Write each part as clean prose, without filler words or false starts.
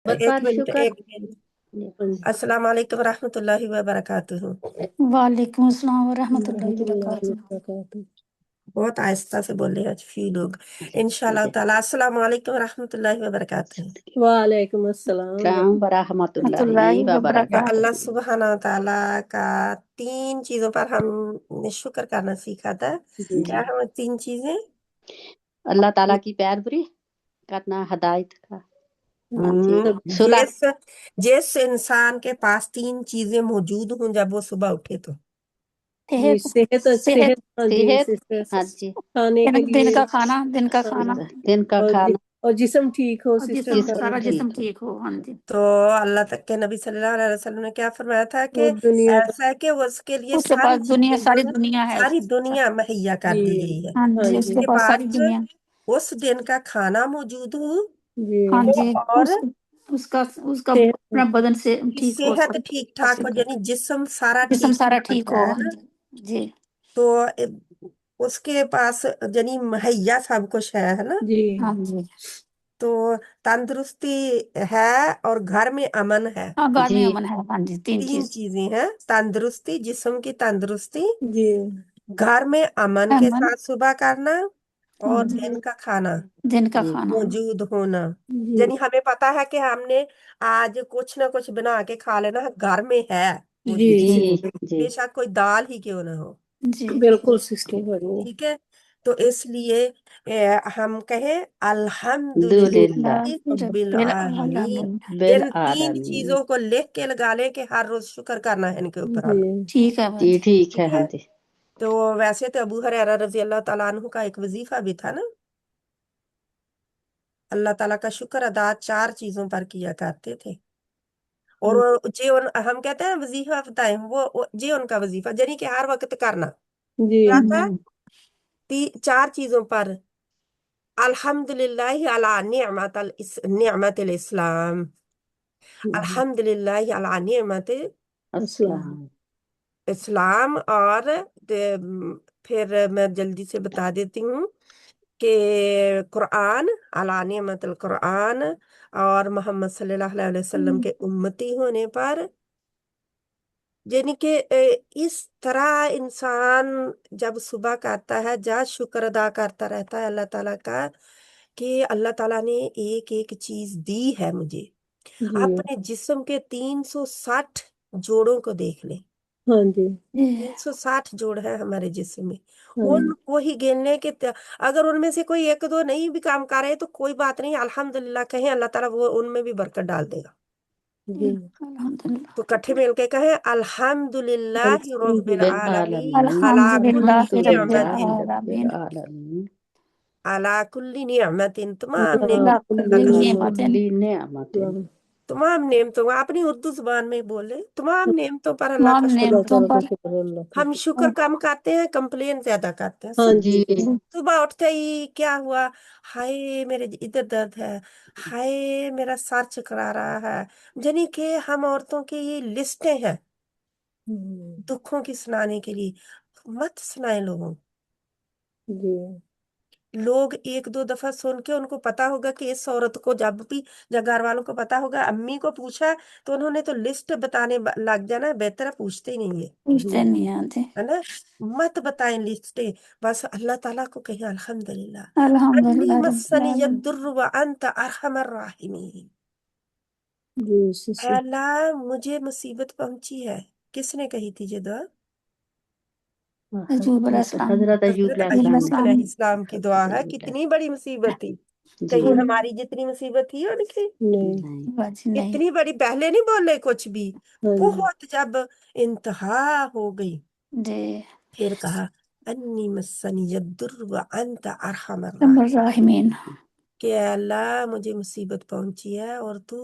एक बात मिनट शुक्र। एक मिनट। अस्सलाम वालेकुम रहमतुल्लाहि व बरकातुहू। वालेकुम अस्सलाम व रहमतुल्लाहि व बरकातुहू। वबरकातुहू। बहुत आहिस्ता से बोल रहे हैं आज फी लोग। इंशाल्लाह ताला अस्सलाम वालेकुम रहमतुल्लाहि व बरकातुहू। वालेकुम अस्सलाम काम बरहमतुल्लाहि रहमतुल्लाहि व तो वबरकातुहू। अल्लाह बरकातुहू। सुब्हाना ताला का 3 चीजों पर हमने शुक्र करना सीखा था। जी क्या है वो 3 चीजें? अल्लाह ताला की पैरवी करना, हदायत का। हाँ जी, सब सुलह। जिस इंसान के पास 3 चीजें मौजूद हों जब वो सुबह उठे तो जी सेहत सेहत सेहत हाँ जी सेहत, सिस्टर हाँ जी, खाने के दिन लिए का खाना, दिन का हाँ खाना, जी दिन का और खाना, और जिस्म ठीक हो और सिस्टर जिसम जिसम सारा खाना जिस्म ठीक हो। ठीक हो। हाँ जी। तो अल्लाह तक के नबी सल्लल्लाहु अलैहि वसल्लम ने क्या फरमाया था कि वो दुनिया का ऐसा है कि उसके लिए उसके सारी पास दुनिया, चीजें सारी जो दुनिया है। सारी दुनिया मुहैया कर जी दी गई है। हाँ हाँ जी, जी उसके उसके पास सारी पास दुनिया। उस दिन का खाना मौजूद हो हाँ जी जी, और उसका उसका सेहत अपना बदन से ठीक हो, सेहत सब ठीक ठाक हो, यानी जिस्म सारा जिस्म ठीक सारा ठाक ठीक हो। है हाँ ना। जी जी। तो उसके पास यानी मुहैया सब कुछ है ना। जी हाँ जी। तो तंदुरुस्ती है और घर में अमन है। हाँ, घर में जी अमन है। हाँ जी, 3 3 चीज। चीजें हैं, तंदुरुस्ती, जिस्म की तंदुरुस्ती, जी घर में अमन के अमन। साथ सुबह करना हाँ और जी, दिन का खाना दिन का जी खाना। मौजूद होना। जी यानी हमें पता है कि हमने आज कुछ ना कुछ बना के खा लेना है, घर में है जी मौजूद, जी सिस्टर जी बेशक कोई दाल ही क्यों ना हो। जी बिल्कुल सिस्टर बढ़िया ठीक है। तो इसलिए हम कहें दुलिल्लाह अल्हम्दुलिल्लाह रब्बिल रब्बिल आलमीन। आलमीन। बिल इन 3 आलमीन। चीजों को लिख के लगा ले कि हर रोज शुक्र करना है इनके ऊपर जी हमें। ठीक है जी बाजी। ठीक है, ठीक हाँ है। जी। तो वैसे तो अबू हुरैरा रजी अल्लाह ताला अन्हु का एक वजीफा भी था ना, अल्लाह ताला का शुक्र अदा 4 चीजों पर किया करते थे। और हम कहते हैं वजीफा बताएं, वो जे उनका वजीफा यानी कि हर वक्त करना जी क्या था। 4 चीजों पर अल्हम्दुलिल्लाह अला निअमतिल इस्लाम, अल्हम्दुलिल्लाह अला निअमतिल अस्सलाम अस्सलाम। इस्लाम। और फिर मैं जल्दी से बता देती हूँ कि कुरान, अला निअमतिल कुरान, और मोहम्मद सल्लल्लाहु अलैहि वसल्लम के उम्मती होने पर। यानी कि इस तरह इंसान जब सुबह करता है, जा शुक्र अदा करता रहता है अल्लाह ताला का कि अल्लाह ताला ने एक एक चीज दी है मुझे। जी अपने जिस्म के 360 जोड़ों को देख ले। हाँ जी 360 जोड़ है हमारे जिस्म में। हाँ जी उनको ही गिनने के अगर उनमें से कोई एक दो नहीं भी काम कर रहे तो कोई बात नहीं, अल्हम्दुलिल्लाह कहें, अल्लाह ताला वो उनमें भी बरकत डाल देगा। जी अल्हम्दुलिल्लाह। तो इकट्ठे मिल के कहें अल्हम्दुलिल्लाह रब्बिल बिल आलमीन आलमीन। अला अल्हम्दुलिल्लाह कुल्ली रब्बिल निअमतिन, अल्हम्दुलिल्लाह आलमीन। आलमीन। अला कुल्ली निअमतिन, तमाम अल्लाह अल्लाह नेमतों पर अल्लाह कुल्ली का अला शुक्र। नेमतिन। कुल्ली नेमतिन। तमाम नेमतों, अपनी उर्दू जुबान में बोले, तमाम नेमतों पर अल्लाह तमाम का शुक्र। अल्लाह नेमतों ताला का पर। शुक्र अल्लाह का हम शुक्र शुक्र कम करते हैं, कंप्लेन ज्यादा करते हैं। हाँ जी जी सुबह उठते ही क्या हुआ, हाय मेरे इधर दर्द है, हाय मेरा सर चकरा रहा है। यानी कि हम औरतों की ये लिस्टें हैं दुखों की सुनाने के लिए। मत सुनाए लोगों। जी लोग एक दो दफा सुन के उनको पता होगा कि इस औरत को, जब भी जब घर वालों को पता होगा, अम्मी को पूछा तो उन्होंने तो लिस्ट बताने लग जाना है, बेहतर है पूछते ही नहीं है। पूछते नहीं आते। है ना। मत बताएं लिस्टें, बस अल्लाह ताला को कहें अल्हम्दुलिल्लाह अन्नी अल्हम्दुलिल्लाह रब्बिल मस्सनी आलमीन। यद्दुर्र व अंत अरहमर राहिमीन। जी ऐ सिस्टर अल्लाह मुझे मुसीबत पहुंची है। किसने कही थी ये दुआ? अजूब अलैहिस्सलाम। हजरत अय्यूब हजरत अलैहिस्सलाम अय्यूब ने अलैहिस्सलाम। अलैहिस्सलाम की दुआ हजरत है। अय्यूब कितनी बड़ी मुसीबत थी, जी कहीं हमारी जितनी मुसीबत थी उनकी नहीं नहीं। बाजी नहीं। इतनी बड़ी, पहले नहीं बोले कुछ भी। हाँ जी बहुत जब इंतहा हो गई जी। फिर कहा अन्नी मस्सनी यद्दुर्र व अंत अरहमर रब्बिल राहिमीन, राहिमीन। कि अल्लाह मुझे मुसीबत पहुंची है और तू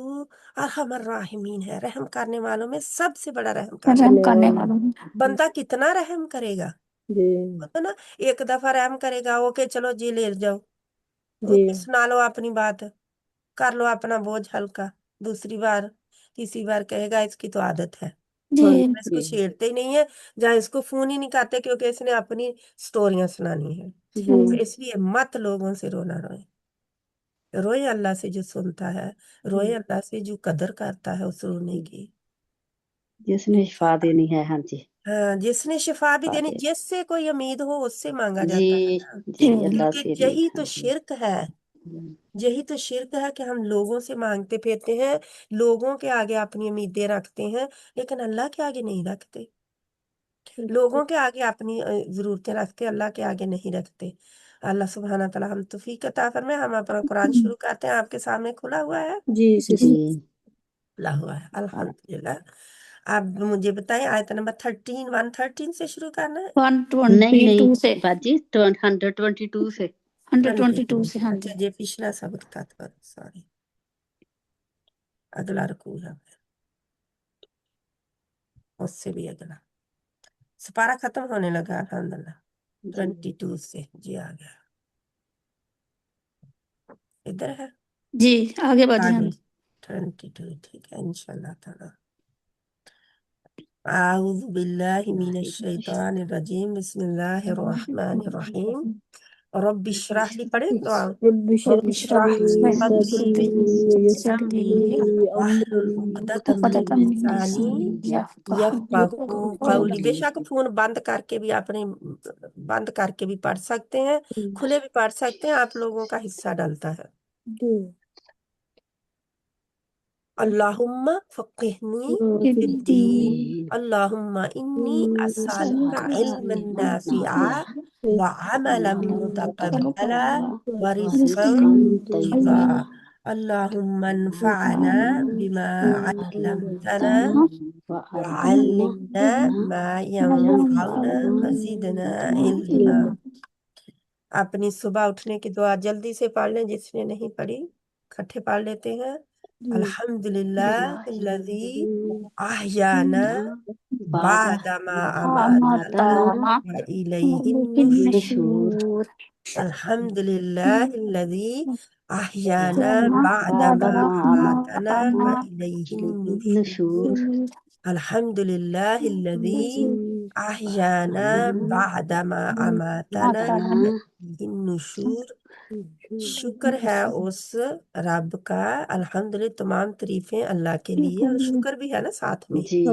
अरहमर राहिमीन है, रहम करने वालों में सबसे बड़ा रहम करने रहम करने करने वाला वालों में। बंदा कितना रहम करेगा। जी होता ना, एक दफा रहम करेगा, ओके चलो जी ले जाओ, जी सुना लो अपनी बात, कर लो अपना बोझ हल्का। दूसरी बार तीसरी बार कहेगा इसकी तो आदत है, जी हाँ हम इसको जी छेड़ते ही नहीं है, जहाँ इसको फोन ही नहीं करते क्योंकि इसने अपनी स्टोरियां सुनानी है। जी तो इसलिए मत लोगों से रोना रोए, روئے اللہ سے جو سنتا ہے، روئے اللہ سے جو قدر کرتا ہے اس رونے کی. جس نے شفا دینی ہے. ہاں جی. ہاں، جس نے شفا بھی شفا دینی، دے. جس سے کوئی امید ہو اس سے مانگا جی جاتا ہے نا. جی اللہ کیونکہ سے امید. یہی تو ہاں جی. شرک ہے، یہی تو شرک ہے کہ ہم لوگوں سے مانگتے پھرتے ہیں، لوگوں کے آگے اپنی امیدیں رکھتے ہیں، لیکن اللہ کے آگے نہیں رکھتے. لوگوں کے آگے اپنی ضرورتیں رکھتے، اللہ کے آگے نہیں رکھتے. اللہ سبحانہ تعالیٰ ہم توفیق عطا فرمائے. ہم اپنا قرآن شروع کرتے ہیں. آپ کے سامنے کھلا ہوا ہے، جی جی. کھلا ہوا ہے الحمدللہ. اب مجھے بتائیں آیت نمبر 13 113 سے شروع کرنا ہے. 122 سے باجی 122 سے. 122 سے. ہاں جی. اچھا یہ پچھلا سبق تھا، سوری، اگلا رکوع ہے، اس سے بھی اگلا. سپارہ ختم ہونے لگا الحمدللہ. 22 سے جی آ گیا، ادھر ہے جی آگے بڑھیں. آگے 22. ٹھیک ہے انشاءاللہ تعالی. اعوذ باللہ من الشیطان الرجیم. بسم اللہ الرحمن الرحیم. رب اشرح لی، پڑھے دعا. رب رب اشرح اشرح لي لی صدري صدری ويسر لي واحلل أمري عقدۃ من عقدۃ من لسانی لسانی یفقہوا قولی. بے شک فون بند کر کے بھی اپنے بند کر کے بھی پڑھ سکتے ہیں، کھلے بھی پڑھ سکتے ہیں، آپ لوگوں کا حصہ ڈلتا ہے. اللہم فقہنی فی الدین. اللہم انی اسألک علما نافعا وعملا متقبلا ورزقا طیبا. اللہم انفعنا بما علمتنا وعلمنا ما ينفعنا وزدنا علما. اپنی صبح اٹھنے کی دعا جلدی سے پڑھ لیں، جس نے نہیں پڑھی اکٹھے پڑھ لیتے ہیں. الحمدللہ الذی احیانا بعد ما اماتنا والیہ النشور. الحمدللہ الذی احیانا بعد ما اماتنا والیہ النشور. الحمدللہ الذی احیانا بعد ما اماتنا والیہ النشور. شکر ہے اس رب کا، الحمدللہ تمام تعریفیں اللہ کے لیے، اور شکر بھی ہے نا ساتھ میں، جی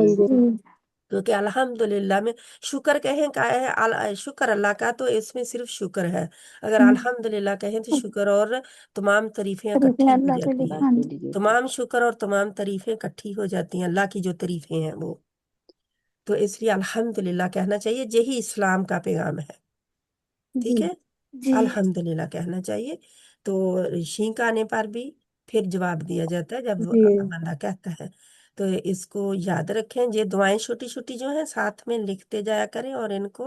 کیونکہ الحمدللہ میں شکر کہیں کا ہے، شکر اللہ کا تو اس میں صرف شکر ہے. اگر الحمدللہ کہیں تو شکر اور تمام تعریفیں اکٹھی ہو اللہ کے جاتی لیے. ہیں. ہاں جی. تمام شکر اور تمام تعریفیں اکٹھی ہو جاتی ہیں، اللہ کی جو تعریفیں ہیں وہ. تو اس لیے الحمدللہ کہنا چاہیے، یہی اسلام کا پیغام ہے. ٹھیک ہے، جی الحمدللہ کہنا چاہیے. تو شینک آنے پر بھی پھر جواب دیا جاتا ہے جب بندہ کہتا ہے. تو اس کو یاد رکھیں، یہ دعائیں چھوٹی چھوٹی جو ہیں ساتھ میں لکھتے جایا کریں، اور ان کو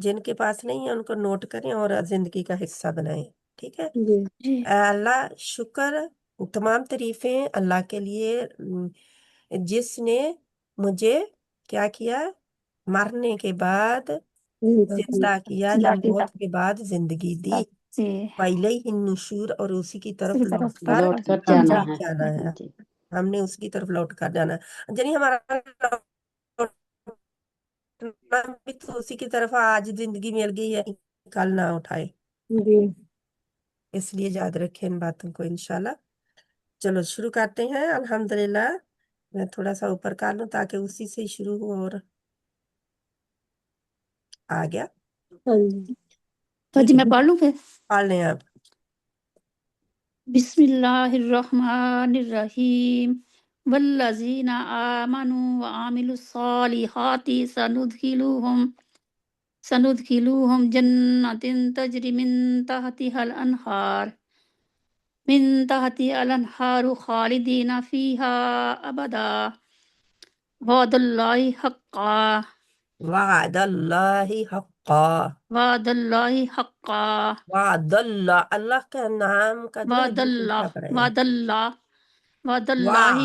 جن کے پاس نہیں ہے ان کو نوٹ کریں اور زندگی کا حصہ بنائیں. ٹھیک ہے. جی اے اللہ شکر، تمام تعریفیں اللہ کے لیے، جس نے مجھے کیا کیا، مرنے کے بعد زندہ کیا، یا موت کے بعد زندگی دی. جی وَإِلَيْهِ النُّشُورُ، اور اسی کی طرف اسی طرف لوٹ کر ہم جانا جا- ہے. جانا ہے. ہاں جی. ہم نے اس کی طرف لوٹ کر جانا ہے، یعنی ہمارا لوٹنا بھی تو اسی کی طرف. آج زندگی مل گئی ہے، کل نہ اٹھائے. اس لیے یاد رکھیں ان باتوں کو انشاءاللہ. چلو شروع کرتے ہیں. الحمدللہ میں تھوڑا سا اوپر کر لوں تاکہ اسی سے شروع ہو. اور آ گیا، تو جی میں پڑھ لوں پھر. پڑھ لیں آپ. بسم اللہ الرحمن الرحیم. والذین آمنوا وعملوا الصالحات سندخلوہم جنات تجری من تحتها الانہار خالدین فیہا ابدا وعد اللہ حقا وعد اللہ حقا. وعد اللہ حقا وعد اللہ، اللہ کا نام کا جو ہے وعد یہ اللہ الٹا پڑے گا. وعد اللہ وعد اللہ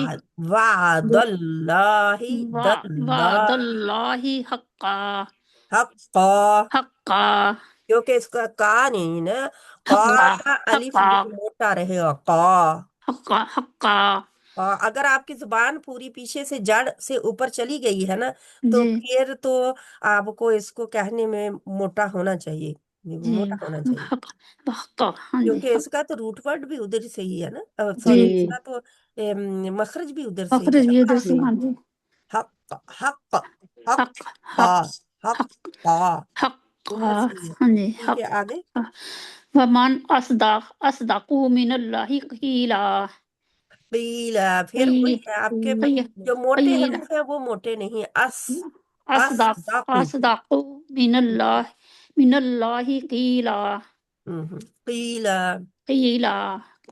وعد اللہ وعد دلہ اللہ حقا حقا. حقا کیونکہ اس کا کا نہیں نا، کا حقا کا الف حقا یہ موٹا رہے گا. کا حقا حقا. اگر آپ کی زبان پوری پیچھے سے جڑ سے اوپر چلی گئی ہے نا، تو جی پھر تو آپ کو اس کو کہنے میں موٹا ہونا چاہیے. ये जी मोटा होना चाहिए, हक हक्का हाँ जी क्योंकि हक इसका तो रूट वर्ड भी उधर से ही है ना, जी सॉरी, जी इसका तो मखरज भी उधर से ही मखरज है भी ना, उधर से जी हाँ जी हक हक हक हक का हक हक हक का हक्का उधर से ही है। हाँ जी ठीक है, आगे वमन अस्दक़ु मिनल्लाहि क़ीला पीला, फिर वही है आपके जो मोटे क़ीला हरूफ है वो मोटे नहीं, अस्दक़ दाकू, अस्दक़ु मिनल्लाहि क़ीला पीला, क़ीला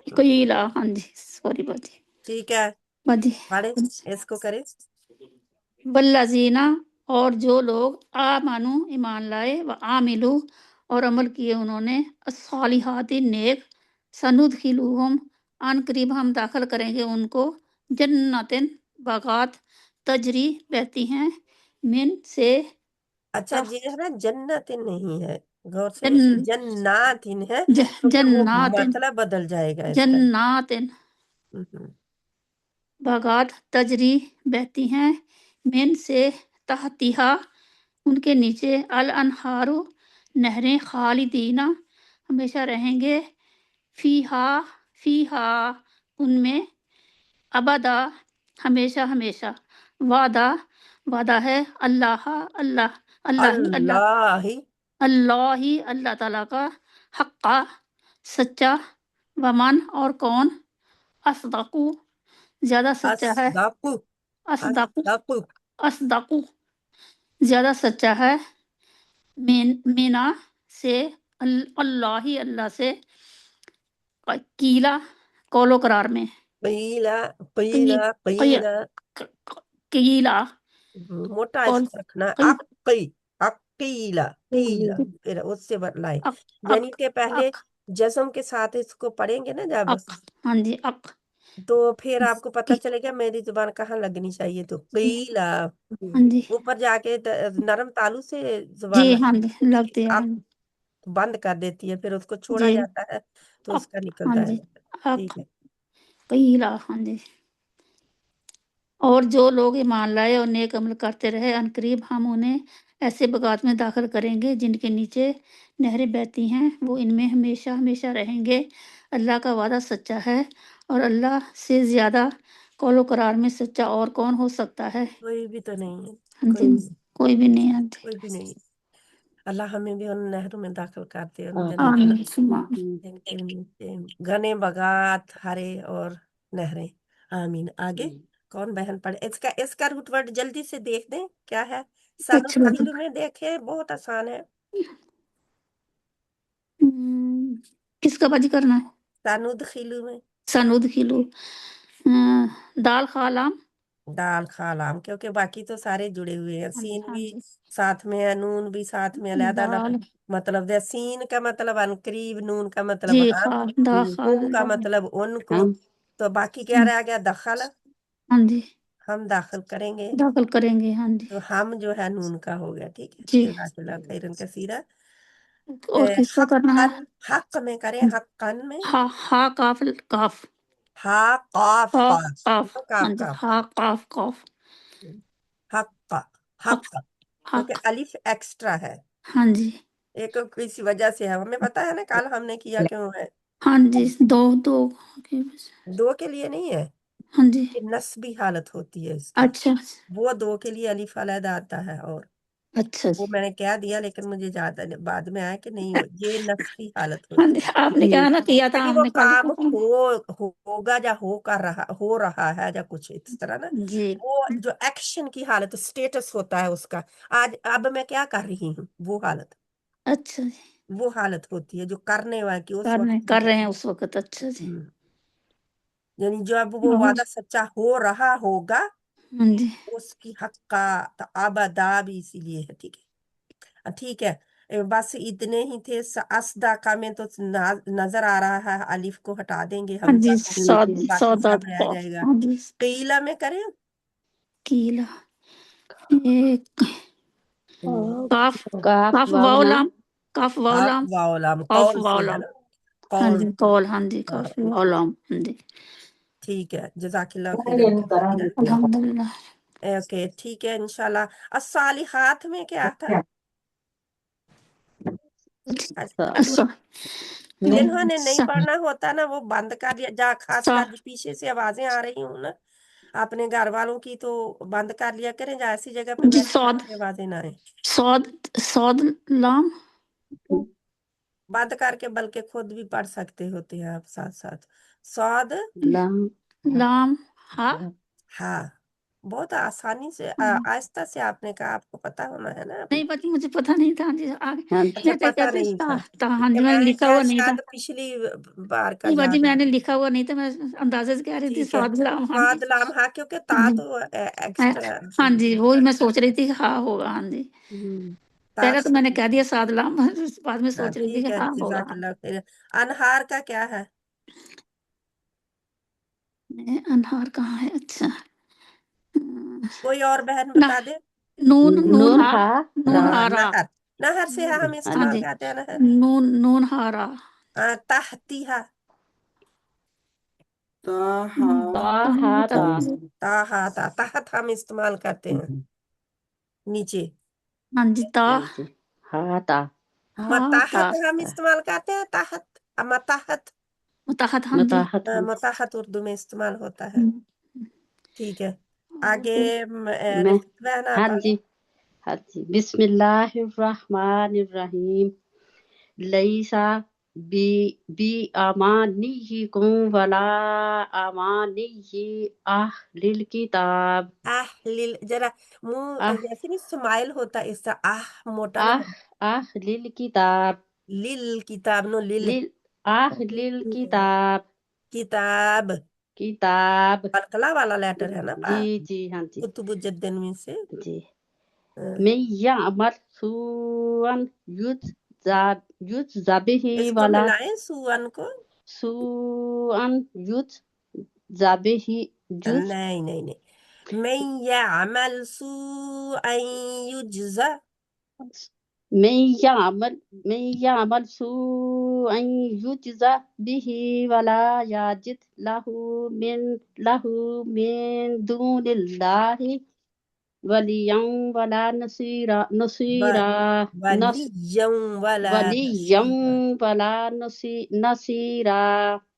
क़ीला हाँ जी सॉरी बाजी ठीक है, बाजी पढ़े, इसको करे, वल्लज़ीना और जो लोग आमानु ईमान लाए व आमिलू और अमल किए उन्होंने अस्सालिहाति नेक सनुदखिलुहुम आन करीब हम दाखिल करेंगे उनको जन्नतिन बागात तजरी बहती हैं मिन से अच्छा तह ये है ना जन्नतिन नहीं है, गौर से देखिए, जन जन्नातिन है, तो फिर वो जन्नातिन मतलब बदल जाएगा इसका। जन्नातिन हम्म, बागात तजरी बहती हैं मिन से तहतिहा उनके नीचे अल अनहारू नहरें खालिदीना हमेशा रहेंगे फीहा फीहा उनमें अबदा हमेशा हमेशा वादा वादा है अल्लाह अल्लाह अल्लाह ही अल्लाह अल्लाह ही अल्लाह ही अल्लाह ताला का हक्का सच्चा वमन और कौन असदकु ज्यादा सच्चा है अस्दाकु असदकु अस्दाकु असदकु ज्यादा सच्चा है मीना से अल्लाह ही अल्लाह से कीला कौलो करार में पीला की- पीला की- पीला, कीला मोटा कौल इसको रखना है, की- अक्की अक्कीला कीला, फिर उससे बदलाए, अक यानी अक कि पहले अक जज्म के साथ इसको पढ़ेंगे ना जब, अक हाँ जी अक तो फिर आपको पता की- चलेगा मेरी जुबान कहाँ लगनी चाहिए, तो जी कीला हाँ जी ऊपर जाके नरम तालू से जुबान जी हाँ लगती जी है, क्योंकि लगती है हाँ आप जी बंद कर देती है, फिर उसको छोड़ा जी जाता है तो अक उसका हाँ निकलता है, जी ठीक अक है। कीला हाँ जी और जो लोग ईमान लाए और नेक अमल करते रहे अनकरीब हम उन्हें ऐसे बगात में दाखिल करेंगे जिनके नीचे नहरें बहती हैं वो इनमें हमेशा हमेशा रहेंगे अल्लाह का वादा सच्चा है और अल्लाह से ज़्यादा कौलो करार में सच्चा और कौन हो सकता है कोई भी तो नहीं है, हाँ कोई जी कोई भी नहीं है कोई भी नहीं, अल्लाह हमें भी उन नहरों में दाखिल करते हैं, हाँ, जन्नत आमीन सुम्मा देखते नीचे घने बगात हरे और नहरें, आमीन। आगे कौन बहन पढ़े, इसका रूट वर्ड जल्दी से देख दें क्या है, कुछ बात सनुदखिलु में देखे, बहुत आसान है, किसका बाजी करना है सनुदखिलु में सनूद खिलू दाल खालाम दाल खालाम, क्योंकि बाकी तो सारे जुड़े हुए हैं, हाँ जी सीन हाँ भी जी साथ में है, नून भी साथ में, अलहदा दाल मतलब दे, सीन का मतलब अनकरीब, नून का मतलब जी हम, खा दा उन का खाला मतलब उनको, हम तो बाकी क्या रह गया, दखल, हाँ जी हम दाखिल करेंगे, दाखिल करेंगे हाँ जी तो हम जो है नून का हो गया, ठीक है, जी जज़ाकल्लाह खैरन कसीरा। और किसका करना है हक्कन, हक में करें, हक्कन में, हा हा काफ काफ हा काफ काफ काफ, काफ हाँ काफ जी काफ, हा काफ काफ हक्का हक हक, क्योंकि हक अलिफ एक्स्ट्रा है, हाँ जी एक किसी वजह से है, हमें पता है ना कल हमने किया क्यों है, हाँ जी दो दो ओके बस दो के लिए नहीं है, हाँ जी ये नस्बी हालत होती है इसकी, अच्छा वो दो के लिए अलिफ अलहदा आता है, और अच्छा वो जी मैंने कह दिया, लेकिन मुझे याद बाद में आया कि नहीं, ये नस्बी हालत हाँ होती जी है, आपने क्या ना किया था यानी वो हमने कल काम होगा या हो रहा है या कुछ इस तरह ना, जी वो जो एक्शन की हालत, स्टेटस होता है उसका, आज अब मैं क्या कर रही हूँ, वो हालत, अच्छा जी वो हालत होती है जो करने वाले की उस वक्त कर की रहे है। हैं उस वक्त अच्छा जी यानी जब वो और वादा सच्चा हो रहा होगा, हाँ जी उसकी हक्का, तो अबदा भी इसीलिए है, ठीक है, ठीक है, बस इतने ही थे, असदा का में तो नजर आ रहा है, अलिफ को हटा देंगे हाँ जी हमजा को, बाकी सौदा सब रह जाएगा, हाँ जी कीला में करें, कीला एक काफ काफ काफ वाव लाम वाओलाम काफ हाफ वाओलाम वाउलाम, काफ कौल से है वाओलाम ना, हाँ कौल, जी कौल हाँ जी हाँ, काफ वाओलाम हाँ जी ठीक है, जज़ाकिल्लाह खैरन कसीरा, अल्हम्दुलिल्लाह ओके, ठीक है, इंशाल्लाह। अस्सालिहात में क्या था, अच्छा जिन्होंने नहीं सा- पढ़ना होता ना वो बंद कर लिया जा, खासकर सा- जो पीछे से आवाजें आ रही हूँ ना अपने घर वालों की, तो बंद कर लिया करें, जहाँ ऐसी जगह पे जी बैठे जहाँ सौद से आवाजें ना आए, सौद सौद लाम बंद करके, बल्कि खुद भी पढ़ सकते होते हैं आप साथ साथ। सौद, लाम लाम हा हाँ, बहुत आसानी से आहिस्ता से आपने कहा, आपको पता होना है ना अभी। नहीं पता, मुझे पता नहीं था जी आगे हाँ अच्छा, मैं पता कहते नहीं था हाँ जी कि मैंने मैंने लिखा क्या हुआ नहीं था, शायद पिछली बार का नहीं बाजी याद है। मैंने लिखा हुआ नहीं था, मैं अंदाजे से कह रही थी ठीक है, सौद लाम हाँ जी स्वाद लाम, हाँ, क्योंकि ता हाँ जी तो है, एक्स्ट्रा। हाँ जी वही मैं सोच रही थी कि हाँ होगा हाँ जी, ता पहले तो मैंने कह तो दिया साद लाम बाद में हाँ, सोच रही थी ठीक कि है, हाँ होगा हाँ जज़ाकल्लाह खैर। अनहार का क्या है? अनहार कहाँ है, अच्छा कोई और बहन ना बता दे। नून नून नून हा हा नून रा हारा नहर, नहर से हम हाँ इस्तेमाल जी करते हैं नहर। नून नून हारा तहतीहा, ता हा ता ताहा ता, तहत हम इस्तेमाल करते हैं नीचे। हाँ जी ता हाँ जी हा ता हा ता मताहत हम इस्तेमाल करते हैं, तहत, मताहत, मुताहत हाँ जी मताहत हाँ मताहत उर्दू में इस्तेमाल होता है। ठीक है, आगे मैं रिफत बहन आप हाँ पढ़ो। जी हाँ जी बिस्मिल्लाहिर्रहमानिर्रहीम लईसा बी बी अमानियिकुम वला अमानियि अहलिल किताब जरा मुंह आह जैसे नहीं स्माइल होता, इस तरह मोटा ना आह कर। अहलिल किताब लिल किताब, नो लिल, लिल अहलिल किताब किताब किताब अलकला वाला लेटर है ना जी जी हाँ जी कुतुबुज्जद्दीन में से। जी हाँ, मैं यअमल सुअन युज्जा बिही इसको वला मिलाएं सुअन को। सुअन युज्जा बिही जुज नहीं नहीं नहीं, मैं यअमल सुअन युज्जा, मैं यअमल सुअन युज्जा बिही वला याजिद लहू मिन दूनिल्लाहि वलियं वला नसीरा नस वलियम वाला वलियं नसीरा। वला नसीरा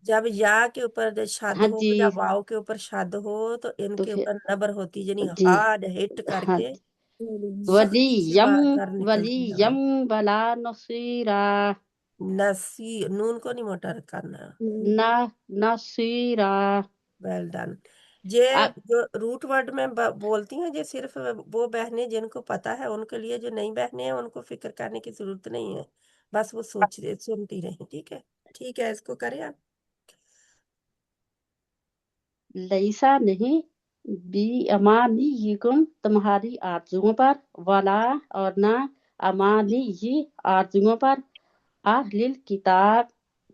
जब या के ऊपर शद हाँ हो जी या वाव के ऊपर शद हो तो तो इनके फिर ऊपर नबर होती, यानी जी हार्ड हिट हाँ करके सख्ती से वलियम बाहर निकलती है। वलियम वला नसीरा नसी, नून को नहीं मोटा करना। न नसीरा वेल डन। ये आ, जो रूट वर्ड में बोलती हैं, ये सिर्फ वो बहनें जिनको पता है उनके लिए, जो नई बहनें हैं उनको फिक्र करने की जरूरत नहीं है, बस वो सुनती रहें। ठीक है, ठीक है, इसको करें आप। लईसा नहीं बी अमानियिकुम तुम्हारी आरजुओं पर वला और ना अमानियी आरजुओं पर अहलिल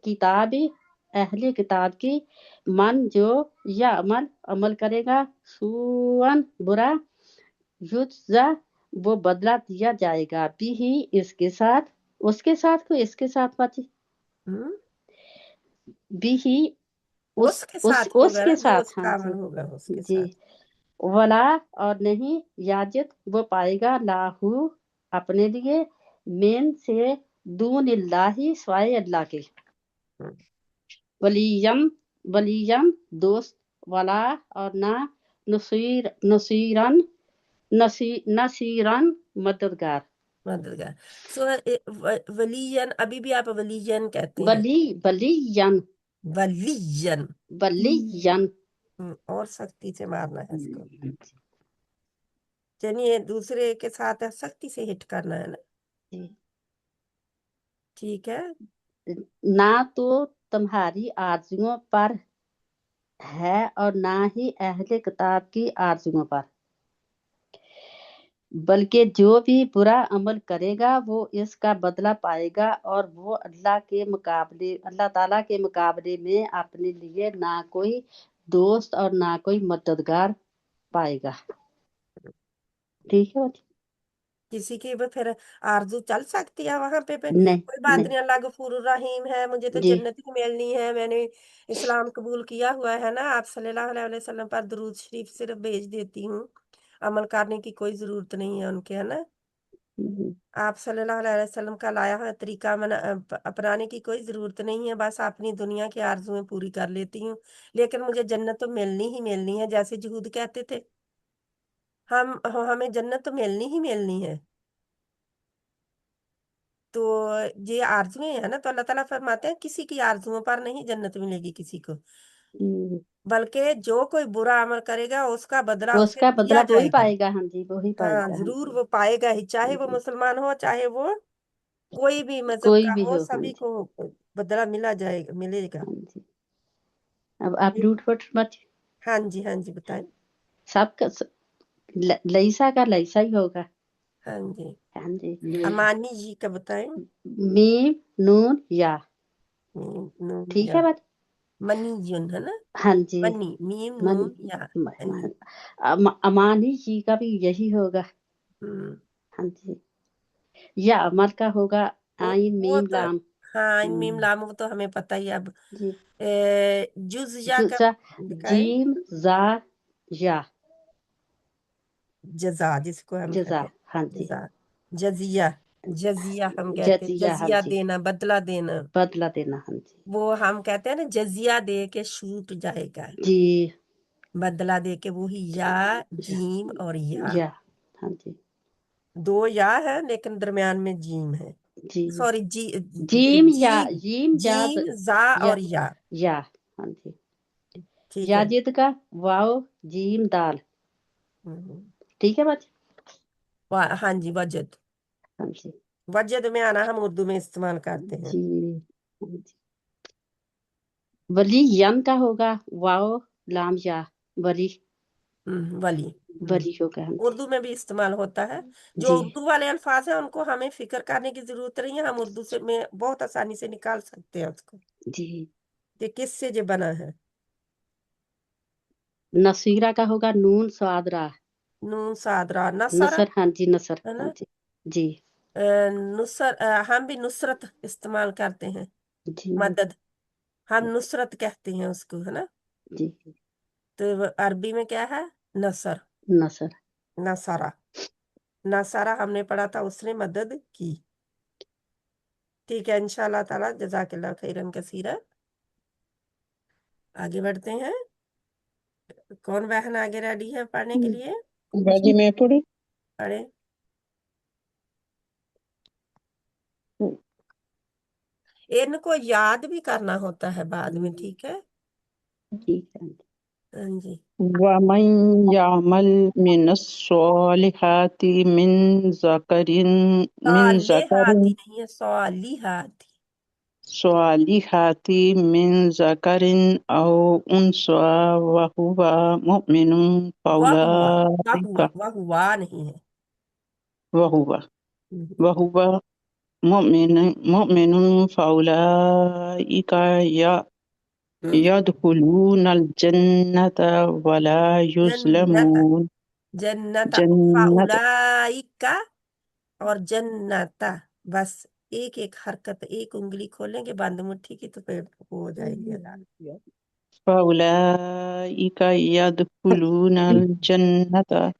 किताबी अहले किताब की मन जो या अमल करेगा सुअन बुरा युज्जा वो बदला दिया जाएगा भी इसके साथ उसके साथ को इसके साथ बाजी हम्म, भी उसके साथ होगा ना, उसके जो साथ हाँ उसका जी अमल होगा उसके जी साथ। वला और नहीं याजिद वो पाएगा लाहू अपने लिए मेन से दून इल्लाही स्वाय अल्लाह के हम्म, वलीयम वलीयम दोस्त वला और ना नसीरन नसीरन मददगार मददगार। सो वलीयन, अभी भी आप वलीयन कहते हैं। वलीयन वलीयन, वलीयन और सख्ती से मारना है इसको, यानी दूसरे के साथ सख्ती से हिट करना है ना। ठीक है, ना तो तुम्हारी आरजुओं पर है और ना ही अहले किताब की आरजुओं पर, बल्कि जो भी बुरा अमल करेगा वो इसका बदला पाएगा और वो अल्लाह ताला के मुकाबले में अपने लिए ना कोई दोस्त और ना कोई मददगार पाएगा। ठीक है बाजी? किसी की भी फिर आरजू चल सकती है वहां पे नहीं कोई बात नहीं नहीं, अल्लाह गफूर रहीम है, मुझे तो जी जन्नत ही मिलनी है, मैंने इस्लाम कबूल किया हुआ है ना, आप सल्लल्लाहु अलैहि वसल्लम पर दुरूद शरीफ सिर्फ भेज देती हूँ, अमल करने की कोई जरूरत नहीं है उनके, है ना। آپ صلی اللہ علیہ وسلم کا لایا ہوا طریقہ اپنانے کی کوئی ضرورت نہیں ہے، بس اپنی دنیا کی آرزویں پوری کر لیتی ہوں، لیکن مجھے جنت تو ملنی ہی ملنی ہے، جیسے جہود کہتے تھے ہمیں جنت تو ملنی ہی ملنی ہے۔ تو یہ آرزویں ہیں نا، تو اللہ تعالیٰ فرماتے ہیں کسی کی آرزوؤں پر نہیں جنت ملے گی کسی کو، بلکہ جو کوئی برا عمل کرے گا اس کا بدلہ اس اسے کا دیا بدلہ وہی جائے گا۔ پائے گا، ہاں جی وہی پائے ہاں گا، ہاں ضرور جی وہ پائے گا ہی، چاہے وہ جی، مسلمان ہو چاہے وہ کوئی بھی مذہب کوئی کا بھی ہو، ہو، ہاں سبھی جی، کو بدلہ ملے گا۔ ہاں جی۔ اب آپ لوٹ پٹ مت، ہاں جی ہاں جی بتائیں۔ سب کا لئیسا کا لئیسا ہی ہوگا، ہاں جی ہاں جی۔ امانی جی کا بتائیں۔ میم نون یا، نون ٹھیک یا ہے بات، منی جن ہے نا، ہاں جی۔ منی میم من نون یا منی۔ امانی جی کا بھی یہی ہوگا، ہم، ہاں جی۔ یا عمر کا ہوگا آئین وہ میم تو لام، ہاں میم لام وہ تو ہمیں پتہ ہی اب۔ جی۔ جز یا کا بتائیں۔ جیم زا یا، جزا جس کو ہم جزا، کہتے ہیں ہاں جی۔ جزا، جزیہ، جزیہ ہم کہتے ہیں، جزیہ، ہاں جزیہ جی، دینا، بدلہ دینا، بدلہ دینا، ہاں جی، وہ ہم کہتے ہیں نا جزیہ دے کے چھوٹ جائے گا، جی، بدلہ دے کے، وہی یا جیم اور یا، یا، ہاں جی، دو یا ہے لیکن درمیان میں جیم ہے، جی۔ سوری جیم یا، جیم جیم یا، جیم زا یا، اور یا، یا، ہاں جی۔ ٹھیک ہے۔ یاجد کا واو جیم دال، ہم، ٹھیک ہے بات، ہاں جی وجد، ہاں جی، وجد میں آنا ہم اردو میں استعمال کرتے ہیں۔ جی، ہاں جی۔ ولی ین کا ہوگا واو لام یا، ولی، ولی ولی ہوگا، ہاں اردو میں بھی استعمال ہوتا ہے، جو جی، اردو والے الفاظ ہیں ان کو ہمیں فکر کرنے کی ضرورت نہیں ہے، ہم اردو سے میں بہت آسانی سے نکال سکتے ہیں اس کو، جی۔ کہ کس سے یہ بنا ہے۔ نصیرہ کا ہوگا نون سوادرا، نون سادرا نصر نصر، ہاں جی، نصر، ہے نا، ہاں جی، جی، نصر ہم بھی نصرت استعمال کرتے ہیں، جی، مدد، ہم نصرت کہتے ہیں اس کو، ہے نا، جی، تو عربی میں کیا ہے، نصر، نصر، نصرہ، نصرہ ہم نے پڑھا تھا اس نے مدد کی۔ ٹھیک ہے انشاءاللہ تعالی، جزاک اللہ خیرن کثیرا۔ آگے بڑھتے ہیں، کون بہن آگے ریڈی ہے پڑھنے کے لیے؟ باجی میں پڑھی۔ پڑھے۔ ان کو یاد بھی کرنا ہوتا ہے بعد میں، ٹھیک ہے؟ ٹھیک ہے، ہاں جی، وَمَن يَعْمَلْ مِنَ الصَّالِحَاتِ مِنْ ذَكَرٍ صالحاتی نہیں ہے، صالحاتی۔ صالحات من ذكر أو أنثى وهو مؤمن فأولئك وہوا نہیں ہے۔ وهو وهو مؤمن فأولئك يدخلون الجنة ولا جنت، يظلمون جنت، جنة فاولائکا اور جنتا، بس ایک ایک حرکت، ایک انگلی کھولیں گے بند مٹھی کی تو پھر وہ ہو جائے گی ادا۔ فأولئك يدخلون الجنة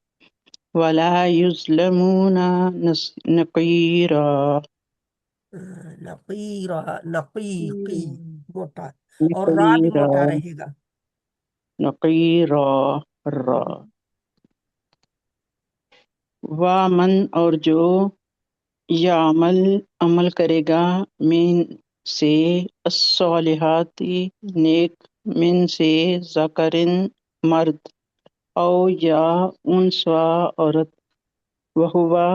ولا يظلمون نقيرا نقیرہ، نقی موٹا، اور را بھی نقيرا موٹا رہے گا۔ نقيرا را ومن اور جو یعمل عمل کرے گا من سے الصالحات نیک من سے ذکرن مرد او یا انسوا عورت وہوا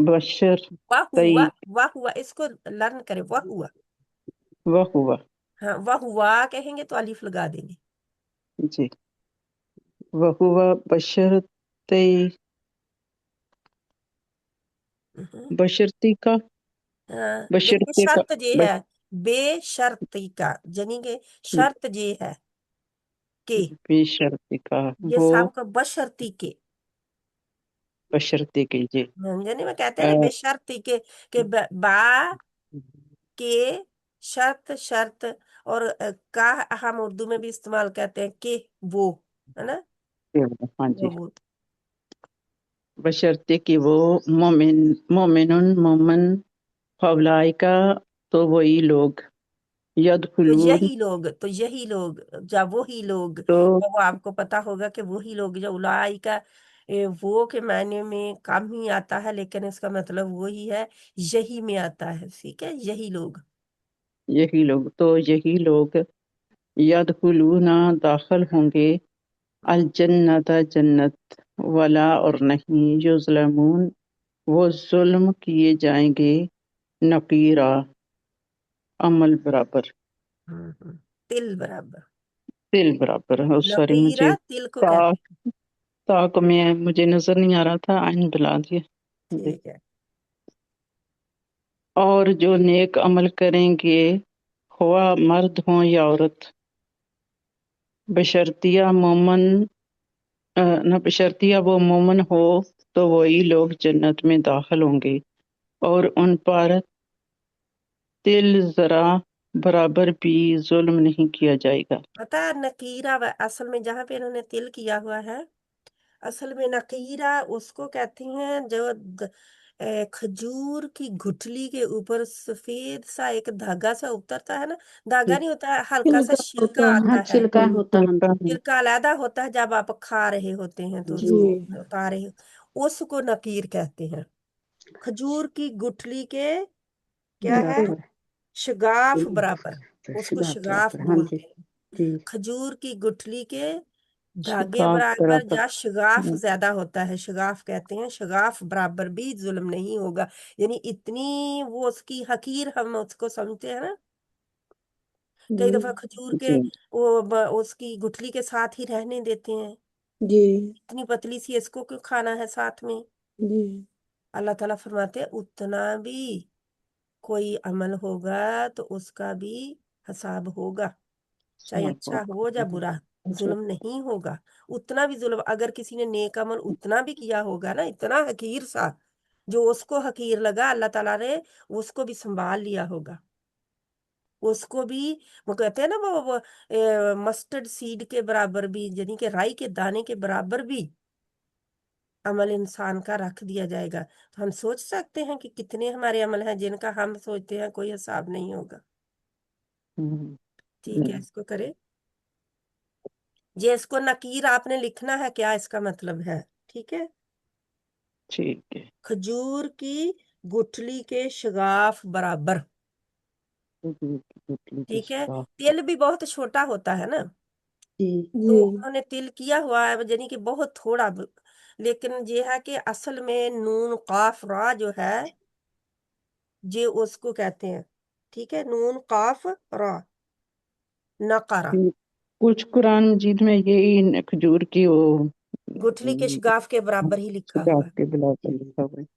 بشر واہ ہوا، طیب واہ ہوا، اس کو لرن کرے، واہ ہوا، وہوا ہاں واہ ہوا کہیں گے تو الف لگا دیں گے۔ جی وہوا بشر طیب بشرتی کا دیکھیں بشرتے کا شرط یہ ہے، بے شرطی کا، یعنی کہ شرط یہ ہے کہ بشرتی کا یہ وہ سب کو بشرطی کے، بشرتے کے جی یعنی میں کہتے ہیں نا بے شرطی کے، کہ با کے شرط، شرط، اور کا ہم اردو میں بھی استعمال کرتے ہیں کہ وہ، ہے نا، ہاں جی وہ बशर्ते कि वो मोमिन फौलाइका, तो वही लोग तो यदखुलून, यही लोग जब वही लोग, तो तो वो आपको पता होगा कि वही लोग जो उलाई का वो के मायने में कम ही आता है, लेकिन इसका मतलब वही है, यही में आता है। ठीक है, यही लोग। यही लोग यदखुलूना, दाखिल होंगे, अल जन्नत, जन्नत, वला और नहीं, युज़लमून, वो जुल्म किए जाएंगे, नकीरा, अमल बराबर, तिल बराबर। तिल बराबर। सॉरी, नकीरा मुझे तिल को ता कहते हैं। ताक में मुझे नजर नहीं आ रहा था, आइन बुला दिया जी। ठीक है। और जो नेक अमल करेंगे, हुआ मर्द हो या औरत, बशर्तिया मोमन न बशर्तिया वो मोमन हो, तो वही लोग जन्नत में दाखिल होंगे, और उन पर तिल जरा बराबर भी जुल्म नहीं किया जाएगा। पता है नकीरा असल में जहाँ पे इन्होंने तिल किया हुआ है, असल में नकीरा उसको कहती हैं जो खजूर की गुठली के ऊपर सफेद सा एक धागा सा उतरता है ना, धागा नहीं होता है, हल्का सा छिलका छिलका होता है। आता हाँ, है। छिलका होता है छिलका जी। है। छिलका अलहदा होता है, जब आप खा रहे होते हैं तो जी। उसको उतार रहे हो, उसको नकीर कहते हैं। खजूर की गुठली के क्या है, बराबर शगाफ बराबर, उसको शगाफ शगाफ बराबर, हाँ जी बोलते हैं। जी। खजूर की गुठली के धागे शिकाफ बराबर बराबर। या शगाफ ज्यादा होता है, शगाफ कहते हैं, शगाफ बराबर भी जुल्म नहीं होगा। यानी इतनी वो उसकी हकीर हम उसको समझते हैं ना, कई दफा खजूर के जी उसकी गुठली के साथ ही रहने देते हैं, जी इतनी पतली सी, इसको क्यों खाना है साथ में। जी अल्लाह ताला फरमाते हैं उतना भी कोई अमल होगा तो उसका भी हिसाब होगा, चाहे अच्छा हो या बुरा, जुल्म नहीं होगा। उतना भी जुल्म अगर किसी ने नेक अमल उतना भी किया होगा ना, इतना हकीर सा, जो उसको हकीर लगा, अल्लाह ताला ने उसको भी संभाल लिया होगा। उसको भी वो कहते हैं ना, वो मस्टर्ड सीड के बराबर भी, यानी कि राई के दाने के बराबर भी अमल इंसान का रख दिया जाएगा। तो हम सोच सकते हैं कि कितने हमारे अमल हैं जिनका हम सोचते हैं कोई हिसाब नहीं होगा। ठीक है, इसको करें। ये इसको नकीर आपने लिखना है, क्या इसका मतलब है। ठीक है, ठीक है। खजूर की गुठली के शगाफ बराबर। ठीक है, तिल भी बहुत छोटा होता है ना, जी तो जी उन्होंने तिल किया हुआ है, यानी कि बहुत थोड़ा लेकिन ये है कि असल में नून काफ रा जो है, ये उसको कहते हैं। ठीक है, नून काफ रा, नकारा। कुछ कुरान मजीद में यही खजूर की वो गुठली के शगाफ के बराबर ही लिखा हुआ है। के बिलावर लिखा हुआ है।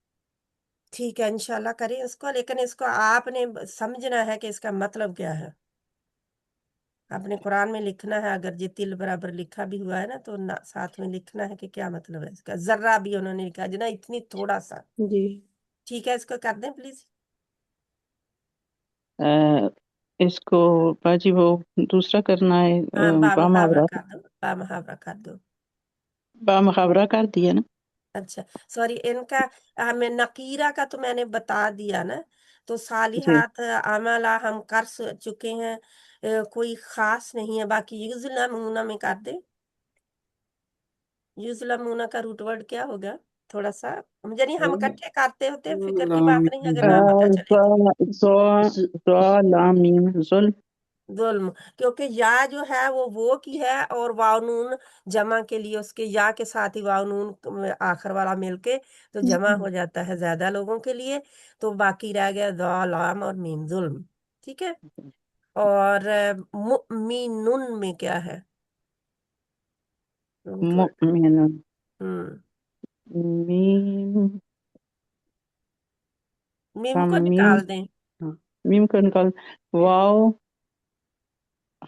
ठीक है, इंशाल्लाह करें इसको, लेकिन इसको आपने समझना है कि इसका मतलब क्या है। आपने कुरान में लिखना है, अगर ये तिल बराबर लिखा भी हुआ है ना, तो साथ में लिखना है कि क्या मतलब है इसका, जर्रा भी उन्होंने लिखा है ना, इतनी थोड़ा सा। जी ठीक है, इसको कर दें प्लीज। अ, इसको बाजी वो दूसरा करना है, हाँ, बा मुहावरा बामुहावरा। कर दो, बा मुहावरा कर दो। बामुहावरा कर दिया ना। अच्छा, सॉरी, इनका हमें नकीरा का तो मैंने बता दिया ना, तो जी सालिहात अमला हम कर चुके हैं, कोई खास नहीं है, बाकी युज़लमूना में कर दे। युज़लमूना का रूट वर्ड क्या होगा, थोड़ा सा मुझे नहीं, हम इकट्ठे करते होते, फिक्र की बात नहीं, अगर ना पता चले तो। लाम मीम जुल्म। जुल्म, क्योंकि या जो है वो की है, और वाव नून जमा के लिए उसके या के साथ ही वाव नून आखिर वाला मिलके तो जमा हो जाता है ज्यादा लोगों के लिए, तो बाकी रह गया ज़ा लाम और मीम, जुल्म। ठीक है, और मुमिनुन में क्या है रूट वर्ड। मुमिन, हम्म, मीम मीम का को मीम, निकाल दें। हाँ मीम का निकाल, वाव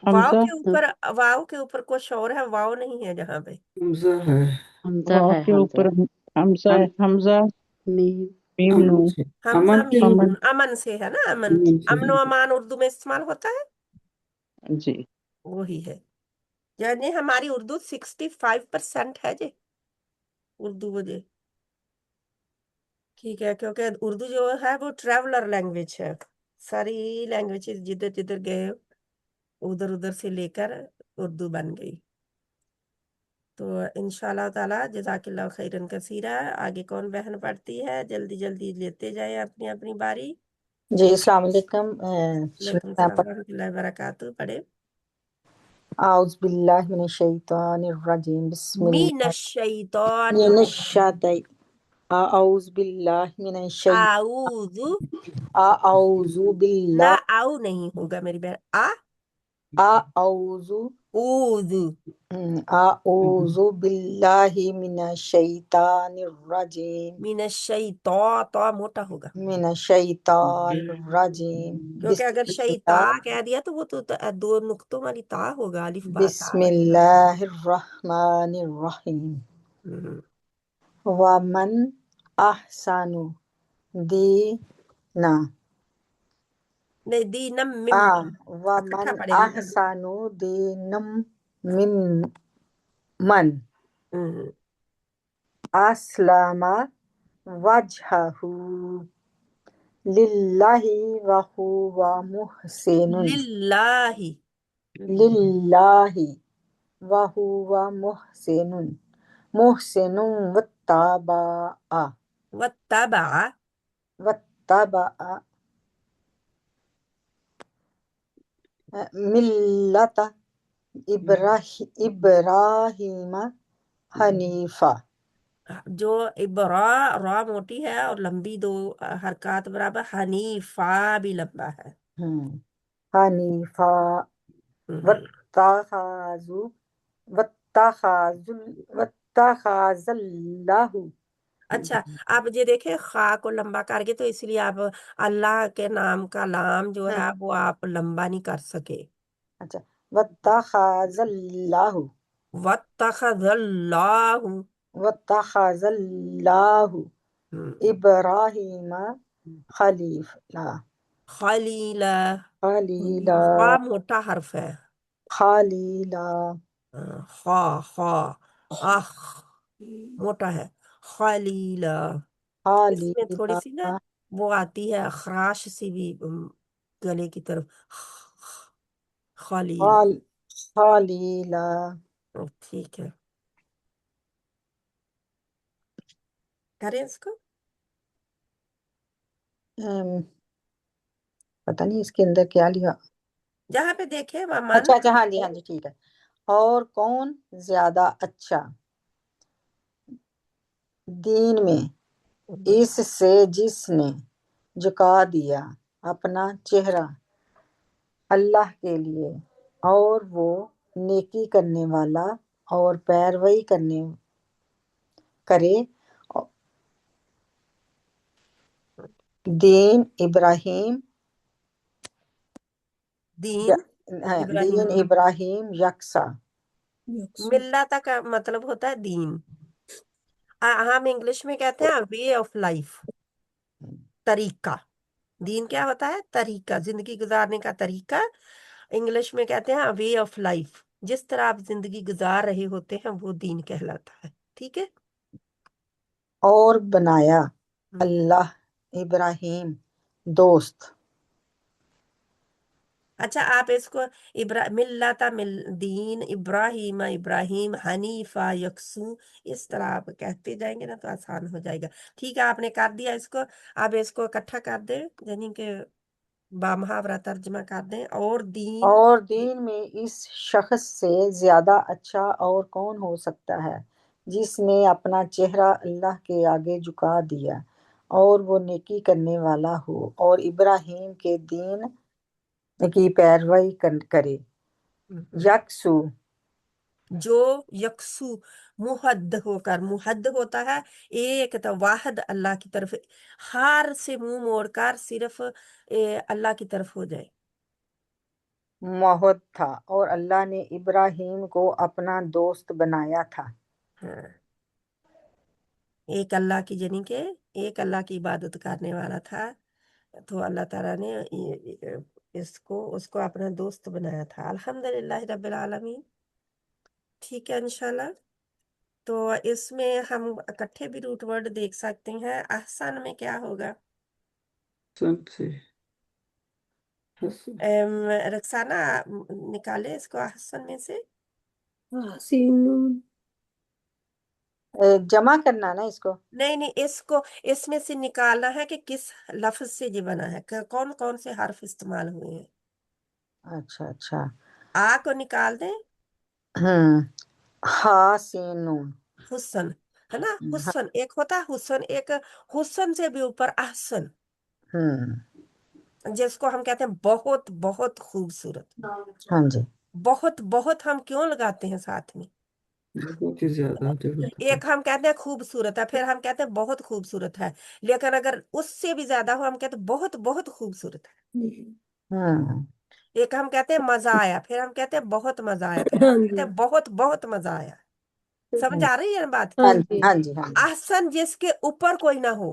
वाव हमजा, के ऊपर, वाव के ऊपर कुछ और है, वाव नहीं है जहाँ पे। हमजा है। हमजा वाव है के हमजा ऊपर हमजा है, हम हमजा मीम मीम अमन नून, से हमजा अमन से मीम अमन। नून, अमन से है ना, अमन। अमन से अमन व अमान उर्दू में इस्तेमाल होता है, जी वही है। यानी हमारी उर्दू 65% है जी, उर्दू वजह। ٹھیک ہے، کیونکہ اردو جو ہے وہ ٹریولر لینگویج ہے، ساری لینگویج جدھر جدھر گئے ادھر ادھر سے لے کر اردو بن گئی۔ تو انشاءاللہ تعالی جزاک اللہ خیرن کثیرہ۔ آگے کون بہن پڑھتی ہے؟ جلدی جلدی لیتے جائیں اپنی اپنی باری۔ جی السلام علیکم۔ وعلیکم السلام ورحمۃ اللہ وبرکاتہ، پڑھے۔ اعوذ باللہ من الشیطان الرجیم، بسم من اللہ الشیطان من الشیطان اعوذ باللہ من اعوذ، اعوذ نہ باللہ آؤ نہیں ہوگا میری بہن، اعوذ اوذ، اعوذ باللہ من الشیطان الرجیم، من الشیطان، تو موٹا ہوگا، من الشیطان الرجیم، کیونکہ اگر بسم شیطا اللہ کہہ دیا تو وہ تو دو نقطوں والی تا ہوگا، الف با تا بسم والی۔ اللہ الرحمن الرحیم۔ ہم۔ ومن احسن دینا نہیں، دینم مم، ومن اکٹھا پڑھیں گے۔ احسن دینم من ہم۔ اسلم وجہہ للہ وہو محسن للہ، للہ وہو محسن واتبع، واتبع ملت ابراہیم حنیفہ۔ جو ابرا را موٹی ہے اور لمبی دو حرکات برابر، حنیفہ بھی لمبا ہے۔ حنیفہ ہم۔ واتخذ اللہ اچھا، آپ یہ دیکھیں خا کو لمبا کر کے، تو اس لیے آپ اللہ کے نام کا لام جو ہے وہ آپ لمبا نہیں کر سکے۔ اچھا واتخذ اللہ واتخذ اللہ، واتخذ اللہ ابراہیم خلیلا خلیلا، خلیلا خا موٹا حرف ہے، خلیلا خا خا، آخ موٹا ہے، خلیلا۔ اس میں تھوڑی خلیلا سی نا وہ آتی ہے خراش سی بھی گلے کی طرف، خلیلا۔ خلیلا ٹھیک ہے، کریں اس کو۔ پتہ نہیں اس کے اندر کیا لیا۔ جہاں پہ دیکھیں ومن، اچھا اچھا، ہاں جی ہاں جی ٹھیک ہے۔ اور کون زیادہ اچھا دین میں اس سے جس نے جھکا دیا اپنا چہرہ اللہ کے لیے، اور وہ نیکی کرنے والا اور پیروی کرے دین ابراہیم دین دین ابراہیم، ابراہیم یکساں۔ ملت کا مطلب ہوتا ہے دین، ہم انگلش میں کہتے ہیں وے آف لائف، طریقہ۔ دین کیا ہوتا ہے؟ طریقہ، زندگی گزارنے کا طریقہ۔ انگلش میں کہتے ہیں وے آف لائف، جس طرح آپ زندگی گزار رہے ہوتے ہیں وہ دین کہلاتا ہے، ٹھیک ہے۔ اور بنایا اللہ ابراہیم دوست۔ اچھا، آپ اس کو ملتا دین ابراہیم، ابراہیم حنیفہ یکسو، اس طرح آپ کہتے جائیں گے نا تو آسان ہو جائے گا۔ ٹھیک ہے، آپ نے کر دیا اس کو، اب اس کو اکٹھا کر دیں، یعنی کہ بامحاورہ ترجمہ کر دیں۔ اور دین، اور دین میں اس شخص سے زیادہ اچھا اور کون ہو سکتا ہے جس نے اپنا چہرہ اللہ کے آگے جھکا دیا اور وہ نیکی کرنے والا ہو اور ابراہیم کے دین کی پیروی کرے۔ یکسو جو یکسو محد ہو کر، محد ہوتا ہے ایک تو واحد اللہ کی طرف، ہار سے منہ موڑ کر صرف اللہ کی طرف ہو جائے۔ معہد تھا اور اللہ نے ابراہیم کو اپنا دوست بنایا تھا۔ ہاں، ایک اللہ کی، یعنی کہ ایک اللہ کی عبادت کرنے والا تھا، تو اللہ تعالیٰ نے اس کو اپنا دوست بنایا تھا۔ الحمدللہ رب العالمین۔ ٹھیک ہے انشاءاللہ۔ तो इसमें हम इकट्ठे भी रूट वर्ड देख सकते हैं। अहसन में क्या होगा? सन से हसन। रक्साना निकाले इसको अहसन में से। सीन जमा करना ना इसको। नहीं नहीं, इसको इसमें से निकालना है कि किस लफ्ज से ये बना है, कौन कौन से हर्फ इस्तेमाल हुए हैं। अच्छा अच्छा। आ को निकाल दें। हा सीन नून। हुस्न है ना, हाँ। हुस्न एक होता है हुस्न, एक हुस्न से भी ऊपर अहसन, जिसको हम कहते हैं बहुत बहुत खूबसूरत। हाँ जी। बहुत बहुत हम क्यों लगाते हैं साथ में? बहुत ही ज्यादा जरूरत है। एक हम कहते हैं खूबसूरत है, फिर हम कहते हैं बहुत खूबसूरत है, लेकिन अगर उससे भी ज्यादा हो हम कहते हैं बहुत बहुत खूबसूरत है। हम्म एक हम कहते हैं मजा आया, फिर हम कहते हैं बहुत मजा आया, फिर हाँ हम कहते जी हैं बहुत बहुत मजा आया। समझ आ रही है ना बात? हाँ हाँ जी जी हाँ जी हाँ जी। आसन जिसके ऊपर कोई ना हो,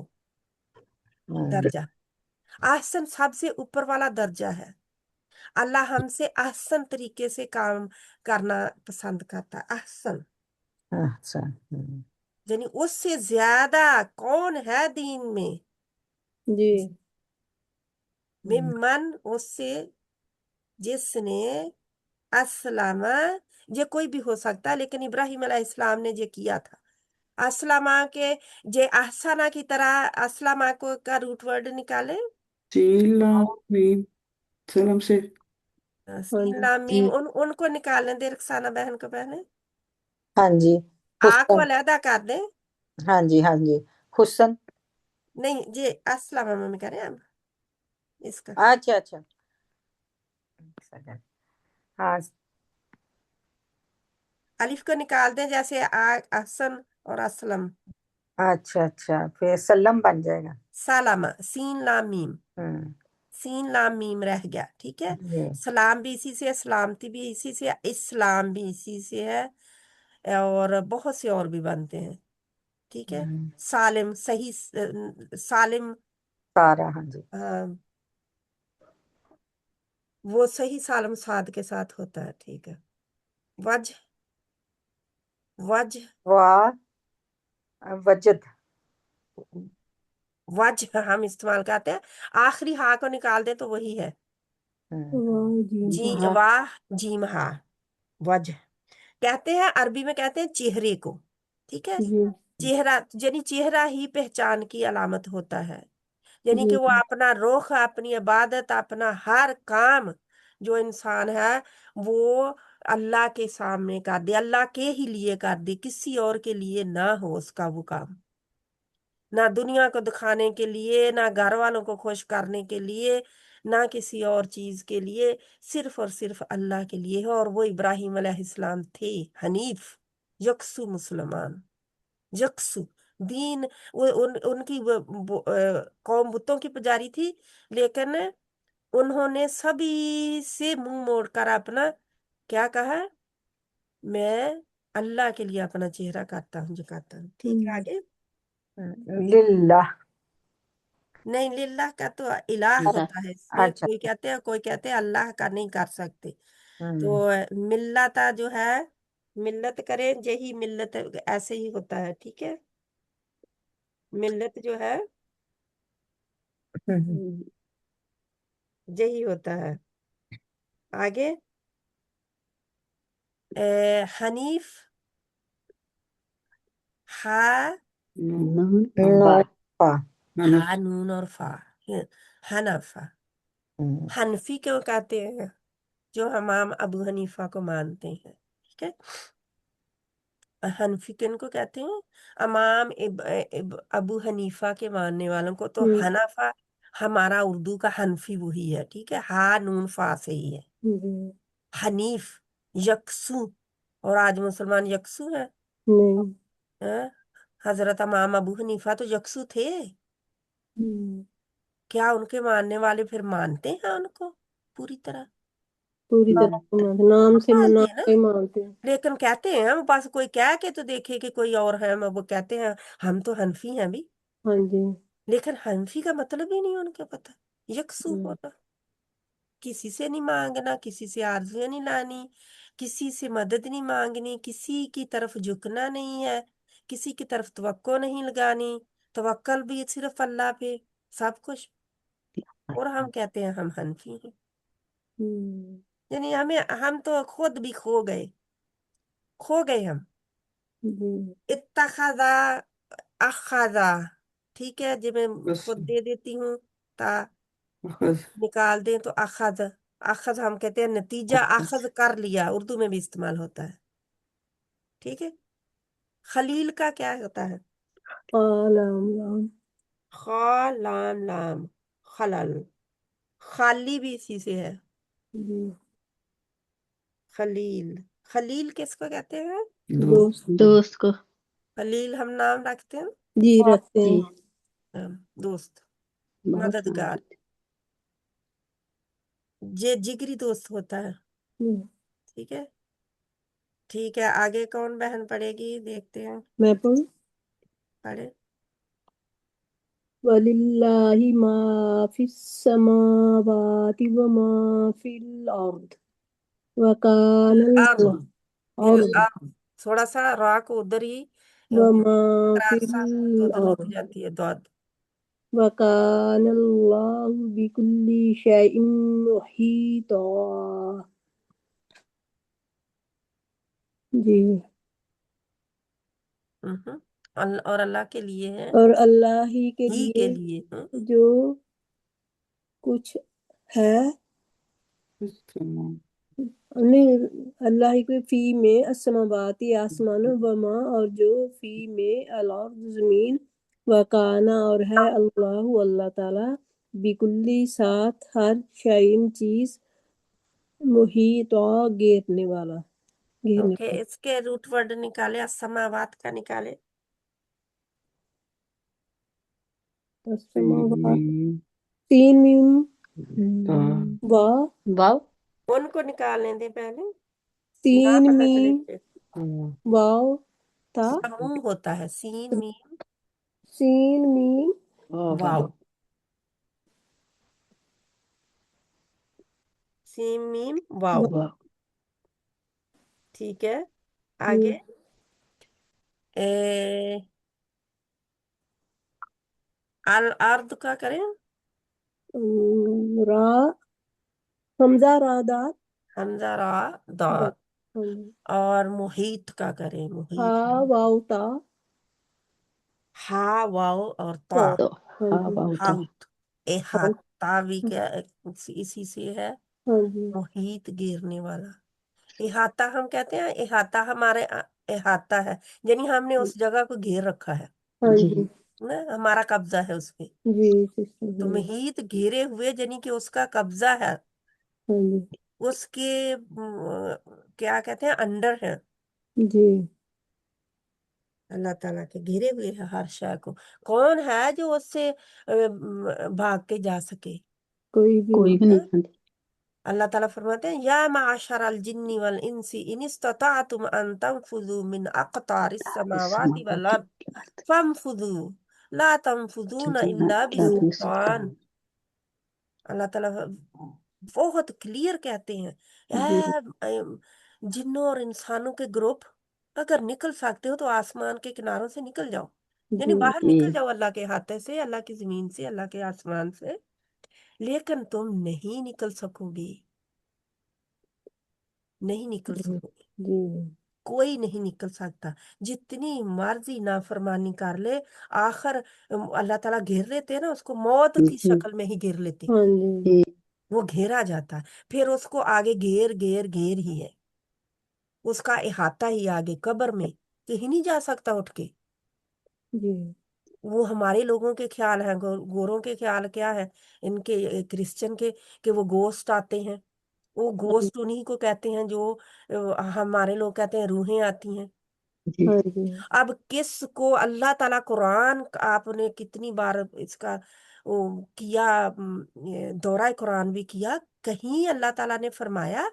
हम्म, दर्जा। आसन सबसे ऊपर वाला दर्जा है। अल्लाह हमसे आसन तरीके से काम करना पसंद करता है। आसन अच्छा। यानी उससे ज्यादा कौन है दीन में? जी मिम्मन, उससे जिसने असलामा, ये कोई भी हो सकता है, लेकिन इब्राहिम अलैहिस्सलाम ने ये किया था। असलामा के जे अहसना की तरह असलामा को का रूट वर्ड निकाले। चीला मीम सलाम से। हाँ सीन जी लाम मीम, उनको निकालने दे रक्साना बहन को पहले। हाँ जी। आ को हुस्न। अलहदा कर दे। हाँ जी हाँ जी। हुस्न। नहीं, ये असलामा में करें हम इसका। अच्छा अच्छा। एक सेकंड। हाँ। अलिफ को निकाल दें, जैसे आ अहसन और असलम। अच्छा अच्छा, फिर सल्लम बन जाएगा। सलामा, सीन लाम मीम, हम्म सीन लाम मीम रह गया, ठीक है। जी। सलाम भी इसी से है, सलामती भी इसी से है, इस्लाम भी इसी से है, और बहुत से और भी बनते हैं, ठीक है। सालिम, सही सालिम, सारा। हाँ जी। वो सही सालम साद के साथ होता है, ठीक है। वज, वज, वाह। वजद। वज हम इस्तेमाल करते हैं। आखिरी हा को निकाल दे तो वही है। वाह जी जी हाँ वाह, जीम हा, वज कहते हैं, अरबी में कहते हैं चेहरे को, ठीक है। जी चेहरा यानी चेहरा ही पहचान की अलामत होता है, यानी कि जी वो अपना रुख, अपनी इबादत, अपना हर काम जो इंसान है वो अल्लाह के सामने कर दे, अल्लाह के ही लिए कर दे, किसी और के लिए ना हो उसका वो काम, ना दुनिया को दिखाने के लिए, ना घर वालों को खुश करने के लिए, ना किसी और चीज के लिए, सिर्फ और सिर्फ अल्लाह के लिए है। और वो इब्राहिम अलैहिस्सलाम थे हनीफ, यकसु मुसलमान, यकसु दीन। उनकी कौम बुतों की पुजारी थी, लेकिन उन्होंने सभी से मुंह मोड़कर अपना क्या कहा? मैं अल्लाह के लिए अपना चेहरा काटता हूँ, झुकाता हूँ, ठीक है। आगे लिल्लाह। नहीं, लिल्लाह का तो इलाह अल्लाह होता है, इसमें अच्छा। कोई कहते हैं, कोई कहते हैं अल्लाह का नहीं कर सकते। तो हम्म मिल्लता जो है, मिल्लत करें, यही मिल्लत ऐसे ही होता है, ठीक है। मिल्लत जो है हम्म, यही होता है। आगे हनीफ, हा, नून नो फा फा। हा नून और फा, हनफा। हम्म हनफी क्यों कहते हैं? जो इमाम अबू हनीफा को मानते हैं, ठीक है। हनफी किनको कहते हैं? इमाम अबू हनीफा के मानने वालों को। तो हनफा हमारा उर्दू का हनफी वही है, ठीक है, हा नून फा से ही है। जी हनीफ, यकसू, और आज मुसलमान यकसू है? नहीं हैं? हजरत इमाम अबू हनीफा तो यकसू थे। हम्म, क्या उनके मानने वाले फिर मानते हैं उनको पूरी तरह? पूरी तरह से मानते, नाम से मानते नाम हैं ना, से ही मानते हैं। लेकिन कहते हैं हम, बस कोई कह के तो देखे कि कोई और है, हम वो कहते हैं हम तो हनफी हैं भी, हाँ जी लेकिन हनफी का मतलब ही नहीं उनको पता। यकसू हम्म, होना, किसी से नहीं मांगना, किसी से आरज़ुएं नहीं लानी, किसी से मदद नहीं मांगनी, किसी की तरफ झुकना नहीं है, किसी की तरफ तवक्को नहीं लगानी, तवक्कल भी सिर्फ अल्लाह पे, सब कुछ। और हम कहते हैं हम हनफी हैं, यानी हम तो खुद भी खो गए हम। जी इत्तखज़ा, अखज़ा, ठीक है जी, मैं खुद दे देती हूँ, ता निकाल दें तो अखज़। अखज़ हम कहते हैं नतीजा, अखज़ कर लिया, उर्दू में भी इस्तेमाल होता है, ठीक है। खलील का क्या होता है? लाम लाम खा लाम लाम, खलल। खाली भी इसी से है, जी खलील। खलील किसको कहते हैं? दोस्त दोस्त को। खलील हम नाम रखते हैं, जी रखते जी हैं। दोस्त, बहुत मददगार, जे जिगरी दोस्त होता है, हम्म, ठीक है। ठीक है, आगे कौन बहन पढ़ेगी, देखते हैं, मैं पढ़ूं। पढ़े। वलिल्लाहि मा फिस समावाति व मा फिल अर्द व कान अर्द, फिर अर्द अर्द, थोड़ा सा रा को उधर ही व मा तकरार फिल सा तो उधर रुक अर्द जाती है दौद। व कान अल्लाहु बिकुल्लि शैइन मुहीता। जी और अल्लाह के लिए है, और अल्लाह ही के ही के लिए लिए। जो कुछ है, नहीं, अल्लाह ही के फी में असमावाती आसमान व मा, और जो फी में अल-अर्द जमीन, व काना और है अल्लाह अल्लाह ताला बिकुल्ली साथ हर शैइन चीज मुहीत घेरने वाला, घेरने ओके, इसके रूट वर्ड निकाले, असमावात का निकाले। वाला। असमावात, तीन मीम वाव, वाव उनको निकालने दे पहले, ना तीन पता चले मीम कि वाव ता, समूह होता है, सीन मीम सीन मीम वाव, सीन मीम वाव, वाव। ठीक है। आगे ए, अल अर्द का करें, रा हमजा रादात हमजा रा दा, दाद। हाँ जी। और मुहीत का करें, हा मुहीत, वाव ता हा वाव और ता, ता, तो हाँ हाँ जी बहुत हाउत, ए हाँ हाथ, तावी के इसी से है, हाँ जी मुहीत घेरने वाला। इहाता हम कहते हैं, इहाता हमारे इहाता है, यानी हमने उस जगह को घेर रखा है हाँ जी जी ना, हमारा कब्जा है उस पे। जी सिस्टर, तो हाँ मुहीत घेरे हुए, यानी कि उसका कब्जा है, हाँ जी उसके क्या कहते हैं, अंडर है। जी। अल्लाह ताला के घेरे हुए है हर शय को। कौन है जो उससे भाग के जा सके? कोई भी कोई नहीं। भी नहीं। हाँ जी अल्लाह ताला फरमाते हैं, या माशर अल जिन्नी वल इंसी इन इस्तताअतुम अन तंफुजू मिन अक़तारिस समावाति वल समावाति अर्द फंफुजू ला तंफुजून इल्ला बिसुल्तान। अल्लाह ताला बहुत क्लियर कहते हैं, जी जिन्नों और इंसानों के ग्रुप, अगर निकल सकते हो तो आसमान के किनारों से निकल जाओ, यानी जी बाहर जी निकल जाओ अल्लाह के हाथे से, अल्लाह की जमीन से, अल्लाह के आसमान से। लेकिन तुम नहीं निकल सकोगे, नहीं निकल जी सकोगे, जी कोई नहीं निकल सकता, जितनी मर्जी नाफरमानी कर ले, आखिर अल्लाह ताला घेर लेते हैं ना, उसको मौत की जी शक्ल में ही घेर लेते, हाँ जी जी वो घेरा जाता है, फिर उसको आगे घेर घेर घेर ही है, उसका इहाता ही आगे कब्र में, कहीं नहीं जा सकता उठ के। जी वो हमारे लोगों के ख्याल है, गोरों के ख्याल क्या है, इनके क्रिश्चियन के, कि वो गोश्त आते हैं, वो गोश्त उन्हीं को कहते हैं जो हमारे लोग कहते हैं रूहें आती हैं। जी हाँ जी अब किस को अल्लाह ताला कुरान, आपने कितनी बार इसका वो किया, ये दौरा कुरान भी किया, कहीं अल्लाह ताला ने फरमाया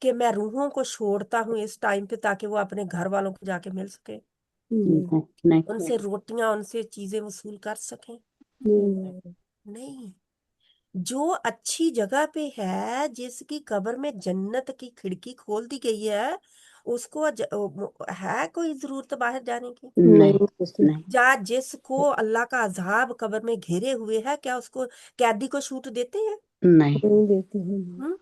कि मैं रूहों को छोड़ता हूँ इस टाइम पे ताकि वो अपने घर वालों को जाके मिल सके, नहीं नहीं उनसे रोटियां, उनसे चीजें वसूल कर सकें? नहीं नहीं। जो अच्छी जगह पे है, जिसकी कब्र में जन्नत की खिड़की खोल दी गई है, उसको है कोई जरूरत बाहर जाने की? नहीं नहीं होती, नहीं या जिसको अल्लाह का अजाब कब्र में घेरे हुए है, क्या उसको कैदी को छूट देते हैं? नहीं नहीं देती है। हम्म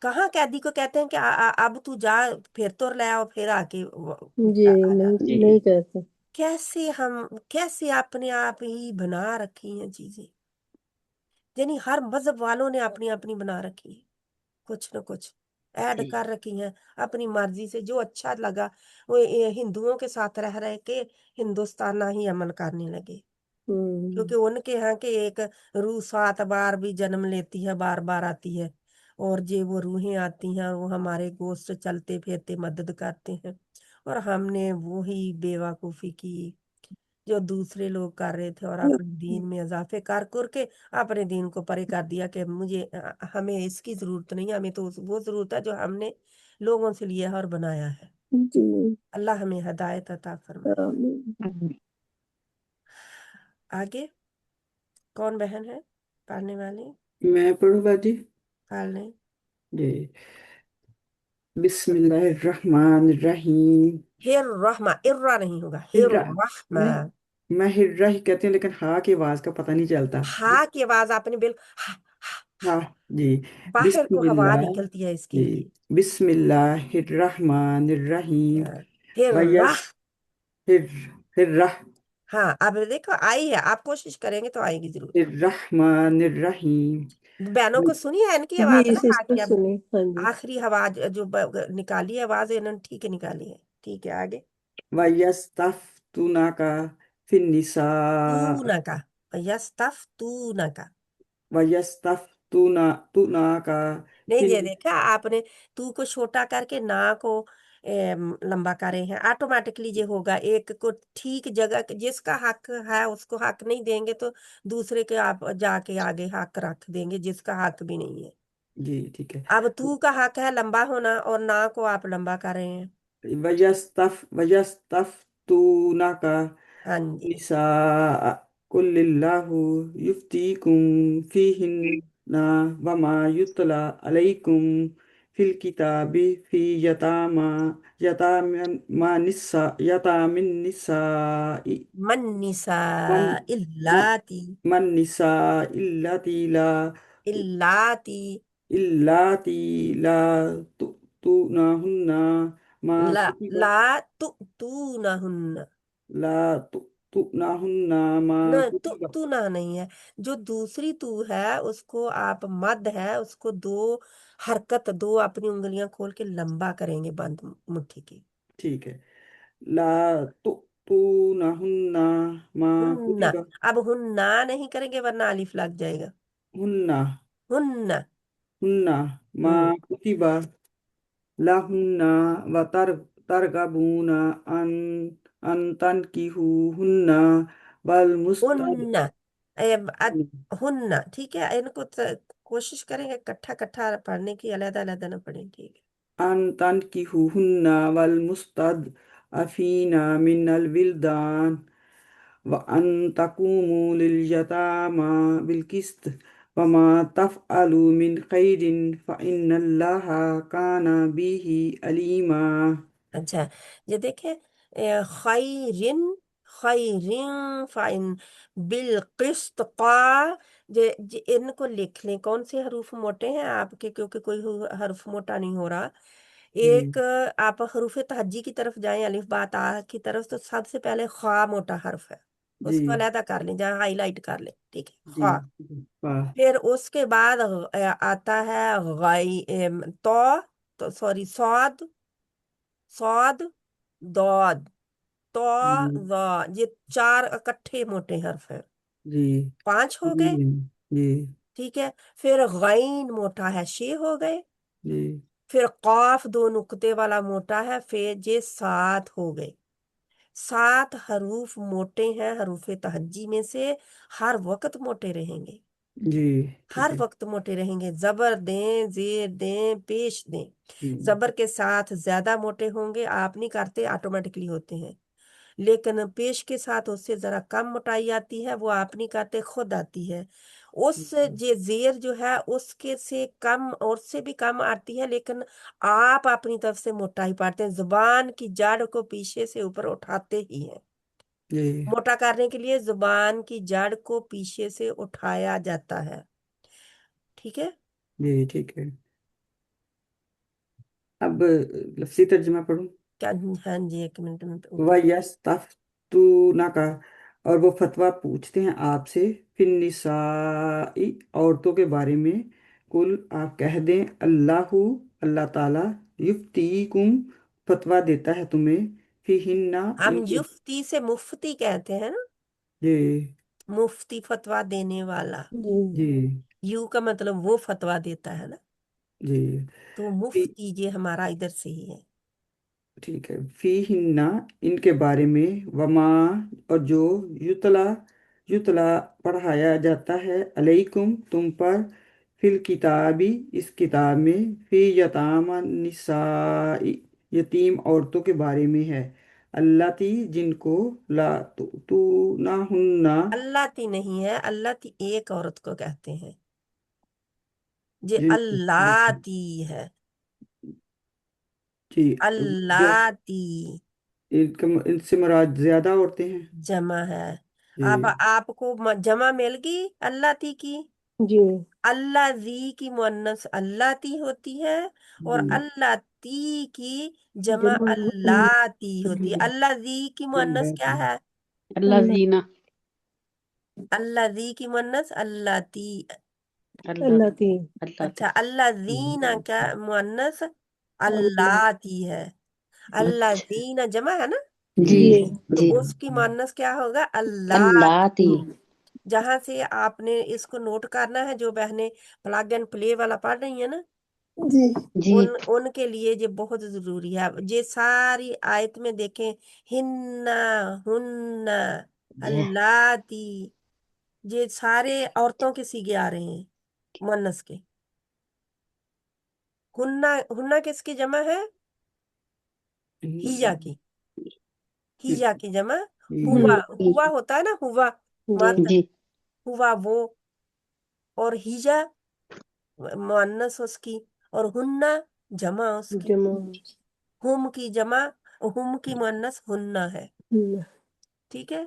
कहाँ कैदी को कहते हैं कि अब तू जा, फिर तो ले आओ, फिर आके जी आजा। नहीं, जी नहीं कहते। कैसे अपने आप ही बना रखी हैं चीजें, यानी हर मजहब वालों ने अपनी अपनी बना रखी है, कुछ न कुछ ऐड जी कर रखी हैं अपनी मर्जी से, जो अच्छा लगा वो हिंदुओं के साथ रह रहे के हिंदुस्ताना ही अमल करने लगे, क्योंकि उनके यहाँ के एक रूह 7 बार भी जन्म लेती है, बार बार आती है, और जे वो रूहें आती हैं, वो हमारे गोश्त चलते फिरते मदद करते हैं, और हमने वो ही बेवकूफ़ी की जो दूसरे लोग कर रहे थे, और अपने दीन में इजाफे कर करके अपने दीन को परे कर दिया कि हमें इसकी जरूरत नहीं है, हमें तो वो जरूरत है जो हमने लोगों से लिया है और बनाया है। जी अल्लाह हमें हिदायत अता फरमाए। आमीन। आगे कौन बहन है पढ़ने वाली? मैं पढ़ूँ बाजी? पढ़ लें। जी। बिस्मिल्लाहिर्रहमानिर्रहीम। हिर रहमा, इर्रा नहीं होगा, हिर हिर्रा। रहमा। मैं हिर्रा ही कहती हूँ, लेकिन हाँ की आवाज का पता नहीं चलता। हा की आवाज आपने बिल्कुल हाँ जी। बाहर को हवा बिस्मिल्लाह। निकलती है इसके जी। लिए। बिस्मिल्लाहिर्रहमानिर्रहीम। हिर वयस रह। हिर हिर्रा हाँ, अब देखो आई है, आप कोशिश करेंगे तो आएगी जरूर। हिर्रहमानिर्रहीम। बहनों को सुनी है इनकी जी आवाज ना, हाँ सिस्टर की अब सुनी, हाँ जी। आखिरी आवाज जो निकाली है आवाज, इन्होंने ठीक है निकाली है। ठीक है आगे। वयस्तफ्तुनका फिन्निसा। तू ना का, यस्तफ तू ना का। वयस्तफ्तुनका नहीं, फिन ये देखा आपने, तू को छोटा करके ना को लंबा करे हैं, ऑटोमेटिकली ये होगा। एक को ठीक जगह जिसका हक है उसको हक नहीं देंगे तो दूसरे के आप जाके आगे हक रख देंगे जिसका हक भी नहीं है। जी ठीक है। अब तू का हक है लंबा होना, और ना को आप लंबा कर रहे हैं। वयस्तफ्तुनका हाँ जी। निसा कुल्लिल्लाहु युफ्तीकुम फीहिन्ना वमा युतला अलैकुम फिल किताबि फी यतामा निसा यतामिन निसाई मन निसा मन म- इल्लाती, मन निसा इल्लती ला तु इल्लाती, इल्लाती ला तुनाहुन्ना मा ला कुतिबा ला तू तू ना हुन्ना। ला तुनाहुन्ना मा न तू कुतिबा। तू ना नहीं है, जो दूसरी तू है उसको आप मद है उसको दो हरकत, दो अपनी उंगलियां खोल के लंबा करेंगे बंद मुट्ठी की। ठीक है। ला तुनाहुन्ना मा हुन्ना, कुतिबा अब हुन्ना नहीं करेंगे वरना अलिफ लग जाएगा। हुन्ना हुन्ना। हुन्ना मा हम्म कुतिबा लाहुन्ना व तरगबूना अन अन तनकिहुहुन्ना बल मुस्तद। हुन्ना हुन्ना, ठीक है। इनको कोशिश करेंगे इकट्ठा इकट्ठा पढ़ने की, अलग अलग ना पढ़ें, ठीक है। अन तनकिहुहुन्ना वल मुस्तद अफीना मिनल विल्दान व अन तकूमू लिल यतामा बिल किस्त वमा तफअलू मिन खैरिन फइन्नल्लाहा काना बिही अलीमा। अच्छा, ये देखे खैरिन, खैरिन फाइन बिलकिस्त का, जे इनको लिख लें। कौन से हरूफ मोटे हैं आपके, क्योंकि कोई हर्फ मोटा नहीं हो रहा। जी एक आप हरूफ तहज्जी की तरफ जाएं, अलिफ बात आ की तरफ, तो सबसे पहले खा मोटा हर्फ है, जी उसको अलहदा कर लें, जहाँ हाईलाइट कर लें, ठीक है, जी। खा। वाह। फिर उसके बाद आता है तो सॉरी सौद, सौद, दौद, तो जी ये 4 इकट्ठे मोटे हर्फ हैं। जी 5 हो गए, जी जी ठीक है। फिर गैन मोटा है, 6 हो गए। जी फिर काफ 2 नुक्ते वाला मोटा है, फिर ये 7 हो गए। 7 हरूफ मोटे हैं हरूफ तहज्जी में से, हर वक्त मोटे रहेंगे, जी ठीक हर है। वक्त मोटे रहेंगे। जबर दें, जेर दें, पेश दें। हम्म, जबर के साथ ज्यादा मोटे होंगे, आप नहीं करते, ऑटोमेटिकली होते हैं। लेकिन पेश के साथ उससे जरा कम मोटाई आती है, वो आप नहीं करते, खुद आती है। उस ये जेर जो है उसके से कम और से भी कम आती है, लेकिन आप अपनी तरफ से मोटाई पाते हैं, जुबान की जड़ को पीछे से ऊपर उठाते ही हैं। जी मोटा करने के लिए जुबान की जड़ को पीछे से उठाया जाता है। ठीक है। जी ठीक है। अब लफ्जी तर्जुमा पढ़ूं। क्या? हाँ जी, एक मिनट में वयस्तफ्तूना का, और वो फतवा पूछते हैं आपसे, फिन निसाई, औरतों के बारे में। कुल, आप कह दें, अल्लाहु, अल्लाह ताला, युफ्तीकुम, फतवा देता है तुम्हें, फिहिन्ना, हम इनके। युफ्ती से मुफ्ती कहते हैं ना, जी मुफ्ती फतवा देने वाला। जी यू का मतलब वो फतवा देता है ना, जी। तो फी मुफ्ती ये हमारा इधर से ही है। ठीक है, फी हिन्ना, इनके बारे में, वमा, और जो, युतला, युतला पढ़ाया जाता है, अलैकुम, तुम पर, फिल किताबी, इस किताब में, फी यतामा निसाई, यतीम औरतों के बारे में है, अल्लाती, जिनको, ला तू ना हुन्ना, अल्लाह ती नहीं है, अल्लाह ती एक औरत को कहते हैं, ये जिनको, अल्लाह ती है, जी, जो, अल्लाह ती इनसे मुराद ज्यादा औरतें हैं। जमा है। अब जी आपको जमा मिल गई अल्लाह ती की। जी अल्लाह जी की मुअन्नस अल्लाह ती होती है, और जी। अल्लाह ती की जमा जमा अल्लाह ती होती है। जी अल्लाह जी की मुअन्नस क्या है? अल्लाह अल्लाह जीना, अल्लाह जी की मुअन्नस अल्लाह ती। अल्लाह अल्लाह ती अल्लाह अच्छा, अल्लाह जीना का मुअन्नस अल्लाह अल्लाह ती है। अल्लाह अच्छा, जीना जमा है ना, जी जी तो जी, उसकी मुअन्नस क्या होगा? अल्लाह अल्लाह ती, ती। जहां से आपने इसको नोट करना है, जो बहनें प्लग एंड प्ले वाला पढ़ रही है ना, जी जी उनके लिए ये बहुत जरूरी है। ये सारी आयत में देखें, हिन्ना, हुन्ना, जी अल्लाती, ये सारे औरतों के सीगे आ रहे हैं मुअन्नस के। हुन्ना, हुन्ना किसकी जमा है? हिजा की। हिजा की जमा हुआ। हुआ होता है ना, हुआ जी मर्द, जी हुआ वो, और हिजा मुअन्नस उसकी, और हुन्ना जमा उसकी। जमा हुम की जमा, हुम की मुअन्नस हुन्ना है। हम्म, ठीक है।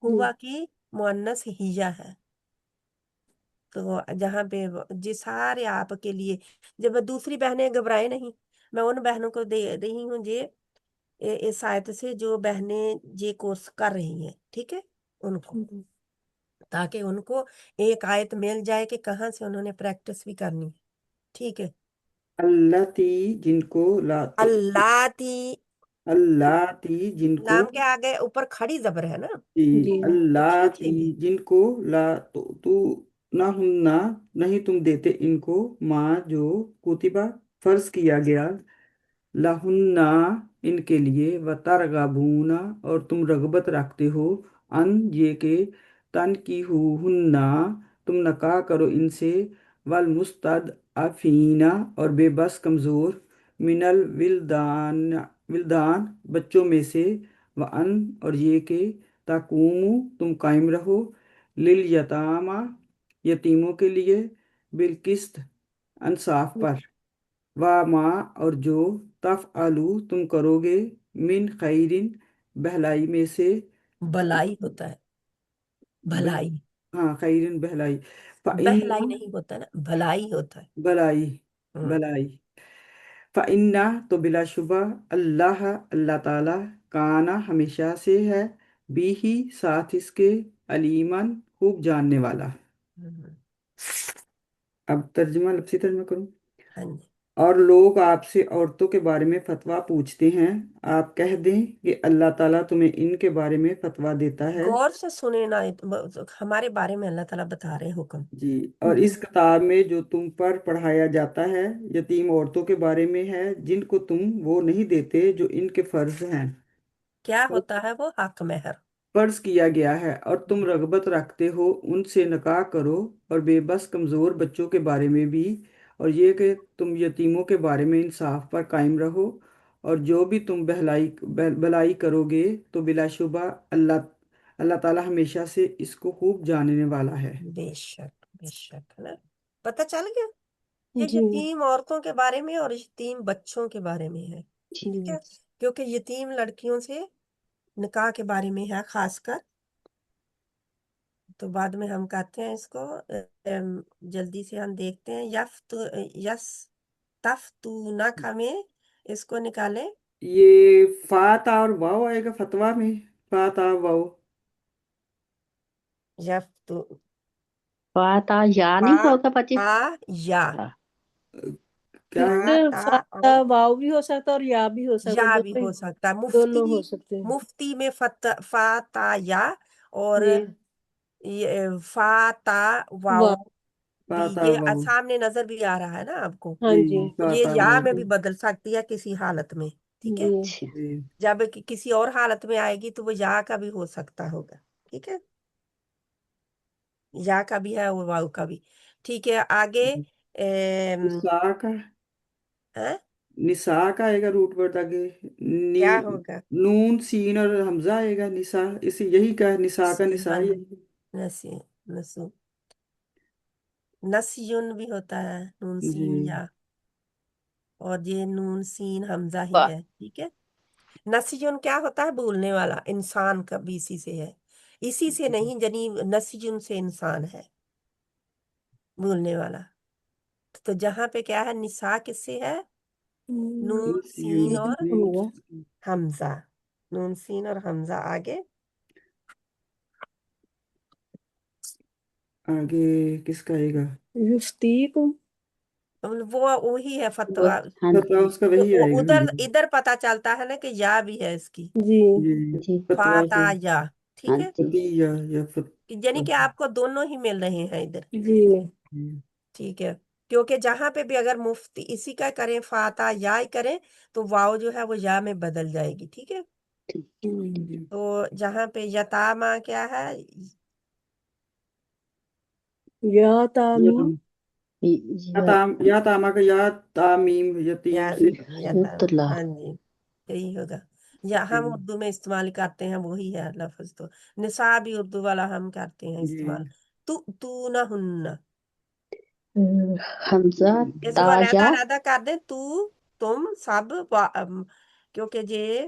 हुआ की मुअन्नस हिजा है। तो जहाँ पे जी सारे आपके लिए, जब दूसरी बहनें घबराए नहीं, मैं उन बहनों को दे रही हूँ ये इस आयत से, जो बहनें ये कोर्स कर रही हैं, ठीक है, उनको, ताकि उनको एक आयत मिल जाए कि कहाँ से उन्होंने प्रैक्टिस भी करनी है। ठीक है। अल्लाह ती, जिनको, ला अल्लाह ती, अल्लाह ती, जिनको, लाम के आगे ऊपर खड़ी जबर है ना, ती, जी तो अल्लाह ती, खींचेंगे। जिनको, ला तू ना हुन्ना, नहीं तुम देते इनको, माँ, जो, कुतिबा, फर्ज किया गया, लाहुन्ना, इनके लिए, व तरगबूना, और तुम रगबत रखते हो, अन, ये के, तन की हुन्ना, तुम नकाह करो इनसे, वल मुस्तद अफीना, और बेबस कमज़ोर, मिनल विल्दान, विल्दान, बच्चों में से, व अन, और ये के, ताकूमू, तुम कायम रहो, लिल यतामा, यतीमों के लिए, बिलकिस्त, इंसाफ पर, वा माँ, और जो, तफ आलू, तुम करोगे, मिन खैरिन, बहलाई में से, भलाई होता है, बह, भलाई, हाँ, खैरिन, बहलाई, बहलाई फ़इन्ना, नहीं होता ना, भलाई होता है। भलाई, हम्म, भलाई, फ़इन्ना, तो बिलाशुबा, अल्लाह, अल्लाह ताला, काना, हमेशा से है, भी ही, साथ इसके, अलीमन, खूब जानने वाला। हम्म, अब तर्जुमा, लफ्सी तर्जुमा करूँ। हाँ जी। और लोग आपसे औरतों के बारे में फतवा पूछते हैं, आप कह दें कि अल्लाह ताला तुम्हें इनके बारे में फतवा देता है। गौर से सुने ना, हमारे बारे में अल्लाह ताला बता रहे हैं हुक्म। जी, और इस किताब में जो तुम पर पढ़ाया जाता है, यतीम औरतों के बारे में है, जिनको तुम वो नहीं देते जो इनके फर्ज हैं, क्या होता है वो? हक महर। फर्ज किया गया है, और तुम रगबत रखते हो उनसे, नकाह करो, और बेबस कमज़ोर बच्चों के बारे में भी, और ये कि तुम यतीमों के बारे में इंसाफ पर कायम रहो, और जो भी तुम भलाई करोगे, तो बिलाशुबा अल्लाह, अल्लाह ताला हमेशा से इसको खूब जानने वाला है। बेशक, बेशक, है ना। पता चल गया। ये जी यतीम औरतों के बारे में और यतीम बच्चों के बारे में है, जी ठीक है। क्योंकि यतीम लड़कियों से निकाह के बारे में है खासकर। तो बाद में हम कहते हैं इसको, जल्दी से हम देखते हैं। यस तफ्तूनका में इसको निकालें। ये फाता और वाव आएगा फतवा में, फाता वाव। यफ्तु फाता या फा नहीं होगा बच्चे? ता या हाँ, क्या है? फा एक ता फाता और वाव भी हो सकता है और या भी हो सकता है, या भी दोनों हो सकता है। दोनों हो मुफ्ती, सकते हैं। मुफ्ती में फा ता या, और जी ये फा ता वाव वाव। भी। फाता ये वाव। सामने नजर भी आ रहा है ना आपको। हाँ जी, जी ये फाता या वाव। में भी बदल सकती है किसी हालत में, ठीक है। जी अच्छा। जी जब किसी और हालत में आएगी तो वो या का भी हो सकता होगा, ठीक है। या का भी है और वाव का भी, ठीक है। आगे निसा का, हैं? निसा का आएगा रूट वर्ड आगे। क्या नी, होगा? नून सीन और हमजा आएगा, निसा। इसी यही का है, निसा का निसा हाँ, ही है। नसी नसु नस्युन भी होता है, नून जी सीन या, और ये नून सीन हमजा ही वाह। है, ठीक है। नस्युन क्या होता है? बोलने वाला इंसान का भी इसी से है, इसी से नहीं जनी, नस्युन से इंसान है, बोलने वाला। तो जहां पे क्या है, निसा किससे है? नून सीन यूं और होगा। हमजा, नून सीन और हमजा। आगे आगे किसका आएगा? युफ्तीकुम। वो वही है वो फतवा। हाँ फतवा उसका वही आएगा। उधर इधर पता चलता है ना कि या भी है इसकी, जी जी, जी। फतवा फाता से या, हाँ ठीक है। जी। फतिया या फत। यानी कि आपको दोनों ही मिल रहे हैं इधर, जी जी ठीक है। क्योंकि जहां पे भी अगर मुफ्ती इसी का करें, फाता या ही करें, तो वाव जो है वो या में बदल जाएगी, ठीक है। ठीक। जी। तो जहां पे यतामा क्या है? या या तामीम। ताम, या तामा का या, तामीम या यतीम से। यता, युतला। हाँ जी, यही होगा। या हम जी उर्दू में इस्तेमाल करते हैं, वही है लफ्ज। तो निसा भी उर्दू वाला हम करते हैं इस्तेमाल। जी तू ना हुन्ना, हमजा इसको अलहदा ताया। अलहदा कर दें। तू, तुम, सब, क्योंकि ये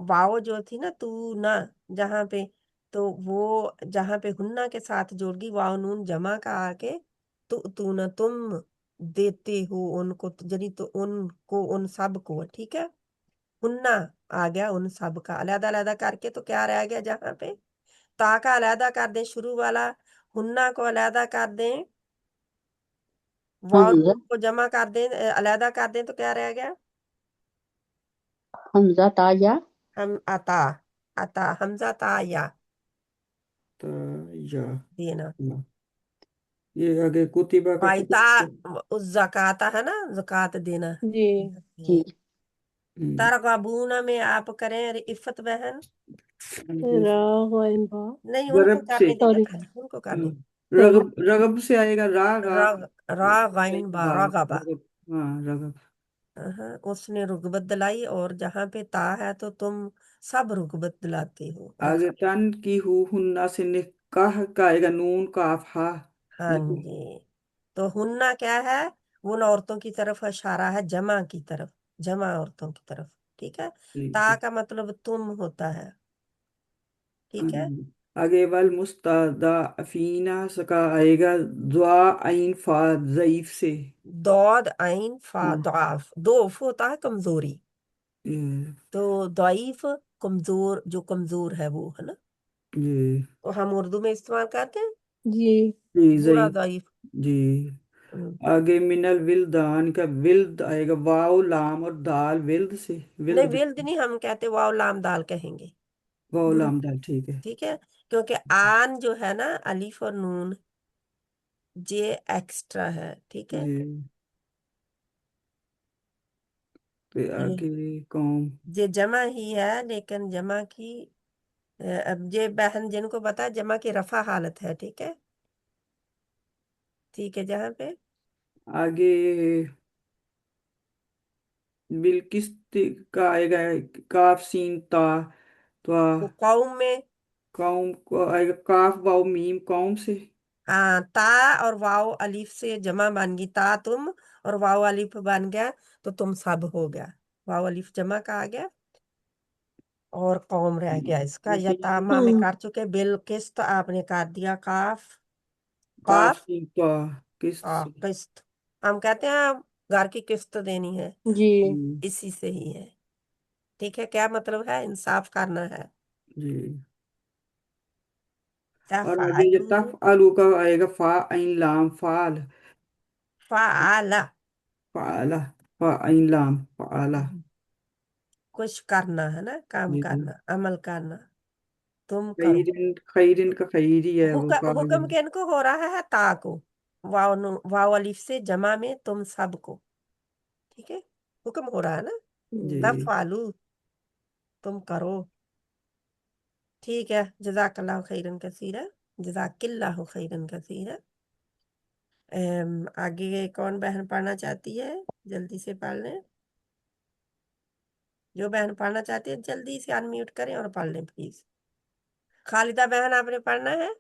वाव जो थी ना, तू ना, जहाँ पे, तो वो जहाँ पे हुन्ना के साथ जोड़गी, वाव नून जमा का आके, तू ना, तुम देते हो उनको, यानी तो उनको, उन सब को, ठीक है। हुन्ना आ गया उन सब का, अलहदा अलहदा करके तो क्या रह गया? जहाँ पे ता का अलहदा कर दें शुरू वाला, हुन्ना को अलहदा कर दें, वाव हमजा नून को जमा कर दें, अलहदा कर दें, तो क्या रह गया? हमजा ताया। हम अता, अता हमजा ता या ताया। देना। ये आगे कुतिबा का वाइता, कुतिबा। उस जकाता है ना, जकात देना। जी जी। हम्म, तरगबूना में आप करें, अरे इफ़त बहन, आगे रा गैन बा। नहीं उनको गरब से। करने दे सॉरी बेटा, उनको करने दे। सॉरी। रगब, रगब से आएगा रागा। रग, रा गाइन बा, रगबा। रगब, हाँ रगब। हाँ, उसने रुगबत दिलाई, और जहाँ पे ता है तो तुम सब रुगबत दिलाते हो, आगे तन की हुन्ना से निकाह का आएगा, नून काफ हा। हाँ जी। तो हुन्ना क्या है? उन औरतों की तरफ इशारा है, जमा की तरफ, जमा औरतों की तरफ, ठीक है। ता ठीक का मतलब तुम होता है, है। ठीक है। आगे वल मुस्तादा अफीना सका आएगा, दुआ आइन फा ज़ईफ से। दौद आइन फा, हाँ, दौफ, दोफ होता है कमजोरी। ये तो दईफ, कमजोर, जो कमजोर है वो, है ना। ये तो हम उर्दू में इस्तेमाल करते हैं जी जी बूढ़ा ज़ईफ। दईफ। जी हम्म। आगे मिनल विल्दान का विल्द आएगा, वाव लाम और दाल विल्द से, नहीं, विल्द। विल्द नहीं हम कहते, वाव लाम दाल कहेंगे, वाव लाम दाल, ठीक है। ठीक है। क्योंकि आन जो है ना, अलीफ और नून, जे एक्स्ट्रा है, ठीक है। जी फिर ये आगे कौम। ये जमा ही है, लेकिन जमा की, अब ये बहन जिनको पता, जमा की रफा हालत है, ठीक है, ठीक है। जहाँ पे आगे बिल्किस का आएगा, काफ सीन ता, तो वो कौम में, कौम को आएगा, काफ वाव मीम कौम से। हाँ, ता और वाव अलिफ से जमा बन गई, ता तुम और वाव अलिफ बन गया तो तुम सब हो गया। वाव अलिफ जमा का आ गया और कौम रह गया इसका। यतामा में कर चुके, बिल किस्त आपने कर दिया, काफ काफ काफ से का किस्त से। किस्त। हम कहते हैं घर की किस्त देनी है, जी इसी से ही है। ठीक है, क्या मतलब है? इंसाफ करना है। जी। और आगे ये तफअलू तफ आलू का आएगा, फा ऐन लाम फाल, फअला, फाला, फा ऐन लाम फाला। कुछ करना है ना, काम जी जी। करना, अमल करना, तुम करो। खैरिन, खैरिन का खैरी है वो हुक्म किन को हो रहा है? ता को, वाव अलिफ से जमा में तुम सबको। ठीक है, हुक्म हो रहा है ना, जी तफअलू, तुम करो। ठीक है, जज़ाकल्लाहु खैरन कसीरा, जज़ाकिल्लाहु खैरन कसीरा। आगे कौन बहन पढ़ना चाहती है? जल्दी से पढ़ लें। जो बहन पढ़ना चाहती है जल्दी से अनम्यूट करें और पढ़ लें प्लीज। खालिदा बहन, आपने पढ़ना है?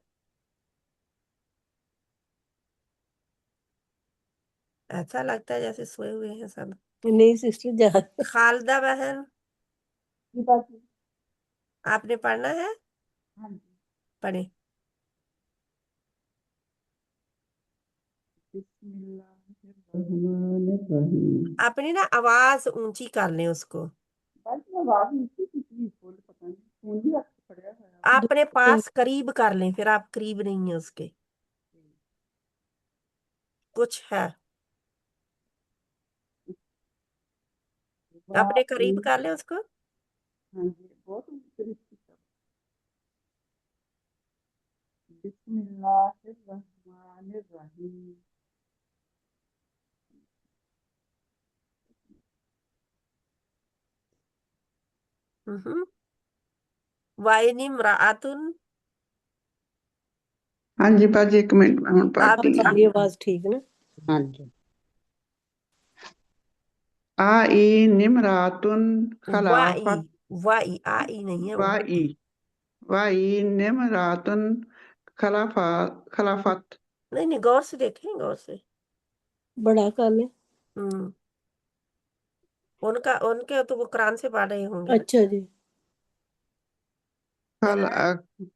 ऐसा लगता है जैसे सोए हुए हैं सब। नहीं सिस्टर जा खालिदा बहन, आपने पढ़ना है? पढ़े। बिस्मिल्लाहिर्रहमानिर्रहीम। अपनी ना आवाज ऊंची कर लें उसको। आवाज नीचे कितनी फुल पता नहीं फोन भी रख पड़ा है। अपने पास करीब कर लें, फिर आप करीब नहीं है उसके, कुछ है। अपने करीब कर लें उसको। हाँ जी बहुत बिस्मिल्लाहिर्रहमानिर्रहीम। वाइनिमराअतुन, हाँ जी बाजी एक मिनट हम आप पढ़ती अब हैं। हमारी आवाज ठीक है ना? हाँ जी। आई निमरातुन वाई, खलाफत वाई आई नहीं है, वाई वाई निमरातुन खलाफत नहीं नहीं, गौर से देखें, गौर से। बड़ा कर ले। हम्म उनके तो वो कुरान से पढ़ रहे होंगे ना। अच्छा जी।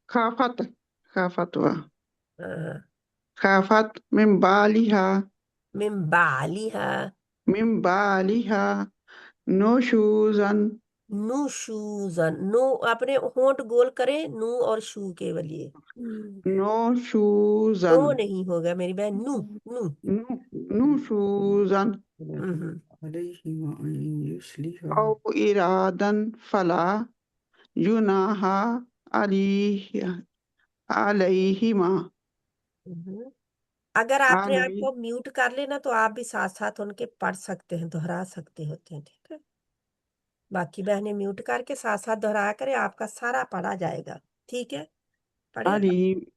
खाफत खाफत वा हाँ, खाफत मिन बालिहा, मिन बालिहा नोशूजन नुशूजन, नो अपने होंठ गोल करें, नू और शू के लिए। नोशूजन नो नहीं होगा मेरी बहन, नू नू। नोशूजन हम्म अलैहिमा अन युस्लिहा। औ इरादन फला युनाहा अलैहिमा हम्म। अगर आपने अलैहि आपको म्यूट कर लेना तो आप भी साथ साथ उनके पढ़ सकते हैं, दोहरा सकते होते हैं। ठीक है, बाकी बहनें म्यूट करके साथ साथ दोहराया करें, आपका सारा पढ़ा जाएगा। ठीक है, पढ़े। अली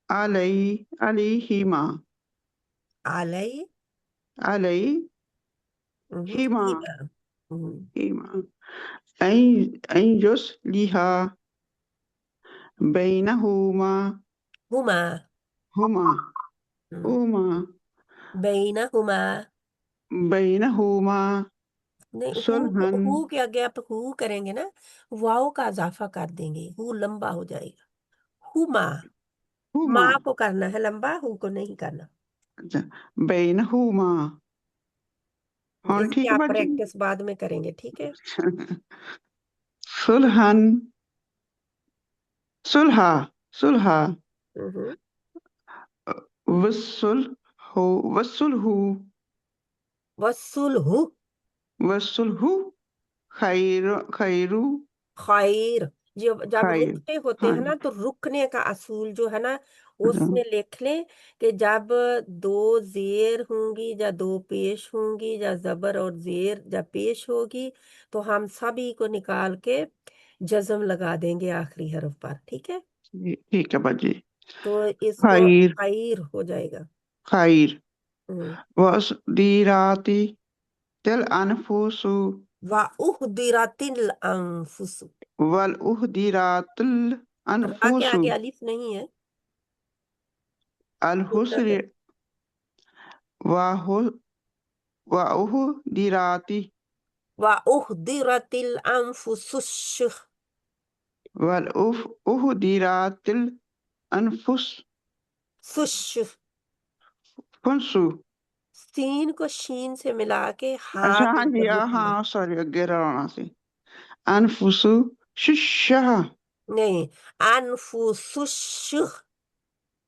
अलैहिमा आलई अलैहिमा हीमा, ऐ युस्लिहा बैनहुमा हुमा, हुमा हुमा बैनहुमा। बैनहुमा नहीं, सुलहन हु के आगे आप हु करेंगे ना, वाव का इजाफा कर देंगे, हु लंबा हो जाएगा। हुमा, हुमा माँ को करना है लंबा, हु को नहीं करना। बैनहुमा। हाँ इसकी ठीक है आप बाजी। प्रैक्टिस बाद में करेंगे। ठीक है। सुलहन सुलहा सुलहा हम्म वसुल हो वसुलहु वसुलहु वसुलहु खैर खैरू खैर। जब खैर रुकते होते हाँ हैं ना, तो रुकने का असूल जो है ना, अच्छा, उसमें लिख लें कि जब दो जेर होंगी या दो पेश होंगी या जबर और जेर जब पेश होगी, तो हम सभी को निकाल के जज्म लगा देंगे आखिरी हर्फ पर। ठीक है, ठीक है बाजी। तो इसको खैर खैर हो जाएगा। खैर हम्म वसदीराती तिल अनफुसु वा उहदिरातिल अनफुस, वल उहदिरातिल रा के अनफुसु आगे अलिफ नहीं है। अलहुस्र वाहु वाउहदिराति वउहदिरतिल अनफुसुश वल उहदिरातिल अनफुस सुश फुंसु। सीन को शीन से मिला के हा अच्छा के हाँ जी ऊपर रुकना हाँ सॉरी अगे रहना सी अनफुसु शिशह नहीं, अनफुसुश।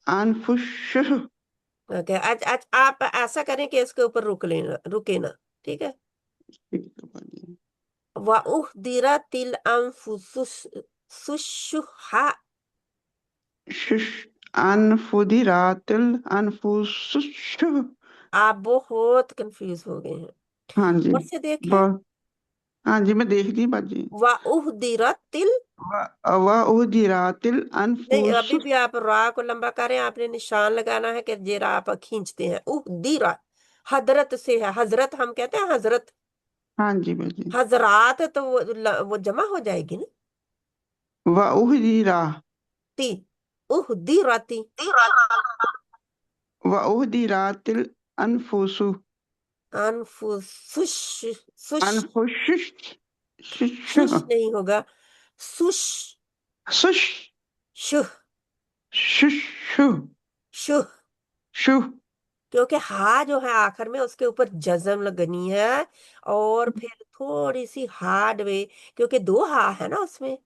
अनफुश। ओके, आज आज आप ऐसा करें कि इसके ऊपर रुके ना, ठीक है। वउहदिरतिल अनफुसुश अनफुदिरातिल अनफुसुश। आप बहुत कंफ्यूज हो गए हैं। हाँ जी और से देखें, बहुत। हाँ जी मैं देख दी बाजी। वउहदिरतिल, वाउहदिरातिल नहीं अभी अनफुस। भी आप रा को लंबा करें, आपने निशान लगाना है कि जे रा आप खींचते हैं। उहदिरा हजरत से है, हजरत हम कहते हैं हजरत, हाँ जी बाजी। हजरात तो वो जमा हो जाएगी ना, वाउहदिरा ती उहदिरती वाउहदिरातिल अनफुसु अनफुसुश सुश अनफुश शुश नहीं होगा, सुश सुश शुह शुश शुह, शु। क्योंकि हा जो है आखिर में उसके ऊपर जज्म लगनी है, और फिर थोड़ी सी हार्ड वे, क्योंकि दो हा है ना उसमें।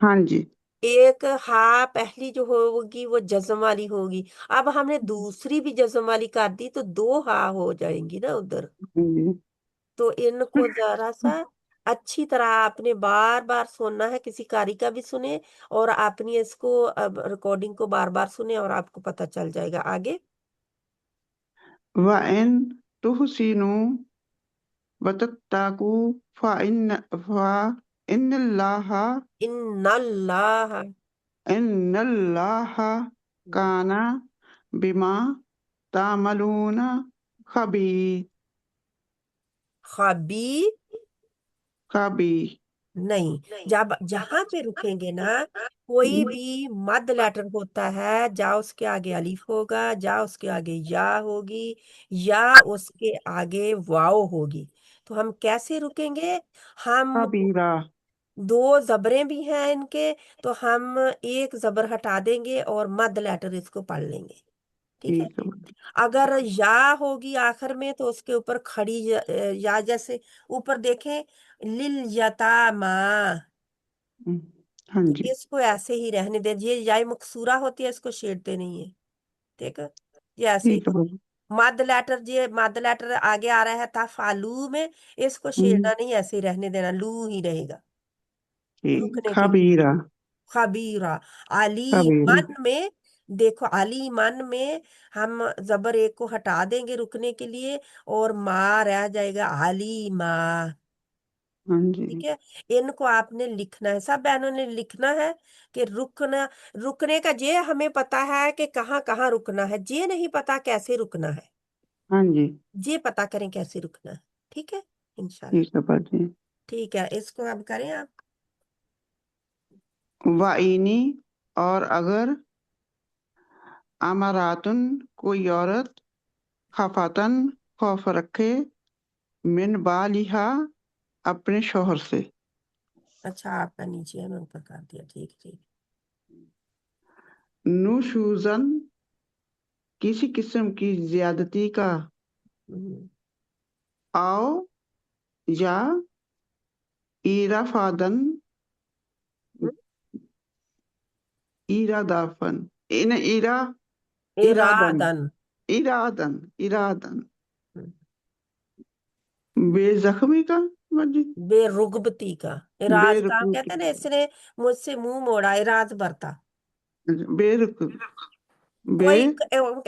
हाँ जी एक हा पहली जो होगी वो जज्म वाली होगी, अब हमने दूसरी भी जज्म वाली कर दी तो दो हा हो जाएंगी ना उधर। हाँ जी। तो इनको जरा सा अच्छी तरह आपने बार बार सुनना है, किसी कारी का भी सुने और अपनी इसको अब रिकॉर्डिंग को बार बार सुने और आपको पता चल जाएगा आगे। वइन तुहसिनु वतत्ताकू फइन्नल्लाहा इन्नल्लाह इन्नल्लाहा काना बिमा तामलूना खबीर खबी खबीर। नहीं, जब जहां पे रुकेंगे ना, कोई भी मद लेटर होता है, जा उसके आगे अलीफ होगा, जा उसके आगे या होगी, या उसके आगे वाओ होगी। तो हम कैसे रुकेंगे? हम खबीरा। दो जबरें भी हैं इनके, तो हम एक जबर हटा देंगे और मद लेटर इसको पढ़ लेंगे, ठीक है। ठीक है। अगर या होगी आखिर में तो उसके ऊपर खड़ी या जैसे ऊपर देखें, लिल यतामा, हम्म, हाँ तो जी इसको ऐसे ही रहने दें। ये या मकसूरा होती है, इसको छेड़ते नहीं है, ठीक है। ये ऐसे ही ठीक है बाबू। मद लेटर, ये मद लेटर आगे आ रहा है था फालू में, इसको हम्म, छेड़ना नहीं, ऐसे ही रहने देना, लू ही रहेगा ठीक रुकने के लिए। खबीरा खबीरा। आली खबीरा। मन में, देखो आली मन में हम जबर एक को हटा देंगे रुकने के लिए, और माँ रह जाएगा आली माँ, हाँ जी ठीक है। इनको आपने लिखना है, सब बहनों ने लिखना है कि रुकना, रुकने का जे हमें पता है कि कहाँ कहाँ रुकना है, जे नहीं पता कैसे रुकना है, हाँ जी जे पता करें कैसे रुकना है, ठीक है इंशाल्लाह। ठीक है बाजी। ठीक है, इसको अब करें आप। वाइनी और अगर अमरातुन कोई औरत खफातन खौफ रखे मिन बालिहा अपने शोहर से। अच्छा, आपका नीचे है, मैं ऊपर कर दिया, ठीक ठीक। नुशूजन किसी किस्म की ज्यादती का हम्म, आओ या इराफादन इरादाफन इन इरादन इरादन। इरादन इरादन हम्म, बेजख्मी का बाजी। बेरुगबती का, इराज का हम बेरुकू कहते हैं ना, इसने मुझसे मुंह मोड़ा, इराज बरता। बेरुकू बे कोई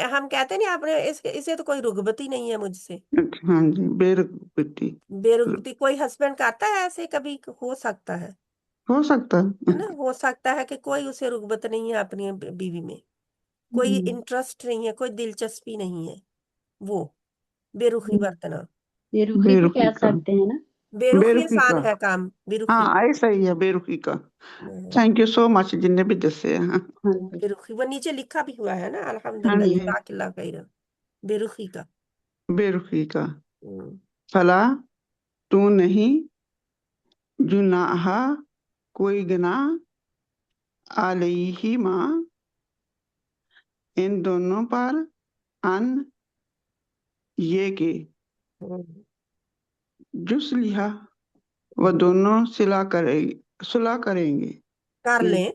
हम कहते नहीं आपने इसे तो कोई रुगबती नहीं है मुझसे। हाँ जी बेरुकती बेरुगबती कोई हस्बैंड करता है ऐसे, कभी हो सकता हो सकता है है। ना, हो सकता है कि कोई उसे रुगबत नहीं है अपनी बीवी में, कोई हम्म, इंटरेस्ट नहीं है, कोई दिलचस्पी नहीं है, वो बेरुखी बरतना। ये रुखी भी बेरुखी कह का सकते हैं ना। बेरुखी बेरुखी आसान का, है काम, बेरुखी। हाँ ऐसा ही है, बेरुखी का। हम्म, थैंक यू सो मच जिनने भी दसे हैं। हाँ जी बेरुखी वो नीचे लिखा भी हुआ है ना, हाँ अल्हम्दुलिल्लाह जी, जज़ाकल्लाह खैर, बेरुखी का। बेरुखी का। हम्म, फला तू नहीं, जुनाहा कोई गुनाह, अलैहिमा इन दोनों पर, अन ये के हम्म, जुस्लिहा वह हम्म। दोनों सुलह करेंगे, कर कि लें।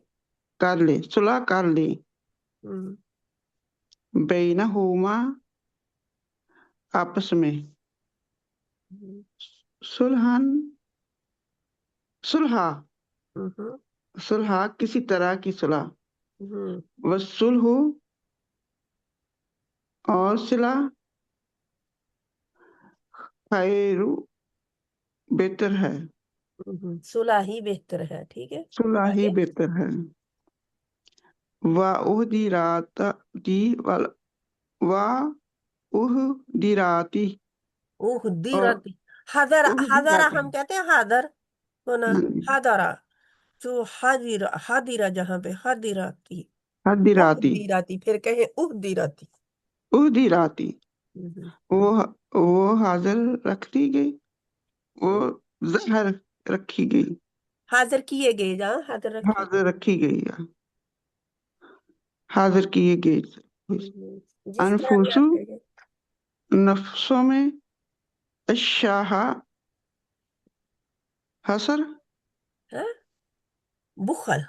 कर ले, सुलह कर ले, हम्म, बैनहुमा आपस में, हम्म, सुलहन सुलह, हम्म, सुलह किसी तरह की सुलह, हम्म, वसुलह और सिला, खैरु बेहतर है, सुलह ही बेहतर है, ठीक है। सुलह ही आगे। बेहतर है। वा उह दी रात दी वाल वा उह दी राती और उहदिरत, हदर, उह दी हदरा राती, हम कहते हैं हादर को ना, हाँ जी, हदरा, जो हादिरा, हादिरा जहाँ पे हादिरा की, हद दी राती, उहदिराती, फिर कहे उहदिराती। उह दी राती, हम्म, वो वो हाजिर रख दी गई, वो हम्म। जहर रखी गई, हाजिर किए गए, जहाँ हाजिर रखे। हाजिर रखी गई है, हाजिर किए गए, जिस तरह भी अनफुसु आप कहें। नफ्सों में, अशाह हसर, हाँ? बुखल,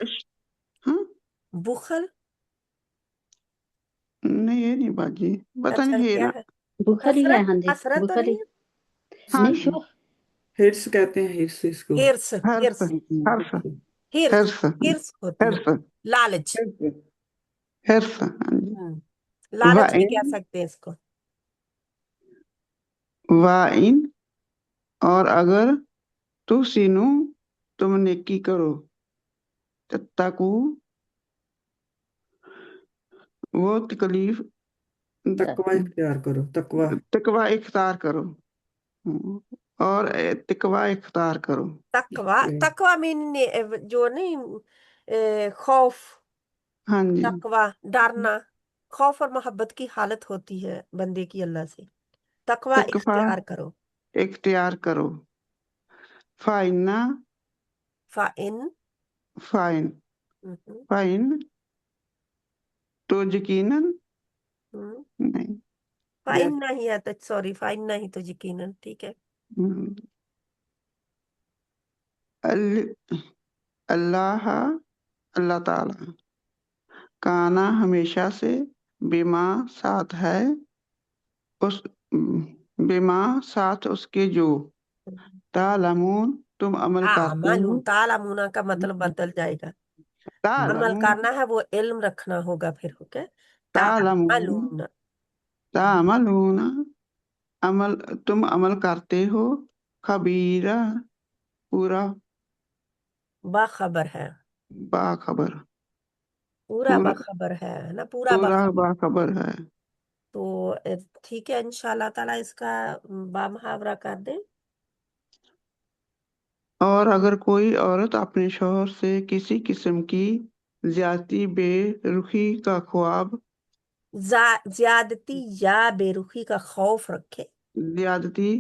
हाँ बुखल। नहीं ये नहीं बाजी, पता अच्छा नहीं है क्या ना। है? बुखारी है, हसरत, हाँ जी हसरत तो बुखारी। नहीं है। हाँ नहीं जी, शो। हिर्स कहते हैं, हिर्स इसको। हिर्स, हर्ष हिर्स, हर्ष हिर्स, हर्ष हिर्स होती है, हर्ष लालच। हर्ष, हाँ जी। लालच भी कह वाइन सकते हैं इसको। वाइन और अगर तू सीनू तुम नेकी करो, तत्ताकू वो तकलीफ, तकवा इख्तियार करो, तकवा। तकवा इख्तियार करो, और तकवा इख्तियार करो। तकवा, तकवा मीन जो नहीं, खौफ, हाँ जी, तकवा, डरना, खौफ और मोहब्बत की हालत होती है बंदे की अल्लाह से। तकवा तकवा इख्तियार करो। इख्तियार करो। फाइना फाइन। फाइन हम्म, फाइन तो यकीनन हम्म। नहीं, फाइन यस। नहीं है तो सॉरी, फाइन नहीं तो यकीनन, ठीक है। हम्म, अल- अल्लाह अल्लाह ताला काना हमेशा से, बीमा साथ है, उस बीमा साथ उसके जो, तालमून तुम अमल करते आमालून, हो, तालामुना का मतलब बदल जाएगा। अमल तालमून करना है, वो इल्म रखना होगा फिर, ओके। तालमून तामालून। तामलून अमल तुम अमल करते हो, खबीरा पूरा बाखबर है, बाखबर, पूरा पूरा बाखबर है ना, पूरा पूरा बाखबर। बाखबर है। तो ठीक है, इंशाल्लाह ताला इसका बामुहावरा कर दें। और अगर कोई औरत अपने शौहर से किसी किस्म की ज्यादती बेरुखी का ख्वाब, ज्यादती या बेरुखी का खौफ रखे। ज्यादती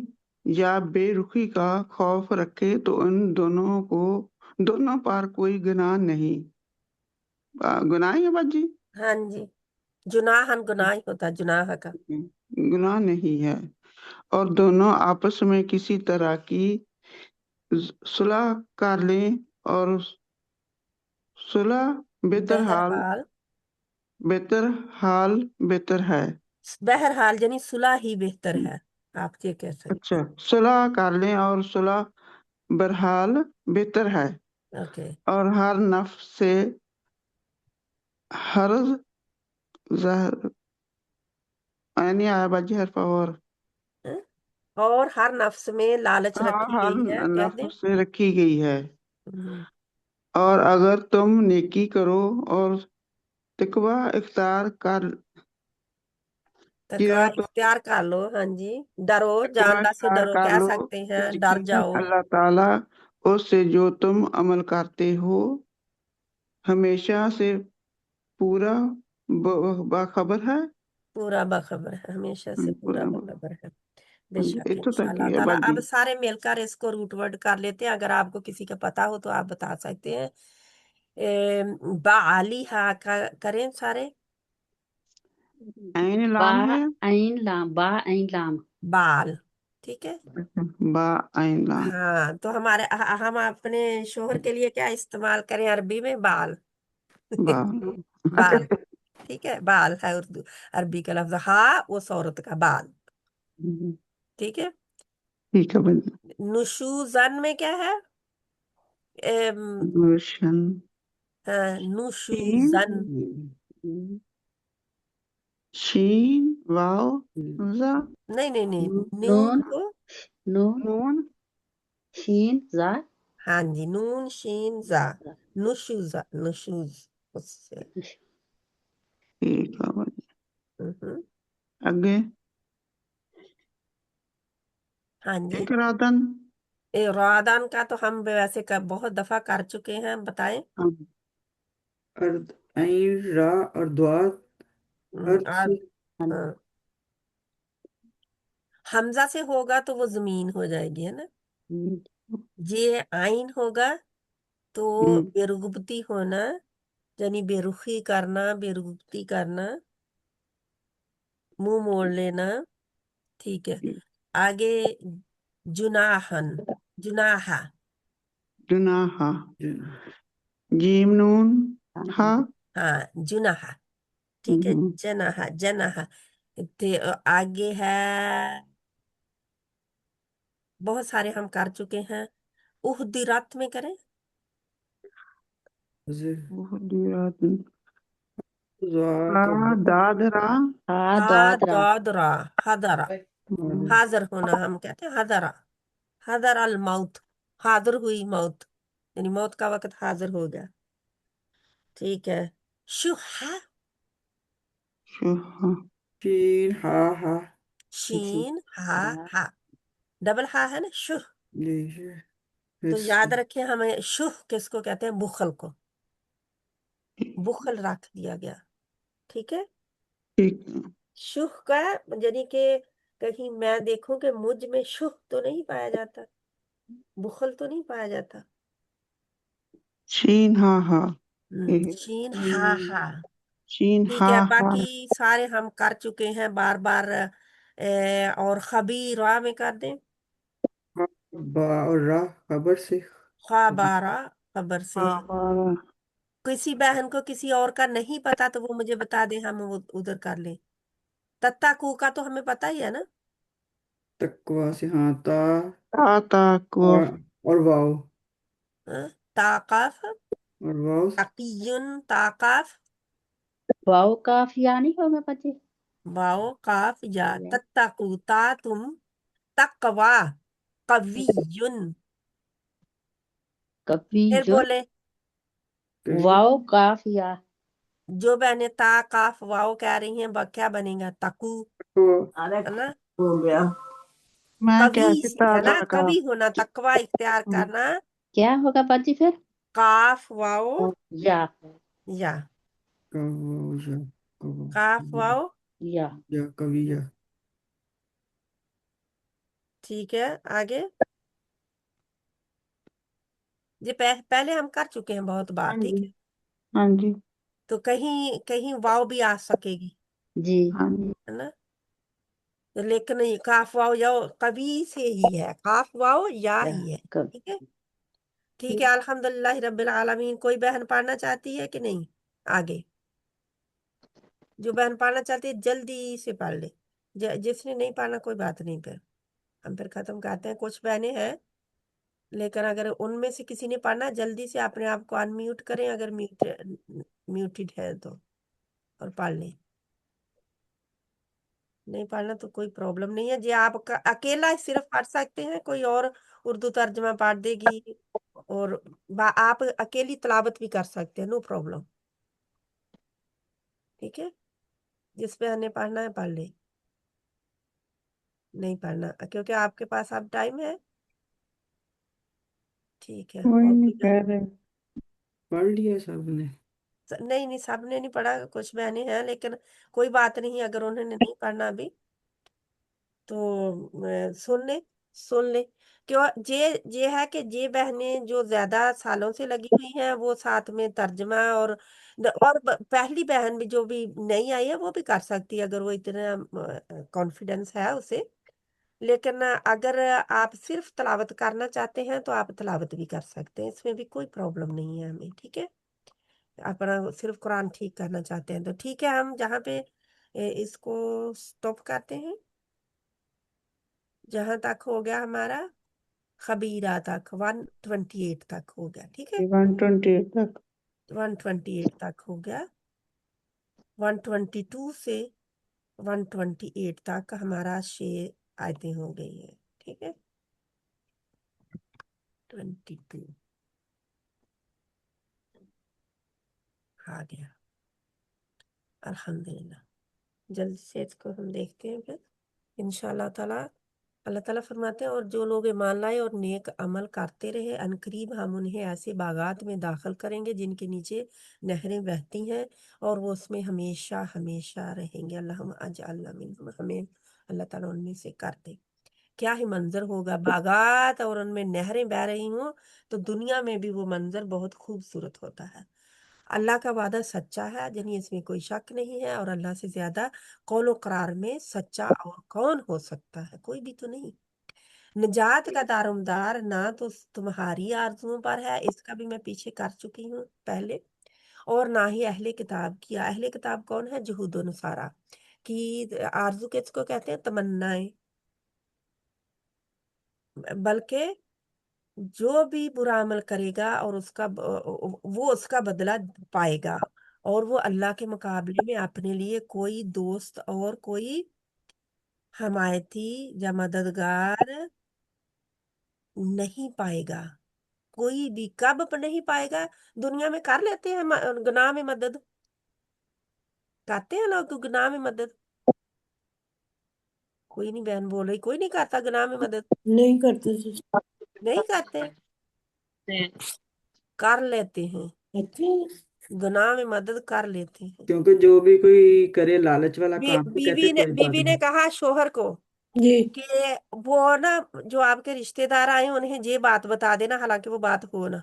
या बेरुखी का खौफ रखे तो उन दोनों पर कोई गुनाह नहीं। गुनाह है बाजी, हाँ जी, जुनाहन गुनाह ही होता है, जुनाह का। गुनाह नहीं है। और दोनों आपस में किसी तरह की सुलह कर लें, और सुलह बेहतर हाल, बहरहाल, बेहतर हाल बेहतर है। बहरहाल यानी सुलह ही बेहतर है, आप ये कह सकते अच्छा, सुलह कर लें और सुलह बहरहाल बेहतर है। हैं। ओके। और हर नफ्स से हर्ज जहर, यानी आया बाजी हर और, हैं? और हर नफ्स में लालच हाँ रखी हर गई है, कह दें। नफ्स से रखी गई है। हम्म, और अगर तुम नेकी करो और तकवा इख्तियार कर तकवा किया तो इख्तियार कर लो। हाँ जी, डरो, तकवा जानला से इख्तियार डरो, कर कह लो, सकते हैं, डर यकीनन जाओ। अल्लाह ताला उससे जो तुम अमल करते हो हमेशा से पूरा बाखबर है। पूरा बखबर है, हमेशा से पूरा पूरा बखबर है। हाँ जी, बेशक इत्थों तक ही इंशाल्लाह है ताला। बाजी। अब सारे मिलकर इसको रूट वर्ड कर लेते हैं, अगर आपको किसी का पता हो तो आप बता सकते हैं। बाली हा का करें सारे। ऐन बा लाम है। ऐन लाम, बा ऐन लाम। बाल, ठीक है। बा ऐन लाम। हाँ, तो हमारे हम अपने शोहर के लिए क्या इस्तेमाल करें अरबी में? बाल। बा बाल, ठीक है, बाल है उर्दू अरबी का लफ्ज। हा उस औरत का बाल, ठीक है। ठीक है बाजी। नुशूजन में क्या है? रोशन शीन नुशूजन। शीन वाव जा नहीं नहीं नहीं, नून नून को, नून नून शीन जा। हाँ जी, नून शीन जा, नुशूजा, नुशूज उससे। ठीक है बाजी। हम्म, आगे हाँ जी। इकरातन इरादान का तो हम वैसे बहुत दफा कर चुके हैं, बताएं। अर्द ऐन रा और द्वाद अर्द से हाँ, हमजा से होगा तो वो जमीन हो जाएगी, है ना। ये आइन होगा तो बेरुगबती होना, यानी बेरुखी करना, बेरुगबती करना, मुंह मोड़ लेना, ठीक है। आगे जुनाहन, जुनाहा, जुनाहा जीम नून हा। हाँ जुनाहा, ठीक है। जनाहा, जनाहा। आगे है, बहुत सारे हम कर चुके हैं। उहदिरत में करें। दादरा हा दादरा। हादरा, हदरा, हाजिर होना हम कहते हैं हदरा, हदर अल मौत, हाजिर हुई मौत, यानी मौत का वक्त हाजिर हो गया, ठीक है। शुहा, शुहा शीन हा हा शीन हा हा, डबल हा है ना, शुह। ये तो फिर याद रखें, हमें शुह किसको कहते हैं? बुखल को, बुखल रख दिया गया, ठीक है। ठीक शुह का यानी कि कहीं मैं देखूं कि मुझ में शुह तो नहीं पाया जाता, बुखल तो नहीं पाया जाता। शीन हा हा शीन हा हा, शीन ठीक हा है। हा बाकी सारे हम कर चुके हैं बार बार। और खबीरा में कर दें। बा और रा खबर से खबारा, खबर से। हा किसी बहन को किसी और का नहीं पता तो वो मुझे बता दे, हम वो उधर कर लें। तत्ता कू का तो हमें पता ही है ना। तकवा से हाँ ता ताता को और वाव हाँ? ताकाफ, और वाव तकीयुन, ताकाफ, वाओ काफिया नहीं होगा बच्चे। वाओ काफ या, तत्ताकू ता तुम, तकवा, कवियुन। कभी फिर जुन बोले, वाओ काफिया। जो बहने ता काफ वाओ कह रही हैं, क्या बनेगा? तकू, तो है ना। हो गया। मैं कवि क्या है ना, ताता का कवि होना, तकवा इख्तियार करना। क्या होगा बच्चे फिर? काफ वाओ या या, कवा काफ वाओ, या या कवि या ठीक है। आगे ये पहले हम कर चुके हैं बहुत बार, हाँ ठीक जी है। हाँ जी तो कहीं कहीं वाव भी आ सकेगी, जी। हाँ जी है ना। तो लेकिन ये काफ वाव या कवि से ही है, काफ वाव या या ही है, कब ठीक है। ठीक है, अल्हम्दुलिल्लाह रब्बिल आलमीन। कोई बहन पढ़ना चाहती है कि नहीं? आगे जो बहन पढ़ना चाहती है जल्दी से पढ़ ले, जिसने नहीं पढ़ना कोई बात नहीं, फिर हम फिर खत्म करते हैं। कुछ बहनें हैं, लेकिन अगर उनमें से किसी ने पढ़ना, जल्दी से अपने आप को अनम्यूट करें, अगर म्यूटेड है तो, और पढ़ लें। नहीं पढ़ना तो कोई प्रॉब्लम नहीं है जी, आप अकेला सिर्फ पढ़ सकते हैं, कोई और उर्दू तर्जमा पढ़ देगी, और आप अकेली तिलावत भी कर सकते हैं, नो प्रॉब्लम, ठीक है। जिस पे हमें पढ़ना है पढ़ ले। नहीं पढ़ना क्योंकि आपके पास अब टाइम है। ठीक है, कोई और नहीं कोई कह रहे। पढ़ लिया सबने? नहीं नहीं, सबने नहीं पढ़ा, कुछ बहनें हैं, लेकिन कोई बात नहीं, अगर उन्होंने नहीं पढ़ना अभी तो सुन ले। क्यों ये है कि ये बहनें जो ज्यादा सालों से लगी हुई हैं वो साथ में तर्जमा और पहली बहन भी जो भी नई आई है वो भी कर सकती है अगर वो इतना कॉन्फिडेंस है उसे। लेकिन अगर आप सिर्फ तलावत करना चाहते हैं तो आप तलावत भी कर सकते हैं, इसमें भी कोई प्रॉब्लम नहीं है हमें। ठीक है, अपना सिर्फ कुरान ठीक करना चाहते हैं तो ठीक है, हम जहाँ पे इसको स्टॉप करते हैं, जहां तक हो गया हमारा खबीरा तक 128 तक हो गया। ठीक है, 128 तक। 128 तक हो गया। 122 से 128 तक हमारा 6 आयतें हो गई है। ठीक है, 22 आ गया, अल्हम्दुलिल्लाह। जल्दी से इसको हम देखते हैं फिर इंशाअल्लाह ताला। अल्लाह ताला फरमाते हैं, और जो लोग ईमान लाए और नेक अमल करते रहे अनकरीब हम उन्हें ऐसे बागात में दाखिल करेंगे जिनके नीचे नहरें बहती हैं और वो उसमें हमेशा हमेशा रहेंगे। अल्लाहुम्मा अजअलना मिनहुम, हमें अल्लाह ताला उनमें से कर दे। क्या ही मंजर होगा, बागात और उनमें नहरें बह रही हों, तो दुनिया में भी वो मंजर बहुत खूबसूरत होता है। अल्लाह का वादा सच्चा है, यानी इसमें कोई शक नहीं है, और अल्लाह से ज्यादा कौलो करार में सच्चा और कौन हो सकता है, कोई भी तो नहीं। निजात का दारोमदार ना तो तुम्हारी आरजुओं पर है, इसका भी मैं पीछे कर चुकी हूँ पहले, और ना ही अहले किताब की। अहले किताब कौन है? यहूद और नसारा की आरजू किसको कहते हैं? तमन्नाएं। बल्कि जो भी बुरा अमल करेगा और वो उसका बदला पाएगा, और वो अल्लाह के मुकाबले में अपने लिए कोई दोस्त और कोई हमायती या मददगार नहीं पाएगा। कोई भी कब नहीं पाएगा? दुनिया में कर लेते हैं गुनाह में मदद करते हैं लोग, गुनाह में मदद। कोई नहीं, बहन बोल रही, कोई नहीं करता गुनाह में मदद, नहीं करते सिस्टर। नहीं करते, कर लेते हैं, अच्छा। गुनाह में मदद कर लेते हैं। क्योंकि जो भी कोई करे लालच वाला काम तो कहते कोई बात बीवी ने नहीं। कहा शोहर को जी। कि वो ना, जो आपके रिश्तेदार आए उन्हें ये बात बता देना, हालांकि वो बात हो ना।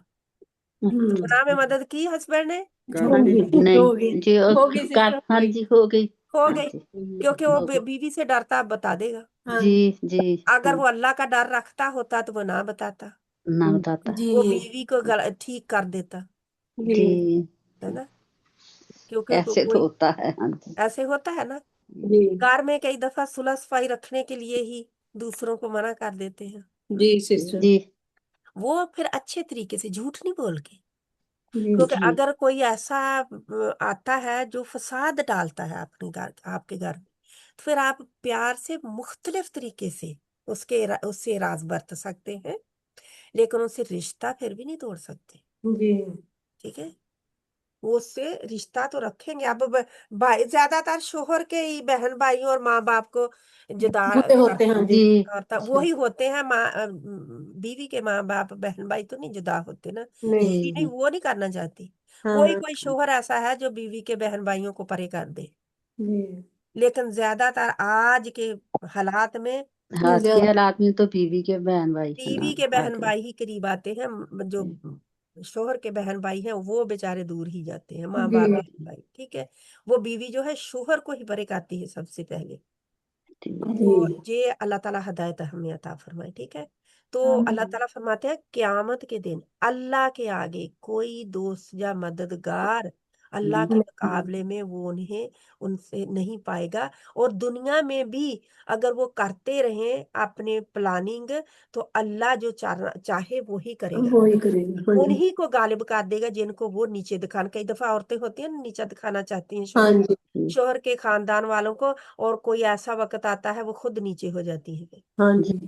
तो गुनाह में मदद की हस्बैंड ने, कर हाँ दी। जी, नहीं होगी जी, होगी कर सिस्टर, हाँ होगी। जी, हो गई। हो हाँ गई, जी, क्योंकि वो हो गई। बीवी से डरता, अब बता देगा। हाँ जी जी, अगर हाँ, वो अल्लाह का डर रखता होता तो वो ना बताता, ना बताता। जी वो बीवी को ठीक कर देता, जी जी, है ना। क्योंकि ऐसे तो कोई होता है। हाँ जी, ऐसे होता है ना, जी घर में कई दफा सुलह सफाई रखने के लिए ही दूसरों को मना कर देते हैं, जी सिस्टर। जी वो फिर अच्छे तरीके से, झूठ नहीं बोल के। जी क्योंकि जी अगर कोई ऐसा आता है जो फसाद डालता है अपने घर, आपके घर में, तो फिर आप प्यार से मुख्तलिफ तरीके से उससे राज बरत सकते हैं, लेकिन उससे रिश्ता फिर भी नहीं तोड़ सकते। जी ठीक है, वो उससे रिश्ता तो रखेंगे। अब भाई ज्यादातर शोहर के ही बहन भाई और माँ बाप को जुदा बुरे होते हैं। हाँ जी। जी, करता वो ही होते हैं। बीवी के माँ बाप बहन भाई तो नहीं जुदा होते ना, नहीं। बीवी नहीं, वो नहीं करना चाहती। कोई हाँ कोई शोहर ऐसा है जो बीवी के बहन भाइयों को परे कर दे, जी लेकिन ज्यादातर आज के हालात में आज के ज्यादा। हालात में तो बीवी के बहन भाई है ना बीवी के बहन आगे। भाई ही करीब आते हैं, जो शोहर के बहन भाई हैं वो बेचारे दूर ही जाते हैं, माँ जी बाप बहन भाई। ठीक है, वो बीवी जो है शोहर को ही परे करती है सबसे पहले। जी तो जी। ये अल्लाह ताला हदायत हमें अता फरमाए। ठीक है, तो अल्लाह आमीन। ताला फरमाते हैं क्यामत के दिन अल्लाह के आगे कोई दोस्त या मददगार अल्लाह के नहीं। मुकाबले में वो उनसे नहीं पाएगा। और दुनिया में भी अगर वो करते रहें अपने प्लानिंग, तो अल्लाह जो चाहे वो ही करेगा, वो ही करेगा। हाँ जी। उन्हीं को गालिब कर देगा जिनको वो नीचे दिखाना। कई दफा औरतें होती हैं ना, नीचा दिखाना चाहती हैं हाँ शोहर जी। जी शोहर के खानदान वालों को, और कोई ऐसा वक्त आता है वो खुद नीचे हो जाती है। हाँ जी।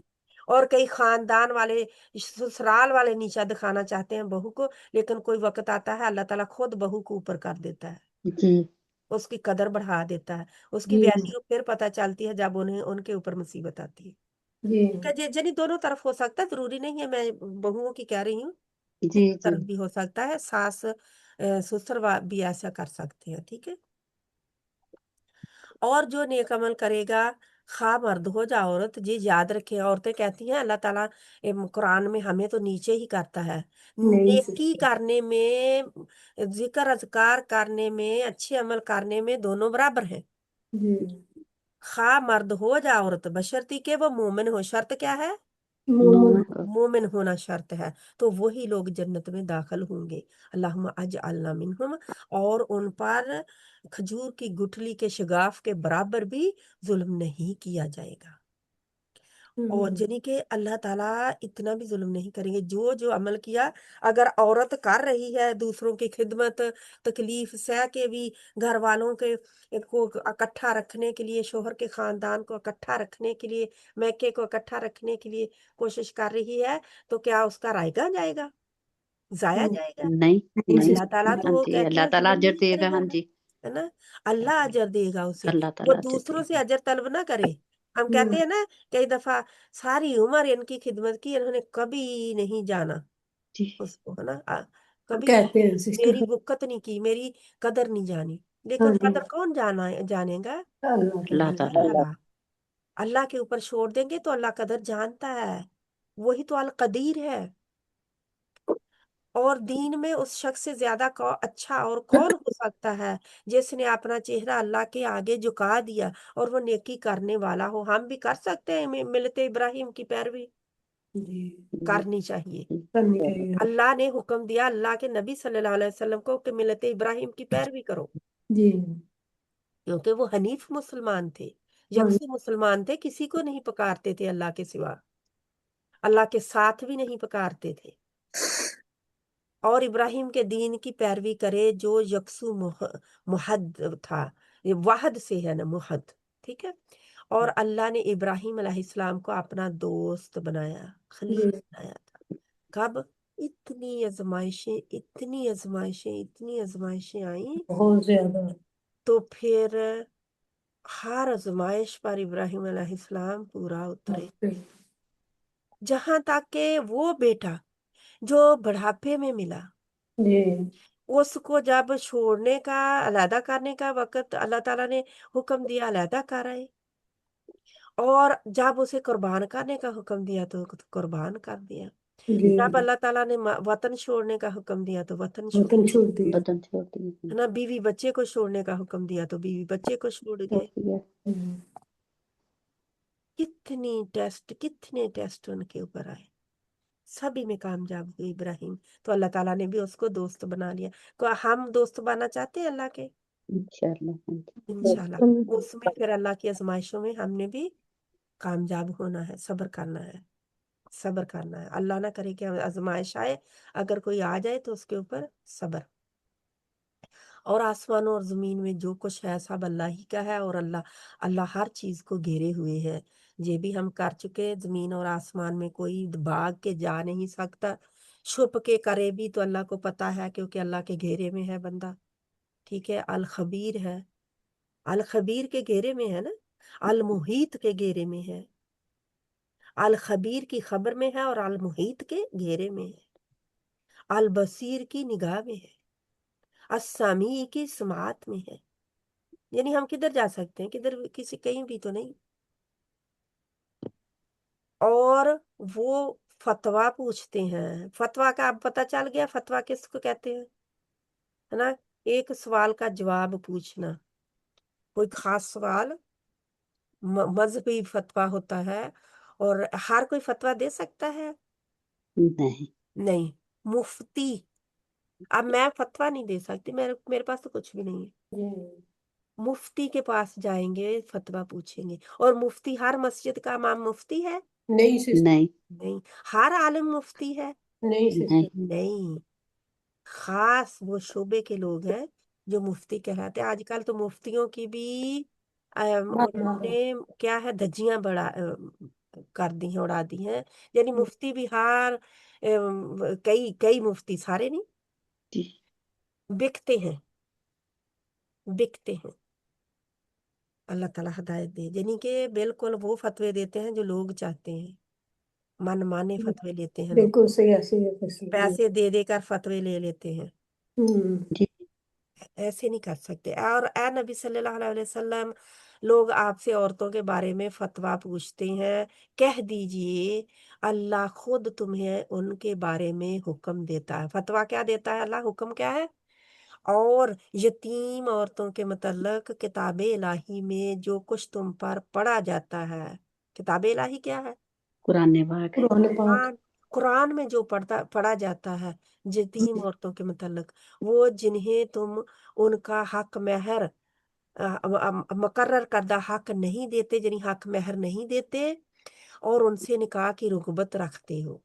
और कई खानदान वाले, ससुराल वाले नीचा दिखाना चाहते हैं बहू को, लेकिन कोई वक्त आता है अल्लाह ताला खुद बहू को ऊपर कर देता है, जी उसकी कदर बढ़ा देता है, उसकी जी वैल्यू फिर पता चलती है जब उन्हें उनके ऊपर मुसीबत आती है। जी जनी दोनों तरफ हो सकता है, जरूरी नहीं है मैं बहुओं की कह रही हूँ, जी दोनों जी तरफ भी हो सकता है, सास ससुर भी ऐसा कर सकते हैं, ठीक है। और जो नेक अमल करेगा, खा मर्द हो जा औरत, जी याद रखे, औरतें कहती हैं अल्लाह ताला कुरान में हमें तो नीचे ही करता है। नहीं नेकी करने में, जिक्र अज़कार करने में, अच्छे अमल करने में दोनों बराबर हैं। जी खा मर्द हो जा औरत, बशर्ती के वो मोमिन हो। शर्त क्या है? मोमन मोमन मोमिन होना शर्त है। तो वही लोग जन्नत में दाखिल होंगे। अल्लाहुम्मा अजअलना मिनहुम। और उन पर खजूर की गुठली के शगाफ के बराबर भी जुल्म नहीं किया जाएगा। और यानी कि अल्लाह ताला इतना भी जुल्म नहीं करेंगे। जो जो अमल किया, अगर औरत कर रही है दूसरों की खिदमत, तकलीफ सह के भी घर वालों के को इकट्ठा रखने के लिए, शोहर के खानदान को इकट्ठा रखने के लिए, मैके को इकट्ठा रखने के लिए कोशिश कर रही है, तो क्या उसका रायगा जाएगा? जाया जाएगा? नहीं नहीं अल्लाह ताला तो हाँ वो जी कहते अल्लाह हैं ताला जुल्म अजर नहीं देगा करेगा, हाँ जी है ना। अल्लाह अजर देगा उसे, अल्लाह वो ताला अजर दूसरों से देगा अजर तलब ना करे। हम कहते हैं ना, कई दफा सारी उम्र इनकी खिदमत की, इन्होंने कभी नहीं जाना जी उसको, है ना। कभी कहते हैं सिस्टर। मेरी बुक्कत नहीं की, मेरी कदर नहीं जानी। हाँ लेकिन जी, कदर कौन जानेगा? अल्लाह अल्लाह ताला ताला अल्लाह। अल्लाह के ऊपर छोड़ देंगे तो अल्लाह कदर जानता है, वही तो अल कदीर है। और दीन में उस शख्स से ज्यादा अच्छा और कौन हो सकता है, जिसने अपना चेहरा अल्लाह के आगे झुका दिया और वो नेकी करने वाला हो। हम भी कर सकते हैं मिलते इब्राहिम की पैरवी, जी करनी चाहिए। करनी चाहिए। अल्लाह ने हुक्म दिया, अल्लाह के नबी सल्लल्लाहु अलैहि वसल्लम को, कि मिलते इब्राहिम की पैरवी करो, जी क्योंकि वो हनीफ मुसलमान थे, हाँ यकसू मुसलमान थे, किसी को नहीं पुकारते थे अल्लाह के सिवा, अल्लाह के साथ भी नहीं पुकारते थे। और इब्राहिम के दीन की पैरवी करे जो यकसू मुहद था। ये वाहद से है ना, मुहद, ठीक है। और अल्लाह ने इब्राहिम अलैहिस्सलाम को अपना दोस्त बनाया, खलील जी बनाया था। कब? इतनी आजमाइशें, इतनी आजमाइशें, इतनी आजमाइशें आई, बहुत ज्यादा। तो फिर हर आजमाइश पर इब्राहिम अलैहिस्सलाम पूरा उतरे। जहां तक के वो बेटा जो बुढ़ापे में मिला, जी उसको जब छोड़ने का, अलहदा करने का वक्त अल्लाह ताला ने हुक्म दिया, अलहदा कर आए। और जब उसे कुर्बान करने का हुक्म दिया तो कुर्बान कर दिया। जी जब अल्लाह ताला ने वतन छोड़ने का हुक्म दिया तो वतन छोड़, वतन छोड़ दिया। बदन छोड़ दिए है ना। बीवी बच्चे को छोड़ने का हुक्म दिया तो बीवी बच्चे को छोड़ छोड़ गए। दिया कितने टेस्ट उनके ऊपर आए, सभी में कामयाब हुए इब्राहिम। तो अल्लाह ताला ने भी उसको दोस्त बना लिया। को हम दोस्त बनना चाहते हैं अल्लाह के? इंशाल्लाह हाँ जी इंशाल्लाह। उसमें फिर अल्लाह की आजमाइशों में हमने भी कामयाब होना है, सब्र करना है, सब्र करना है। अल्लाह ना करे कि आजमाइश आए, अगर कोई आ जाए तो उसके ऊपर सब्र। और आसमानों और जमीन में जो कुछ है सब अल्लाह ही का है, और अल्लाह अल्लाह हर चीज को घेरे हुए है। ये भी हम कर चुके, जमीन और आसमान में कोई भाग के जा नहीं सकता, छुप के करे भी तो अल्लाह को पता है, क्योंकि अल्लाह के घेरे में है बंदा, ठीक है। अल खबीर है, अल खबीर के घेरे में है ना, अल मुहीत के घेरे में है। अल खबीर की खबर में है और अल मुहीत के घेरे में है। अल बसीर की निगाह में है, अस्सामी की समात में है। यानी हम किधर जा सकते हैं, किधर, किसी कहीं भी तो नहीं। और वो फतवा पूछते हैं। फतवा का अब पता चल गया, फतवा किसको कहते हैं, है ना। एक सवाल का जवाब पूछना, कोई खास सवाल, मजहबी फतवा होता है, और हर कोई फतवा दे सकता है? नहीं नहीं। मुफ्ती, अब मैं फतवा नहीं दे सकती, मेरे मेरे पास तो कुछ भी नहीं है। जी मुफ्ती के पास जाएंगे, फतवा पूछेंगे। और मुफ्ती, हर मस्जिद का इमाम मुफ्ती है? नहीं सिस्टर। नहीं नहीं। हर आलिम मुफ्ती है? नहीं नहीं सिस्टर। नहीं। खास वो शोबे के लोग हैं जो मुफ्ती कहलाते हैं। आजकल तो मुफ्तियों की भी उन्होंने क्या है, धज्जियां कर दी हैं, उड़ा दी हैं। यानी मुफ्ती भी हर कई कई मुफ्ती, सारे नहीं, जी बिकते हैं। बिकते हैं। अल्लाह ताला हिदायत दे, यानी कि बिल्कुल वो फतवे देते हैं जो लोग चाहते हैं, मनमाने फतवे लेते हैं लोग, बिल्कुल सही, ऐसे ही है फैसला। पैसे दे देकर फतवे ले लेते हैं, जी ऐसे नहीं कर सकते। और ए नबी सल्लल्लाहु अलैहि वसल्लम, लोग आपसे औरतों के बारे में फतवा पूछते हैं, कह दीजिए अल्लाह खुद तुम्हें उनके बारे में हुक्म देता है। फतवा क्या देता है अल्लाह, हुक्म क्या है? और यतीम औरतों के मतलब किताब इलाही में जो कुछ तुम पर पढ़ा जाता है, किताब इलाही क्या है? कुरान पाक कुरान पाक। कुरान। कुरान में जो पढ़ा जाता है यतीम औरतों के मतलब, वो जिन्हें तुम उनका हक महर मुकर्रर करदा हक नहीं देते, जिन्हें हक महर नहीं देते, और उनसे निकाह की रुग़बत रखते हो।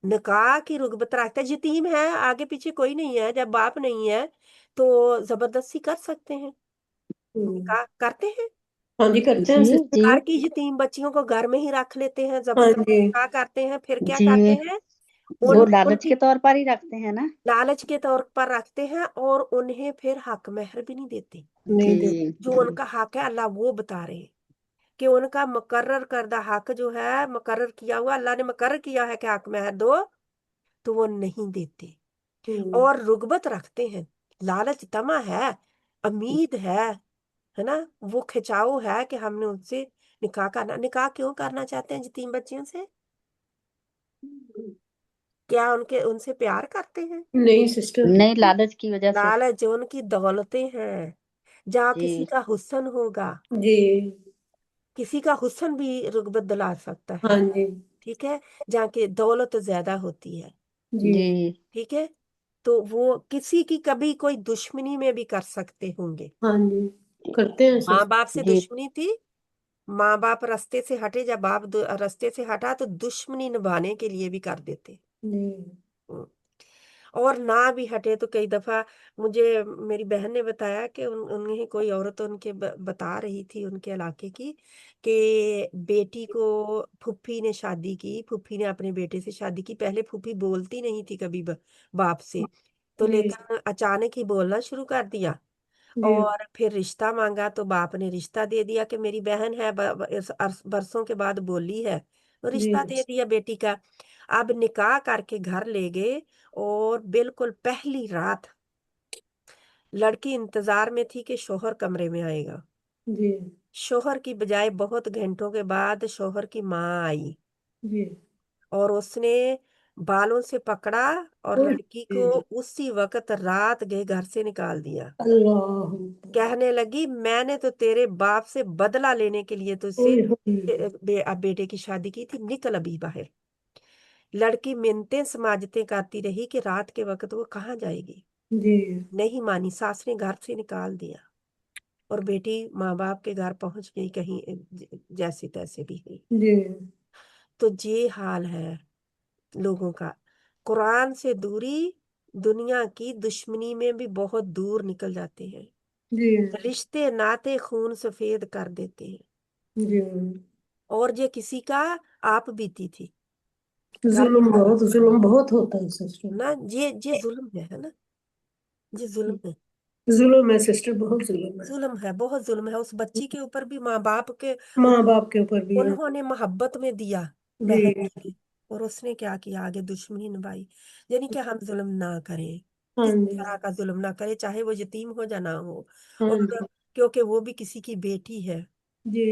निकाह की रुग़बत रखते, यतीम है, आगे पीछे कोई नहीं है, जब बाप नहीं है तो जबरदस्ती कर सकते हैं, निकाह करते हैं। हाँ जी, करते हैं जी सिस्टर। जी घर की यतीम बच्चियों को घर में ही रख लेते हैं, हाँ जबरदस्ती जी, निकाह करते हैं, फिर क्या जी करते हैं? वो लालच उनकी के तौर पर ही रखते हैं ना। लालच के तौर पर रखते हैं, और उन्हें फिर हक महर भी नहीं देते। नहीं दे। जी जो उनका हक है अल्लाह वो बता रहे हैं कि उनका मुकर्रर करदा हक जो है, मुकर्रर किया हुआ, अल्लाह ने मुकर्रर किया है कि हक महर दो, तो वो नहीं देते, और रुगबत रखते हैं, लालच तमा है, उम्मीद है ना, वो खिंचाव है कि हमने उनसे निकाह करना। निकाह क्यों करना चाहते हैं यतीम बच्चियों से? क्या उनके उनसे प्यार करते हैं? नहीं सिस्टर। नहीं, लालच की वजह से। लालच, जो उनकी दौलतें हैं, जहाँ किसी जी का हुस्न होगा, जी। किसी का हुस्न भी रुगबत दिला सकता है, हाँ जी। ठीक है, जहाँ की दौलत ज्यादा होती है, जी। जी ठीक है, तो वो किसी की कभी कोई दुश्मनी में भी कर सकते होंगे। हाँ जी, करते हैं माँ सिस्टर। बाप से जी दुश्मनी थी, माँ बाप रास्ते से हटे, जब बाप रास्ते से हटा तो दुश्मनी निभाने के लिए भी कर देते। जी हम्म। और ना भी हटे तो कई दफा, मुझे मेरी बहन ने बताया कि उन्हें कोई औरत उनके बता रही थी उनके इलाके की, कि बेटी को फूफी ने शादी की, फूफी ने अपने बेटे से शादी की। पहले फूफी बोलती नहीं थी कभी बाप से, तो जी लेकिन अचानक ही बोलना शुरू कर दिया, जी और फिर रिश्ता मांगा तो बाप ने रिश्ता दे दिया कि मेरी बहन है, बरसों के बाद बोली है, तो जी रिश्ता दे दिया बेटी का। अब निकाह करके घर ले गए, और बिल्कुल पहली रात लड़की इंतजार में थी कि शोहर कमरे में आएगा। जी शोहर की बजाय बहुत घंटों के बाद शोहर की माँ आई, जी। और उसने बालों से पकड़ा, और ओए लड़की को उसी वक्त रात गए घर से निकाल दिया। अल्लाह। कहने लगी मैंने तो तेरे बाप से बदला लेने के लिए तुझसे ओए होए। अब बेटे की शादी की थी, निकल अभी बाहर। लड़की मिन्नतें समाजतें करती रही कि रात के वक्त वो कहाँ जाएगी, जी नहीं मानी, सास ने घर से निकाल दिया, और बेटी माँ बाप के घर पहुंच गई कहीं, जैसे तैसे भी हुई। जी तो ये हाल है लोगों का। कुरान से दूरी दुनिया की दुश्मनी में भी बहुत दूर निकल जाते हैं, जी रिश्ते नाते खून सफेद कर देते हैं। जी। और ये किसी का आप बीती थी, घर में जुल्म बहुत होता है सिस्टर। ना, ये जुल्म है ना, ये जुल्म है, जुल्म है सिस्टर, बहुत जुल्म है। जुल्म है, बहुत जुल्म है। उस बच्ची के ऊपर भी माँ बाप के, माँ बाप के ऊपर भी है। उन्होंने मोहब्बत में दिया महर जी के लिए, और उसने क्या किया, आगे दुश्मनी निभाई। यानी कि हम जुल्म ना करें, हाँ किसी जी तरह का जुल्म ना करें, चाहे वो यतीम हो या ना हो। हाँ और जी क्योंकि वो भी किसी की बेटी है, जी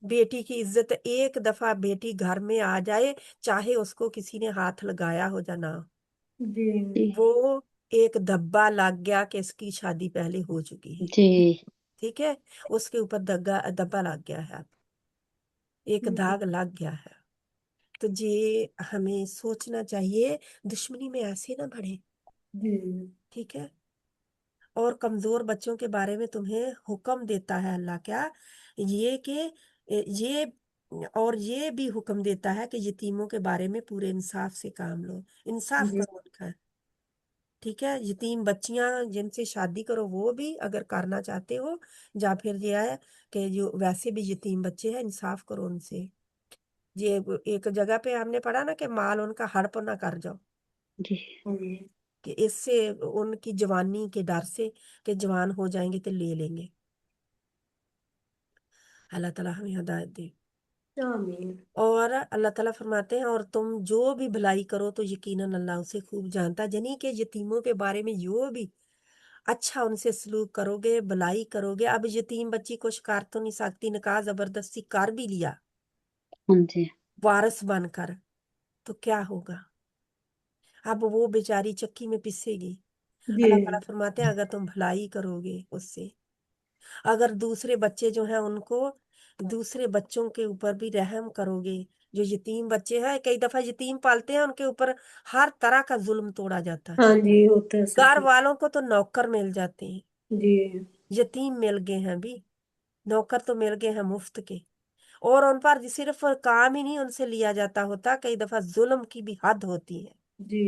बेटी की इज्जत, एक दफा बेटी घर में आ जाए, चाहे उसको किसी ने हाथ लगाया हो या ना, जी वो एक धब्बा लग गया कि इसकी शादी पहले हो चुकी है, जी ठीक है, उसके ऊपर धब्बा लग गया है, एक दाग लग गया है। तो ये हमें सोचना चाहिए, दुश्मनी में ऐसे ना बढ़े, जी ठीक है। और कमजोर बच्चों के बारे में तुम्हें हुक्म देता है अल्लाह, क्या ये कि ये, और ये भी हुक्म देता है कि यतीमों के बारे में पूरे इंसाफ से काम लो, इंसाफ जी करो उनका, ठीक है। यतीम बच्चियां जिनसे शादी करो, वो भी अगर करना चाहते हो, या फिर ये है कि जो वैसे भी यतीम बच्चे हैं, इंसाफ करो उनसे। ये एक जगह पे हमने पढ़ा ना कि माल उनका हड़प ना कर जाओ, जी जी کہ اس سے ان کی جوانی کے ڈر سے کہ جوان ہو جائیں گے تو لے لیں گے۔ اللہ تعالیٰ ہمیں ہدایت دے۔ آمین۔ اور اللہ تعالیٰ فرماتے ہیں اور تم جو بھی بھلائی کرو تو یقیناً اللہ اسے خوب جانتا ہے، یعنی کہ یتیموں کے بارے میں جو بھی اچھا ان سے سلوک کرو گے، بھلائی کرو گے۔ اب یتیم بچی کو شکار تو نہیں سکتی، نکاح زبردستی کر بھی لیا ہاں جی وارث بن کر، تو کیا ہوگا؟ اب وہ بیچاری چکی میں پسے گی۔ جی اللہ تعالیٰ فرماتے ہیں اگر تم بھلائی کرو گے اس سے، اگر دوسرے بچے جو ہیں ان کو، دوسرے بچوں کے اوپر بھی رحم کرو گے، جو یتیم بچے ہیں، کئی دفعہ یتیم پالتے ہیں ان کے اوپر ہر طرح کا ظلم توڑا جاتا ہے، ہاں جی ہوتا ہے گھر سب۔ والوں کو تو نوکر مل جاتے ہیں، جی یتیم مل گئے ہیں بھی، نوکر تو مل گئے ہیں مفت کے، اور ان پر صرف کام ہی نہیں ان سے لیا جاتا ہوتا، کئی دفعہ ظلم کی بھی حد ہوتی ہے، جی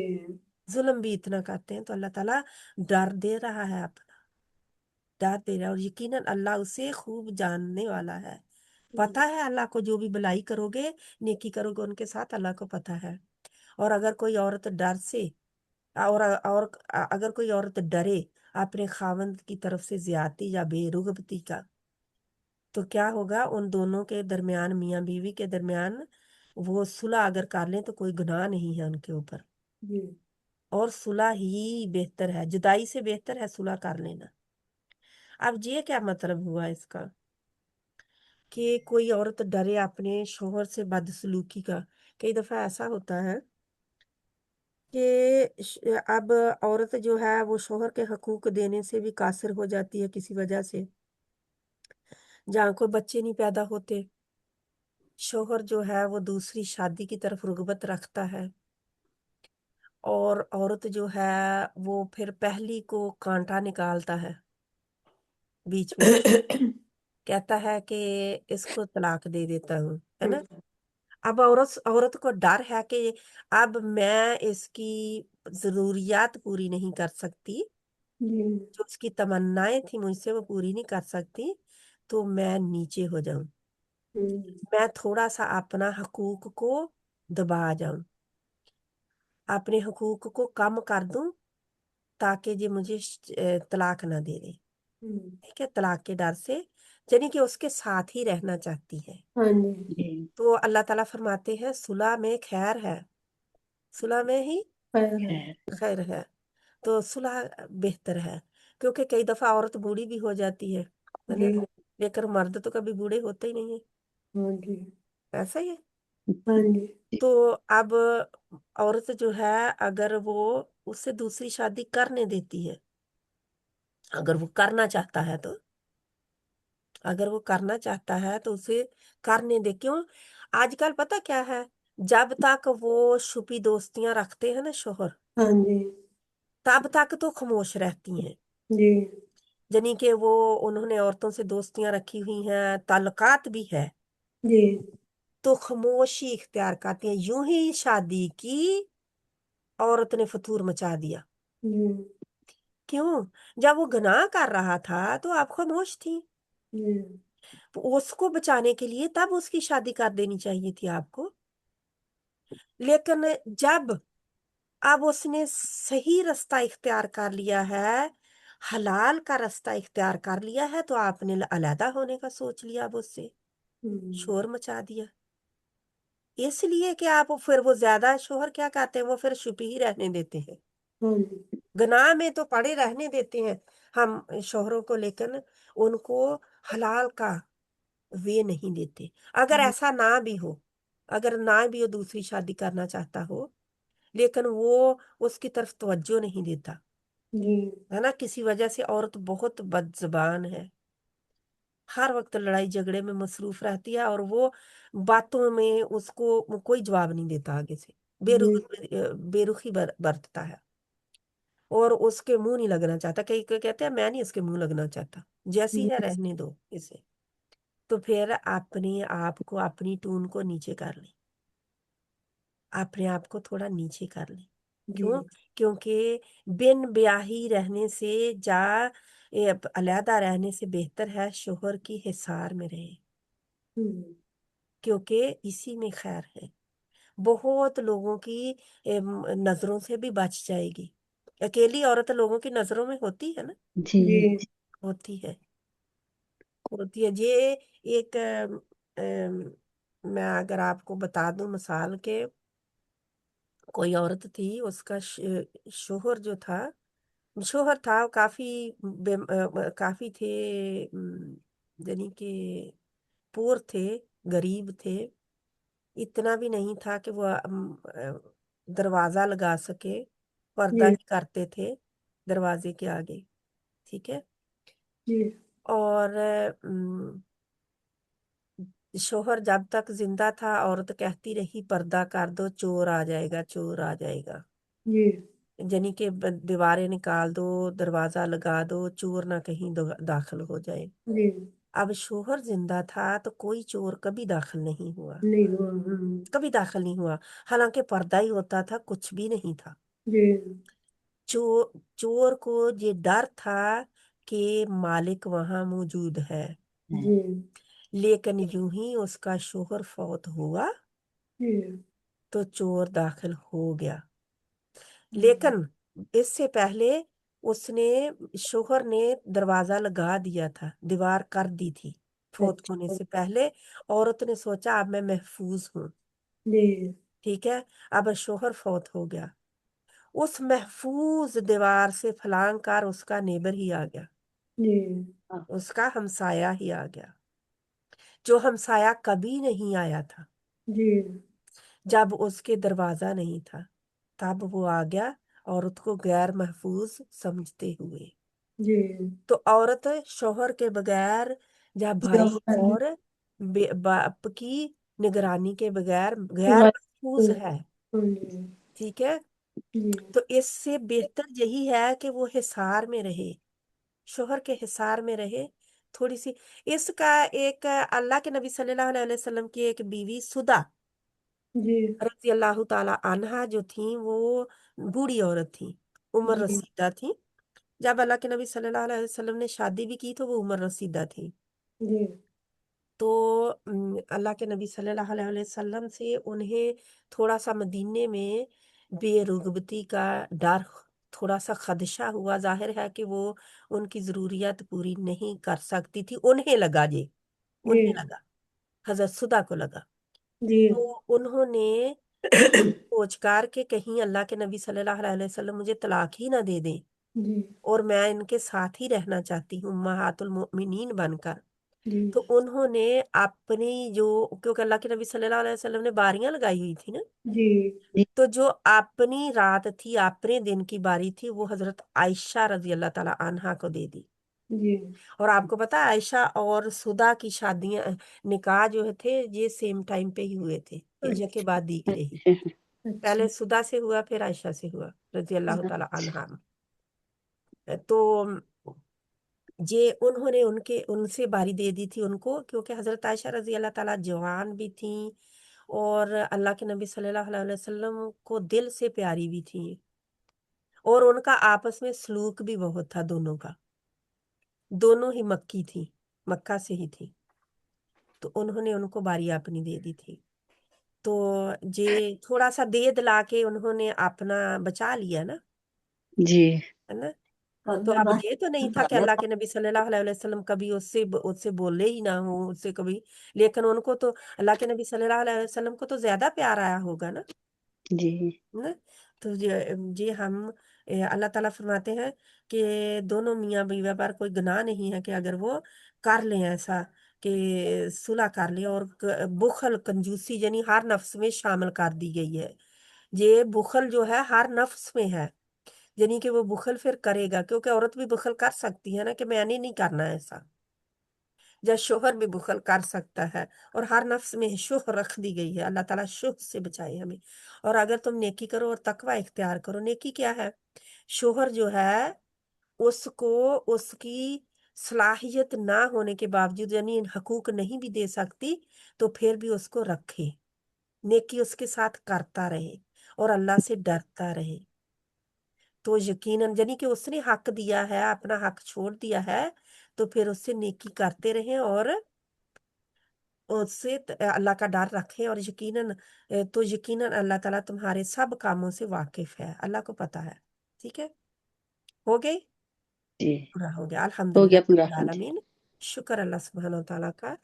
ظلم بھی اتنا کرتے ہیں۔ تو اللہ تعالیٰ ڈر دے رہا ہے اپنا، ڈر دے رہا ہے، اور یقیناً اللہ اسے خوب جاننے والا ہے، پتہ ہے اللہ کو، جو بھی بھلائی کرو گے، نیکی کرو گے ان کے ساتھ، اللہ کو پتہ ہے۔ اور اگر کوئی عورت ڈر سے اور اگر کوئی عورت ڈرے اپنے خاوند کی طرف سے زیادتی یا بے رغبتی کا، تو کیا ہوگا؟ ان دونوں کے درمیان، میاں بیوی کے درمیان، وہ صلح اگر کر لیں تو کوئی گناہ نہیں ہے ان کے اوپر، جی اور صلح ہی بہتر ہے، جدائی سے بہتر ہے صلح کر لینا۔ اب یہ کیا مطلب ہوا اس کا کہ کوئی عورت ڈرے اپنے شوہر سے بدسلوکی کا؟ کئی دفعہ ایسا ہوتا ہے کہ اب عورت جو ہے وہ شوہر کے حقوق دینے سے بھی قاصر ہو جاتی ہے کسی وجہ سے، جہاں کوئی بچے نہیں پیدا ہوتے، شوہر جو ہے وہ دوسری شادی کی طرف رغبت رکھتا ہے، اور عورت جو ہے وہ پھر پہلی کو کانٹا نکالتا ہے بیچ میں، کہتا ہے کہ اس کو طلاق دے دیتا ہوں، ہے نا؟ اب عورت کو ڈر ہے کہ اب میں اس کی ضروریات پوری نہیں کر سکتی، جی جو اس کی تمنائیں تھیں مجھ سے وہ پوری نہیں کر سکتی، تو میں نیچے ہو جاؤں، میں تھوڑا سا اپنا حقوق کو دبا جاؤں، اپنے حقوق کو کم کر دوں تاکہ یہ مجھے طلاق نہ دے دے، ٹھیک ہے؟ طلاق کے ڈر سے، یعنی کہ اس کے ساتھ ہی رہنا چاہتی ہے۔ ہاں جی جی تو اللہ تعالیٰ فرماتے ہیں صلح میں خیر ہے، صلح میں ہی خیر ہے۔ خیر خیر ہے، تو صلح بہتر ہے، کیونکہ کئی دفعہ عورت بوڑھی بھی ہو جاتی ہے نا؟ جی لیکن مرد تو کبھی بوڑھے ہوتے ہی نہیں ہے، ہاں جی ایسا ہی ہے۔ ہاں جی تو اب عورت جو ہے اگر وہ اس سے دوسری شادی کرنے دیتی ہے، اگر وہ کرنا چاہتا ہے تو، اگر وہ کرنا چاہتا ہے تو اسے کرنے دے، کیوں؟ آج کل پتہ کیا ہے، جب تک وہ چھپی دوستیاں رکھتے ہیں نا شوہر، ہاں جی تب تک تو خاموش رہتی ہیں، جی یعنی کہ وہ انہوں نے عورتوں سے دوستیاں رکھی ہوئی ہیں، تعلقات بھی ہے، جی تو خاموشی اختیار کرتی ہیں، یوں ہی شادی کی عورت نے فتور مچا دیا، جی کیوں؟ جب وہ گناہ کر رہا تھا تو آپ خاموش تھی، جی اس کو بچانے کے لیے تب اس کی شادی کر دینی چاہیے تھی آپ کو، لیکن جب اب اس نے صحیح رستہ اختیار کر لیا ہے، حلال کا رستہ اختیار کر لیا ہے، تو آپ نے علیحدہ ہونے کا سوچ لیا، اب اس سے شور مچا دیا، اس لیے کہ آپ پھر وہ زیادہ شوہر کیا کہتے ہیں، وہ پھر چھپی ہی رہنے دیتے ہیں، ہاں جی گناہ میں تو پڑے رہنے دیتے ہیں ہم شوہروں کو، لیکن ان کو حلال کا وے نہیں دیتے۔ اگر ایسا نہ بھی ہو، اگر نہ بھی وہ دوسری شادی کرنا چاہتا ہو، لیکن وہ اس کی طرف توجہ نہیں دیتا جی ہے نا، کسی وجہ سے عورت بہت بد زبان ہے، ہر وقت لڑائی جھگڑے میں مصروف رہتی ہے، اور وہ باتوں میں اس کو کوئی جواب نہیں دیتا، آگے سے بے رخی برتتا ہے، اور اس کے منہ نہیں لگنا چاہتا، کئی کہتے ہیں میں نہیں اس کے منہ لگنا چاہتا، جیسی ہے رہنے دو اسے، تو پھر اپنے آپ کو، اپنی ٹون کو نیچے کر لیں، اپنے آپ کو تھوڑا نیچے کر لیں، کیوں؟ کیونکہ بن بیاہی رہنے سے علیحدہ رہنے سے بہتر ہے شوہر کی حصار میں رہے، کیونکہ اسی میں خیر ہے، بہت لوگوں کی نظروں سے بھی بچ جائے گی، अकेली औरत लोगों की नजरों में होती है ना, जी जी होती है, होती है। ये एक मैं अगर आपको बता दूं मिसाल के, कोई औरत थी, उसका शोहर जो था, शोहर था, वो काफी काफी थे, यानी कि पुअर थे, गरीब थे। इतना भी नहीं था कि वो दरवाजा लगा सके, पर्दा जी ही करते थे दरवाजे के आगे, ठीक है। जी और शोहर जब तक जिंदा था, औरत कहती रही पर्दा कर दो, चोर आ जाएगा, चोर आ जाएगा, जी यानी कि दीवारें निकाल दो, दरवाजा लगा दो, चोर ना कहीं दाखिल हो जाए। जी अब शोहर जिंदा था तो कोई चोर कभी दाखिल नहीं हुआ, नहीं हुआ। हाँ कभी दाखिल नहीं हुआ, हालांकि पर्दा ही होता था, कुछ भी नहीं था। जी चोर को ये डर था कि मालिक वहां मौजूद है, जी लेकिन यूं ही उसका शोहर फौत हुआ जी तो चोर दाखिल हो गया। लेकिन इससे पहले उसने, शोहर ने दरवाजा लगा दिया था, दीवार कर दी थी फौत होने अच्छा से पहले। औरत ने सोचा अब मैं महफूज हूँ, जी ठीक है। अब शोहर फौत हो गया, उस महफूज दीवार से फलांग कर उसका नेबर ही आ गया, जी उसका हमसाया ही आ गया, जो हमसाया कभी नहीं आया था। जी जब उसके दरवाजा नहीं था तब वो आ गया, औरत को गैर महफूज समझते हुए। जी तो औरत शोहर के बगैर या भाई और बाप की निगरानी के बगैर गैर महफूज है, ठीक है। तो इससे बेहतर यही है कि वो हिसार में रहे, शोहर के हिसार में रहे थोड़ी सी। इसका एक अल्लाह के नबी सल्लल्लाहु अलैहि वसल्लम की एक बीवी सुदा जी रजी अल्लाह ताला अन्हा जो थी, वो बूढ़ी औरत थी, उम्र जी रसीदा थी। जब अल्लाह के नबी सल्लल्लाहु अलैहि वसल्लम ने शादी भी की तो वो उम्र रसीदा थी। जी तो अल्लाह के नबी सल्लल्लाहु अलैहि वसल्लम से उन्हें थोड़ा सा मदीने में बेरुगबती का डर, थोड़ा सा खदशा हुआ। जाहिर है कि वो उनकी ज़रूरियात पूरी नहीं कर सकती थी, उन्हें लगा ये, जी उन्हें लगा, हजरत सुदा को लगा। जी तो उन्होंने ये सोचकर के कहीं अल्लाह के नबी सल्लल्लाहु अलैहि वसल्लम मुझे तलाक ही ना दे दें, जी और मैं इनके साथ ही रहना चाहती हूँ उम्महातुल मोमिनीन बनकर। जी तो उन्होंने अपनी जो, क्योंकि अल्लाह के नबी सल्लल्लाहु अलैहि वसल्लम ने बारियां लगाई हुई थी ना, जी तो जो अपनी रात थी, अपने दिन की बारी थी, वो हजरत आयशा रजी अल्लाह ताला अन्हा को दे दी। जी और आपको पता है आयशा और सुदा की शादियां, निकाह जो थे, ये सेम टाइम पे ही हुए थे, एक के बाद दीगरे ही। अच्छा पहले सुदा से हुआ, फिर आयशा से हुआ रजी अल्लाह ताला अन्हा। तो ये उन्होंने उनके उनसे बारी दे दी थी उनको, क्योंकि हजरत आयशा रजी अल्लाह ताला जवान भी थी, और अल्लाह के नबी सल्लल्लाहु अलैहि वसल्लम को दिल से प्यारी भी थी, और उनका आपस में सलूक भी बहुत था दोनों का। दोनों ही मक्की थी, मक्का से ही थी। तो उन्होंने उनको बारी अपनी दे दी थी। तो ये थोड़ा सा दे दिला के उन्होंने अपना बचा लिया ना, जी है ना। तो अब ये तो नहीं था कि अल्लाह के नबी सल्लल्लाहु अलैहि वसल्लम कभी उससे उससे बोले ही ना हो, उससे कभी। लेकिन उनको तो, अल्लाह के नबी सल्लल्लाहु अलैहि वसल्लम को तो ज्यादा प्यार आया होगा ना, जी ना। तो ये हम अल्लाह ताला फरमाते हैं कि दोनों मियाँ बीवी पर कोई गुनाह नहीं है कि अगर वो कर लें ऐसा, कि सुलह कर लें। और बुखल कंजूसी यानी हर नफ्स में शामिल कर दी गई है। ये बुखल जो है हर नफ्स में है, यानी कि वो बुखल फिर करेगा, क्योंकि औरत भी बुखल कर सकती है ना, कि मैंने नहीं करना ऐसा, या शोहर भी बुखल कर सकता है। और हर नफ्स में शुह रख दी गई है, अल्लाह ताला शुह से बचाए हमें। और अगर तुम नेकी करो और तकवा इख्तियार करो, नेकी क्या है, शोहर जो है उसको उसकी सलाहियत ना होने के बावजूद, यानी हकूक नहीं भी दे सकती, तो फिर भी उसको रखे, नेकी उसके साथ करता रहे, और अल्लाह से डरता रहे। तो यकीनन यानी कि उसने हक दिया है, अपना हक छोड़ दिया है, तो फिर उससे नेकी करते रहें, और उससे अल्लाह का डर रखें। और यकीनन तो यकीनन अल्लाह ताला तुम्हारे सब कामों से वाकिफ है, अल्लाह को पता है, ठीक है। हो गई? जी पूरा हो गया। हो अल्हम्दुलिल्लाह गया पूरा। रब्बिल हाँ जी। आलमीन। शुक्र अल्लाह सुब्हानो तआला का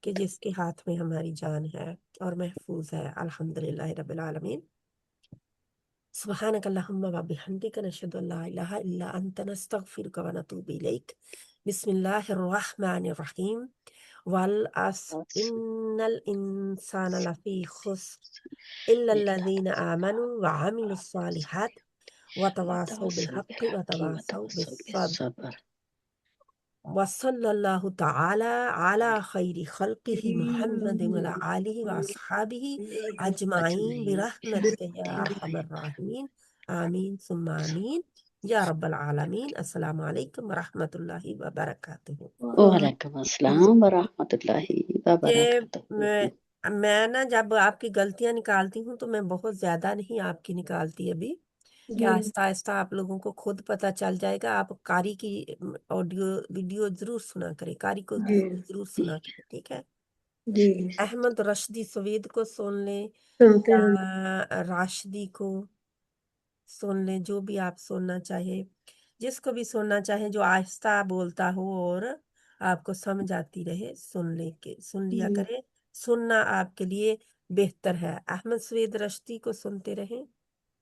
कि जिसके हाथ में हमारी जान है और महफूज है। अल्हम्दुलिल्लाह रब्बिल आलमीन। सुब्हानक अल्लाहुम्मा व बिहम्दिक नशहदु अल्ला इलाहा इल्ला अंत नस्तगफिरुका व नतूबु इलैक। बिस्मिल्लाहिर रहमानिर रहीम। वल अस्र इन्नल इंसाना लफी खुस्र इल्लल्लज़ीना आमनु व अमिलुस सालिहात व तवासौ बिल हक़्क़ि व तवासौ बिस सब्र। सबर। वसल्लल्लाहु तआला अला खैरि खल्क़िही मुहम्मदिन व अला आलिहि व अस्हाबिही अजमाइन बिरहमतिका या अरहमर राहिमीन। आमीन सुम्मा आमीन या रब्बल आलमीन। अस्सलामु अलैकुम व रहमतुल्लाहि व बरकातुहू। वालेकुम अस्सलाम व रहमतुल्लाहि व ये बरकातुहू। मैं ना जब आपकी गलतियां निकालती हूँ तो मैं बहुत ज्यादा नहीं आपकी निकालती अभी, कि जी आहिस्ता आहिस्ता आप लोगों को खुद पता चल जाएगा। आप कारी की ऑडियो वीडियो जरूर सुना करें, कारी को जी जरूर सुना करें, ठीक है। जी अहमद रश्दी सवेद को सुन लें सुनते हैं। या राशिदी को सुन लें, जो भी आप सुनना चाहे, जिसको भी सुनना चाहे जो आहिस्ता बोलता हो और आपको समझ आती रहे, सुन लिया जी करें। सुनना आपके लिए बेहतर है। अहमद सवेद रश्दी को सुनते रहें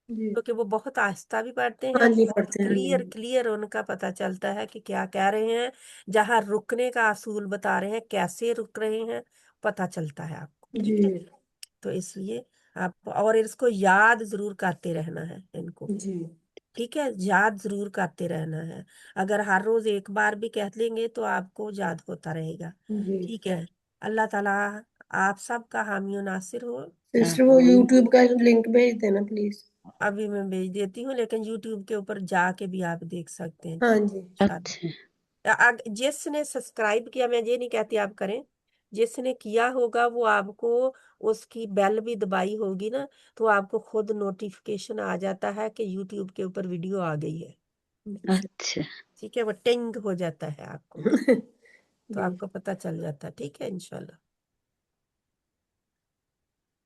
जी क्योंकि वो बहुत आहिस्ता भी पढ़ते हैं, हाँ जी बहुत पढ़ते हैं। क्लियर क्लियर उनका पता चलता है कि क्या कह रहे हैं। जहाँ रुकने का असूल बता रहे हैं, कैसे रुक रहे हैं, पता चलता है आपको, ठीक है। जी तो इसलिए आप और इसको याद जरूर करते रहना है इनको, जी ठीक है। याद जरूर करते रहना है। अगर हर रोज एक बार भी कह लेंगे तो आपको याद होता रहेगा, जी ठीक है। अल्लाह ताला आप सबका हामी और नासिर हो। सिस्टर वो यूट्यूब का लिंक भेज देना प्लीज। अभी मैं भेज देती हूँ, लेकिन यूट्यूब के ऊपर जाके भी आप देख सकते हैं, हाँ ठीक जी है। अच्छा जिसने सब्सक्राइब किया, मैं ये नहीं कहती आप करें, जिसने किया होगा वो आपको उसकी बेल भी दबाई होगी ना, तो आपको खुद नोटिफिकेशन आ जाता है कि यूट्यूब के ऊपर वीडियो आ गई है, अच्छा ठीक है। वो टिंग हो जाता है आपको, तो जी आपको पता चल जाता है, ठीक है, इंशाल्लाह।